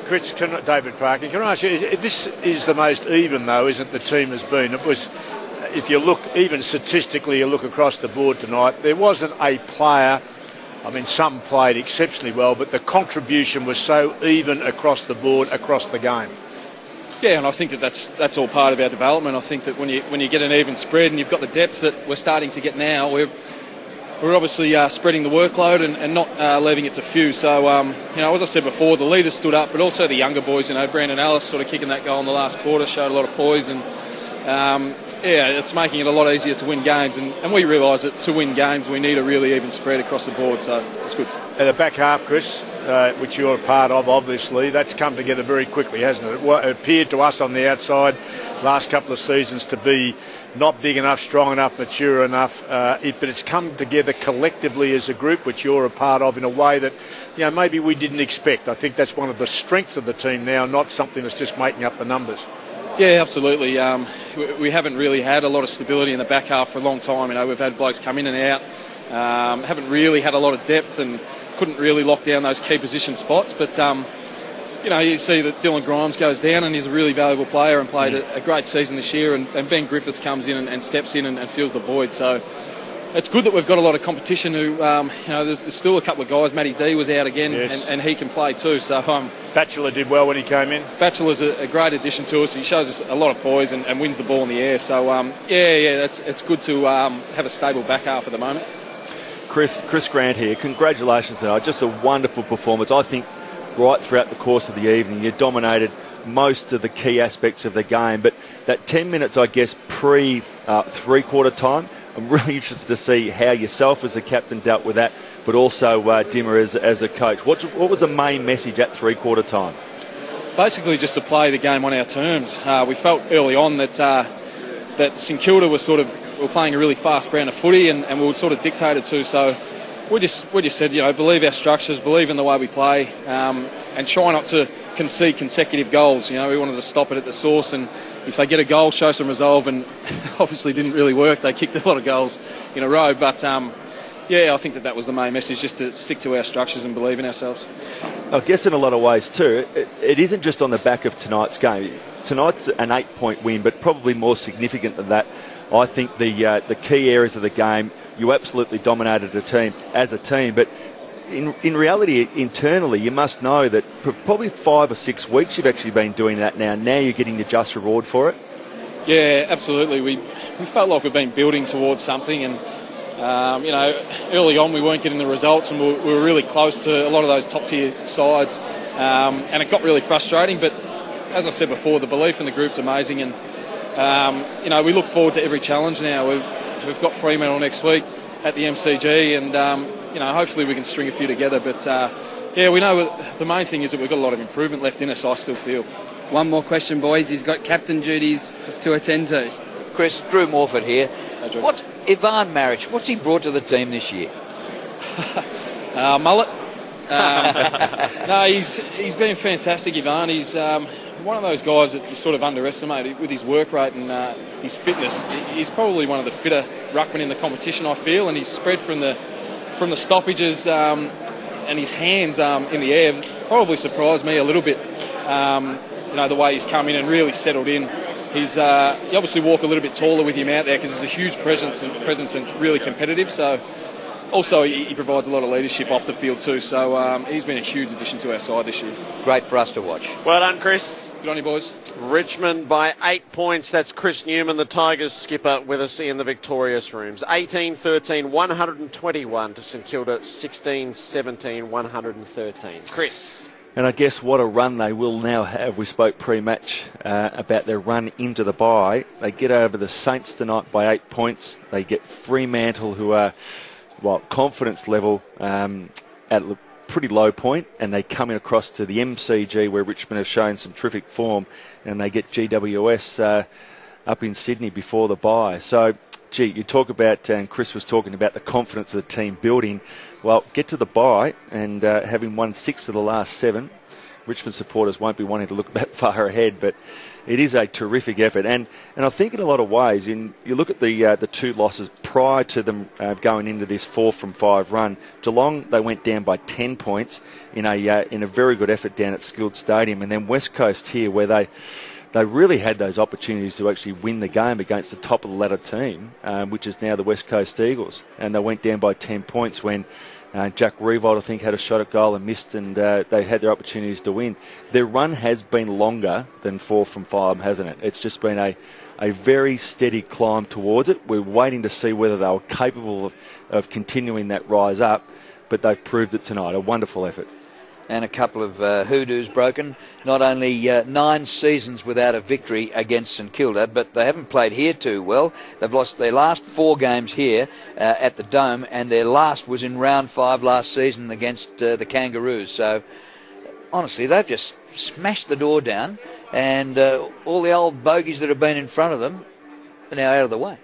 [SPEAKER 1] Chris, David Parkin, can I ask you, this is the most even, though, isn't the team has been? It was, if you look, even statistically, you look across the board tonight, there wasn't a player, some played exceptionally well, but the contribution was so even across the board, across the game.
[SPEAKER 8] Yeah, and I think that's all part of our development. I think that when you get an even spread and you've got the depth that we're starting to get now, we're obviously spreading the workload and not leaving it to few. So, as I said before, the leaders stood up, but also the younger boys, Brandon Ellis sort of kicking that goal in the last quarter, showed a lot of poise, and it's making it a lot easier to win games. And we realise that to win games, we need a really even spread across the board, so it's good.
[SPEAKER 1] And the back half, Chris, which you're a part of, obviously, that's come together very quickly, hasn't it? It appeared to us on the outside last couple of seasons to be not big enough, strong enough, mature enough, but it's come together collectively as a group, which you're a part of, in a way that maybe we didn't expect. I think that's one of the strengths of the team now, not something that's just making up the numbers.
[SPEAKER 8] Yeah, absolutely. We haven't really had a lot of stability in the back half for a long time. We've had blokes come in and out, haven't really had a lot of depth and couldn't really lock down those key position spots. But you see that Dylan Grimes goes down, and he's a really valuable player and played a great season this year, and Ben Griffiths comes in and steps in and fills the void. So it's good that we've got a lot of competition who, there's still a couple of guys. Matty D was out again, yes, and he can play too. So
[SPEAKER 1] Batchelor did well when he came in.
[SPEAKER 8] Batchelor's a great addition to us. He shows us a lot of poise and wins the ball in the air. So it's good to have a stable back half at the moment.
[SPEAKER 5] Chris Grant here. Congratulations tonight. Just a wonderful performance. I think right throughout the course of the evening, you dominated most of the key aspects of the game. But that 10 minutes, I guess, pre three-quarter time, I'm really interested to see how yourself as a captain dealt with that. but also Dimmer as a coach. What was the main message at three-quarter time?
[SPEAKER 8] Basically, just to play the game on our terms. We felt early on that St Kilda was were playing a really fast brand of footy, and we were sort of dictated to. So we just said, believe our structures, believe in the way we play, and try not to concede consecutive goals. We wanted to stop it at the source, and if they get a goal, show some resolve. And obviously didn't really work. They kicked a lot of goals in a row, but I think that was the main message, just to stick to our structures and believe in ourselves.
[SPEAKER 5] I guess in a lot of ways too, it isn't just on the back of tonight's game. Tonight's an 8-point win, but probably more significant than that. I think the key areas of the game, you absolutely dominated as a team, but in reality, internally, you must know that for probably 5 or 6 weeks you've actually been doing that now. Now you're getting the just reward for it.
[SPEAKER 8] Yeah, absolutely. We felt like we've been building towards something, and early on we weren't getting the results, and we were really close to a lot of those top tier sides, and it got really frustrating. But as I said before, the belief in the group's amazing, and we look forward to every challenge now. We've got Fremantle next week at the MCG, and hopefully we can string a few together. But we know the main thing is that we've got a lot of improvement left in us, I still feel.
[SPEAKER 4] One more question, boys. He's got captain duties to attend to.
[SPEAKER 2] Chris, Drew Morford here.
[SPEAKER 8] Hi, Drew.
[SPEAKER 2] What's Ivan Maric? What's he brought to the team this year?
[SPEAKER 8] Mullet. No, he's been fantastic, Ivan. He's one of those guys that you sort of underestimate with his work rate and his fitness. He's probably one of the fitter ruckmen in the competition, I feel, and his spread from the stoppages and his hands in the air probably surprised me a little bit. The way he's come in and really settled in. You obviously walk a little bit taller with him out there because there's a huge presence and really competitive. So also he provides a lot of leadership off the field too. So he's been a huge addition to our side this year.
[SPEAKER 2] Great for us to watch.
[SPEAKER 3] Well done, Chris.
[SPEAKER 8] Good on you, boys.
[SPEAKER 3] Richmond by 8 points. That's Chris Newman, the Tigers skipper, with us in the victorious rooms. 18-13, 121 to St Kilda, 16-17, 113. Chris.
[SPEAKER 5] And I guess what a run they will now have. We spoke pre-match about their run into the bye. They get over the Saints tonight by 8 points. They get Fremantle, who are, confidence level at a pretty low point, and they come in across to the MCG where Richmond have shown some terrific form, and they get GWS up in Sydney before the bye. So, you talk about, and Chris was talking about the confidence of the team building. Well, get to the bye, and having won 6 of the last 7, Richmond supporters won't be wanting to look that far ahead, but it is a terrific effort. And I think in a lot of ways, you look at the 2 losses prior to them going into this 4-from-5 run. Geelong, they went down by 10 points in a very good effort down at Skilled Stadium, and then West Coast here, where they really had those opportunities to actually win the game against the top of the ladder team, which is now the West Coast Eagles. And they went down by 10 points when Jack Revolt, I think, had a shot at goal and missed, and they had their opportunities to win. Their run has been longer than 4-from-5, hasn't it? It's just been a very steady climb towards it. We're waiting to see whether they were capable of continuing that rise up, but they've proved it tonight. A wonderful effort.
[SPEAKER 2] And a couple of hoodoos broken. Not only 9 seasons without a victory against St Kilda, but they haven't played here too well. They've lost their last 4 games here at the Dome, and their last was in round 5 last season against the Kangaroos. So, honestly, they've just smashed the door down, and all the old bogies that have been in front of them are now out of the way.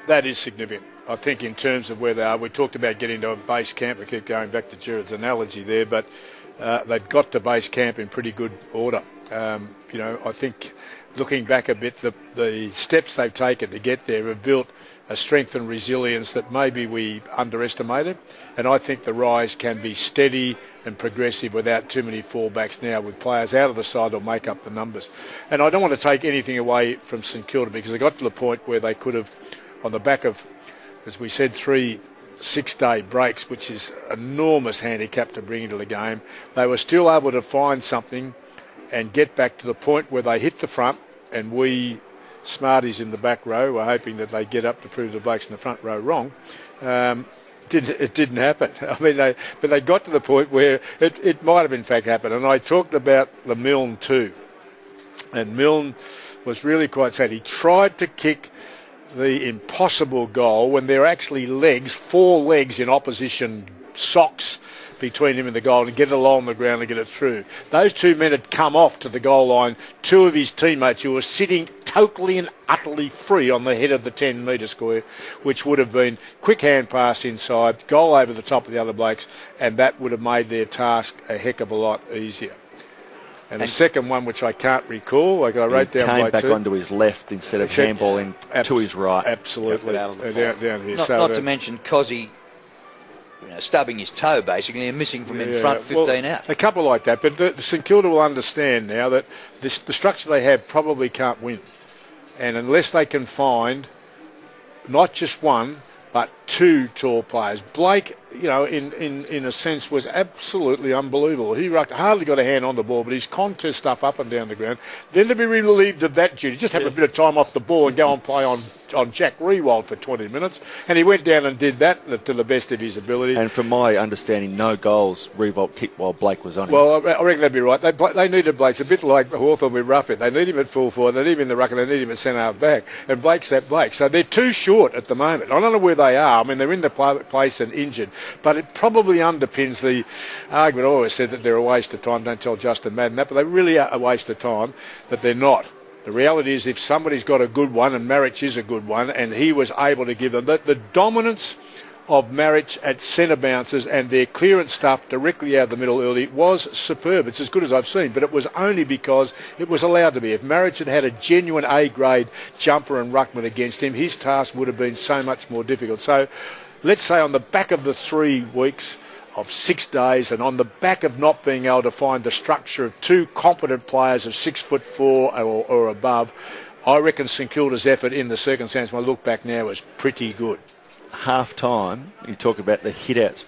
[SPEAKER 1] That is significant. I think in terms of where they are, we talked about getting to a base camp. We keep going back to Jared's analogy there, but they've got to base camp in pretty good order. I think looking back a bit, the steps they've taken to get there have built a strength and resilience that maybe we underestimated. And I think the rise can be steady and progressive without too many fallbacks now, with players out of the side will make up the numbers. And I don't want to take anything away from St Kilda, because they got to the point where they could have, on the back of, as we said, 3 6-day breaks, which is enormous handicap to bring into the game, they were still able to find something and get back to the point where they hit the front, and we smarties in the back row were hoping that they get up to prove the blokes in the front row wrong. It didn't happen. I mean, but they got to the point where it might have in fact happened. And I talked about the Milne too, and Milne was really quite sad. He tried to kick the impossible goal when there are actually legs, 4 legs in opposition socks between him and the goal, and get it along the ground and get it through. Those 2 men had come off to the goal line, 2 of his teammates who were sitting totally and utterly free on the head of the 10-metre square, which would have been quick hand pass inside, goal over the top of the other blokes, and that would have made their task a heck of a lot easier. And the second one, which I can't recall, I wrote down
[SPEAKER 5] came
[SPEAKER 1] by
[SPEAKER 5] back
[SPEAKER 1] 2.
[SPEAKER 5] onto his left instead of handballing to his right.
[SPEAKER 1] Absolutely.
[SPEAKER 3] Down
[SPEAKER 1] here.
[SPEAKER 2] Not to mention Cozzy stubbing his toe, basically, and missing from in front 15 out.
[SPEAKER 1] A couple like that, but the St Kilda will understand now that the structure they have probably can't win. And unless they can find not just one, but 2 tall players. Blake, in a sense, was absolutely unbelievable. He hardly got a hand on the ball, but his contest stuff up and down the ground. Then to be relieved of that duty, just have a bit of time off the ball and go and play on Jack Rewald for 20 minutes. And he went down and did that to the best of his ability.
[SPEAKER 5] And from my understanding, no goals Rewald kicked while Blake was on him.
[SPEAKER 1] Well, I reckon that'd be right. They needed Blake. It's a bit like Hawthorn with Ruffett. They need him at full forward, they need him in the ruck, and they need him at centre half back. And Blake's that Blake. So they're too short at the moment. I don't know where they are. I mean, they're in the place and injured. But it probably underpins the argument. I always said that they're a waste of time. Don't tell Justin Madden that. But they really are a waste of time, that they're not. The reality is if somebody's got a good one, and Marich is a good one, and he was able to give them the dominance of Marich at centre bounces and their clearance stuff directly out of the middle early was superb. It's as good as I've seen, but it was only because it was allowed to be. If Marich had had a genuine A-grade jumper and ruckman against him, his task would have been so much more difficult. So let's say on the back of the 3 weeks of 6 days, and on the back of not being able to find the structure of 2 competent players of 6'4" or above, I reckon St Kilda's effort in the circumstance, when I look back now, is pretty good.
[SPEAKER 5] Half time, you talk about the hit-outs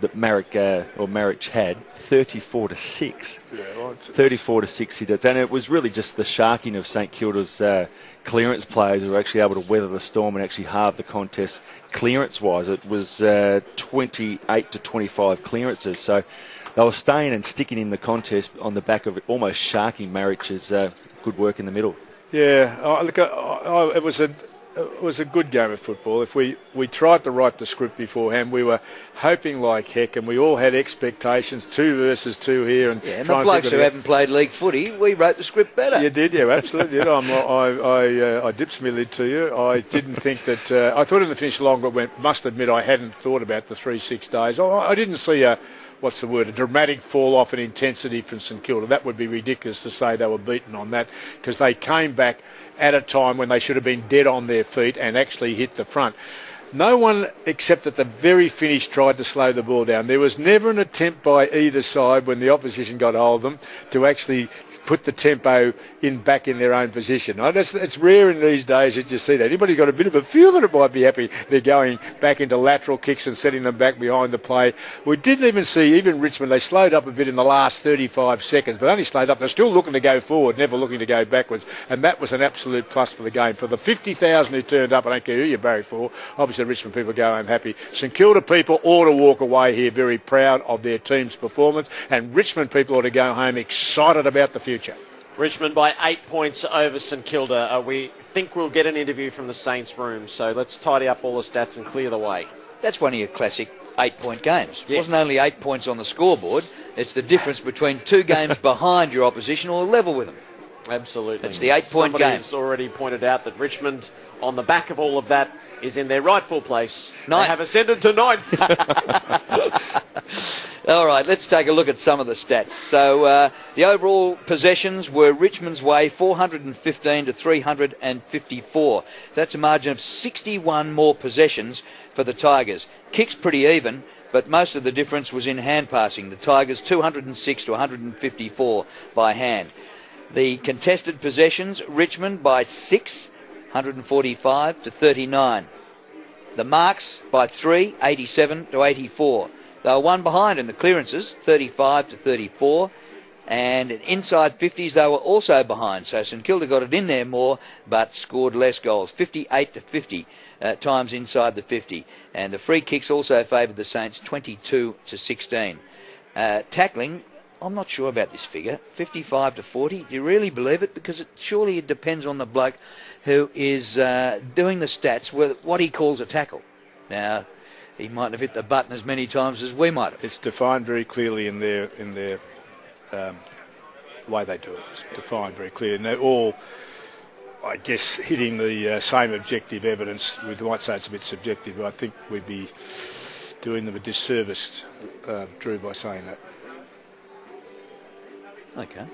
[SPEAKER 5] that Marich had, 34-6.
[SPEAKER 1] Yeah, well,
[SPEAKER 5] 34-6 he did. And it was really just the sharking of St Kilda's clearance players who were actually able to weather the storm and actually halve the contest clearance-wise. It was 28 to 25 clearances. So they were staying and sticking in the contest on the back of almost sharking Marich's good work in the middle.
[SPEAKER 1] Yeah, it was a good game of football. If we tried to write the script beforehand, we were hoping like heck, and we all had expectations, 2 versus 2 here. And
[SPEAKER 2] the blokes who haven't played league footy, we wrote the script better.
[SPEAKER 1] You did, yeah, absolutely. You know, I dipped my lid to you. I didn't think that. I thought in the finish longer it went. Must admit, I hadn't thought about the 3-6 days. I didn't see a dramatic fall off in intensity from St Kilda. That would be ridiculous to say they were beaten on that, because they came back at a time when they should have been dead on their feet and actually hit the front. No one except at the very finish tried to slow the ball down. There was never an attempt by either side when the opposition got hold of them to actually put the tempo back in their own position. It's rare in these days that you see that. Anybody got a bit of a feel that it might be happy they're going back into lateral kicks and setting them back behind the play. We didn't even see, even Richmond, they slowed up a bit in the last 35 seconds, but only slowed up. They're still looking to go forward, never looking to go backwards, and that was an absolute plus for the game. For the 50,000 who turned up, I don't care who you barrack for, obviously Richmond people go home happy. St Kilda people ought to walk away here very proud of their team's performance, and Richmond people ought to go home excited about the future.
[SPEAKER 3] Richmond by 8 points over St Kilda. We think we'll get an interview from the Saints room, so let's tidy up all the stats and clear the way.
[SPEAKER 2] That's one of your classic 8-point games.
[SPEAKER 3] Yes.
[SPEAKER 2] It wasn't only 8 points on the scoreboard, it's the difference between 2 games behind your opposition or level with them.
[SPEAKER 3] Absolutely.
[SPEAKER 2] It's the 8-point game.
[SPEAKER 3] Somebody's already pointed out that Richmond, on the back of all of that, is in their rightful place.
[SPEAKER 2] Ninth.
[SPEAKER 3] They have ascended to 9th.
[SPEAKER 2] All right, let's take a look at some of the stats. So the overall possessions were Richmond's way, 415 to 354. That's a margin of 61 more possessions for the Tigers. Kicks pretty even, but most of the difference was in hand passing. The Tigers 206 to 154 by hand. The contested possessions, Richmond by 6, 145 to 39. The marks by 3, 87 to 84. They were 1 behind in the clearances, 35 to 34. And inside 50s, they were also behind. So St Kilda got it in there more, but scored less goals, 58 to 50 times inside the 50. And the free kicks also favoured the Saints, 22 to 16. Tackling, I'm not sure about this figure, 55 to 40. Do you really believe it? Because surely it depends on the bloke who is doing the stats with what he calls a tackle. Now, he might have hit the button as many times as we might have.
[SPEAKER 1] It's defined very clearly in their way they do it. It's defined very clearly, and they're all, I guess, hitting the same objective evidence. We might say it's a bit subjective, but I think we'd be doing them a disservice, Drew, by saying that.
[SPEAKER 2] Okay.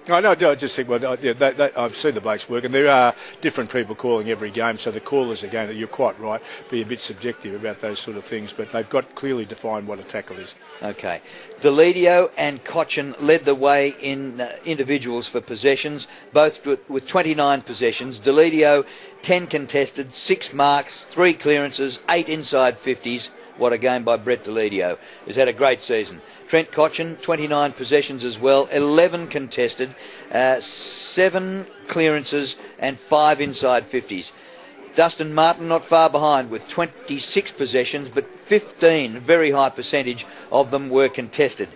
[SPEAKER 1] No, I just think, I've seen the blokes work, and there are different people calling every game, so the callers again, you're quite right, be a bit subjective about those sort of things, but they've got clearly defined what a tackle is.
[SPEAKER 2] Okay. Deledio and Cochin led the way in individuals for possessions, both with 29 possessions. Deledio, 10 contested, 6 marks, 3 clearances, 8 inside 50s. What a game by Brett Deledio, who's had a great season. Trent Cochin, 29 possessions as well, 11 contested, 7 clearances and 5 inside 50s. Dustin Martin not far behind with 26 possessions, but 15, very high percentage of them were contested.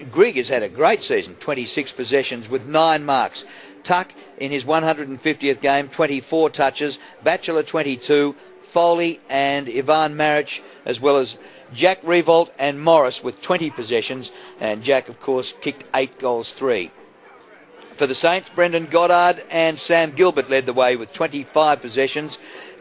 [SPEAKER 2] Grigg has had a great season, 26 possessions with 9 marks. Tuck in his 150th game, 24 touches. Batchelor 22, Foley and Ivan Maric, as well as Jack Revolt and Morris with 20 possessions, and Jack, of course, kicked 8 goals, 3. For the Saints, Brendan Goddard and Sam Gilbert led the way with 25 possessions.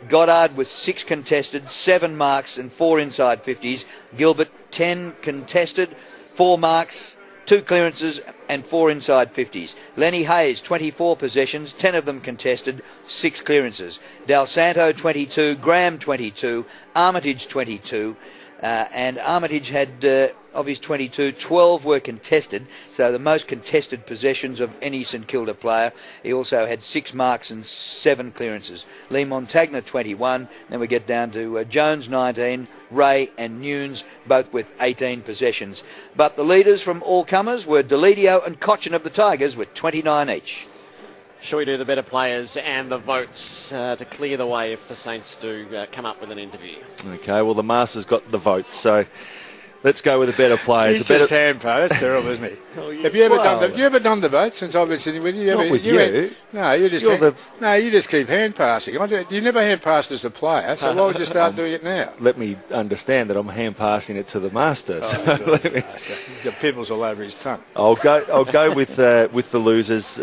[SPEAKER 2] Goddard with 6 contested, 7 marks and 4 inside 50s. Gilbert 10 contested, 4 marks, 2 clearances and 4 inside 50s. Lenny Hayes, 24 possessions, 10 of them contested, 6 clearances. Dal Santo, 22, Graham, 22, Armitage, 22, and Armitage had, of his 22, 12 were contested, so the most contested possessions of any St Kilda player. He also had 6 marks and 7 clearances. Lee Montagna, 21, then we get down to Jones, 19, Ray and Nunes, both with 18 possessions. But the leaders from all comers were Deledio and Cochin of the Tigers with 29 each.
[SPEAKER 3] Shall we do the better players and the votes to clear the way if the Saints do come up with an interview?
[SPEAKER 5] Okay, well, the Masters got the votes, so let's go with the better players.
[SPEAKER 1] He's just hand pass. That's terrible, isn't he? Have you ever done the votes since I've been sitting with you?
[SPEAKER 5] Not with you.
[SPEAKER 1] No, you just keep hand passing. You never hand passed as a player, so why would you start doing it now?
[SPEAKER 5] Let me understand that I'm hand passing it to the Master. So
[SPEAKER 1] He's got pebbles all over his tongue.
[SPEAKER 5] I'll go with the losers.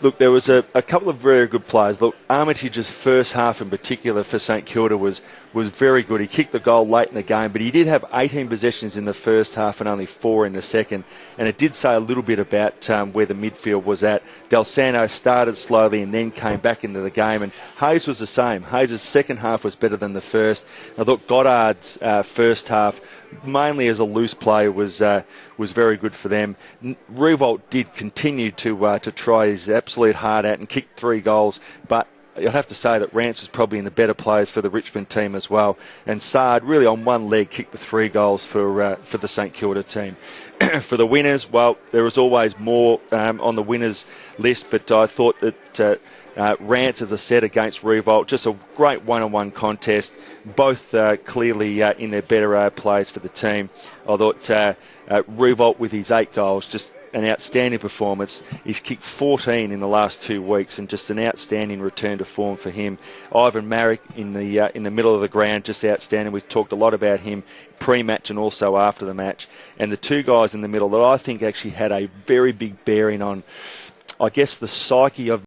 [SPEAKER 5] Look, there was a couple of very good players. Look, Armitage's first half in particular for St Kilda was very good. He kicked the goal late in the game, but he did have 18 possessions in the first half and only 4 in the second. And it did say a little bit about where the midfield was at. Del Santo started slowly and then came back into the game. And Hayes was the same. Hayes' second half was better than the first. I thought Goddard's first half, mainly as a loose player, was very good for them. Revolt did continue to try his absolute heart out and kick 3 goals, but I'd have to say that Rance was probably in the better players for the Richmond team as well. And Sard, really on one leg, kicked the 3 goals for the St Kilda team. For the winners, well, there was always more on the winners list, but I thought that Rance, as I said, against Revolt, just a great one-on-one contest, both clearly in their better players for the team. I thought Revolt with his 8 goals, just an outstanding performance. He's kicked 14 in the last 2 weeks, and just an outstanding return to form for him. Ivan Marek in the middle of the ground, just outstanding. We've talked a lot about him pre-match and also after the match. And the 2 guys in the middle that I think actually had a very big bearing on, I guess, the psyche of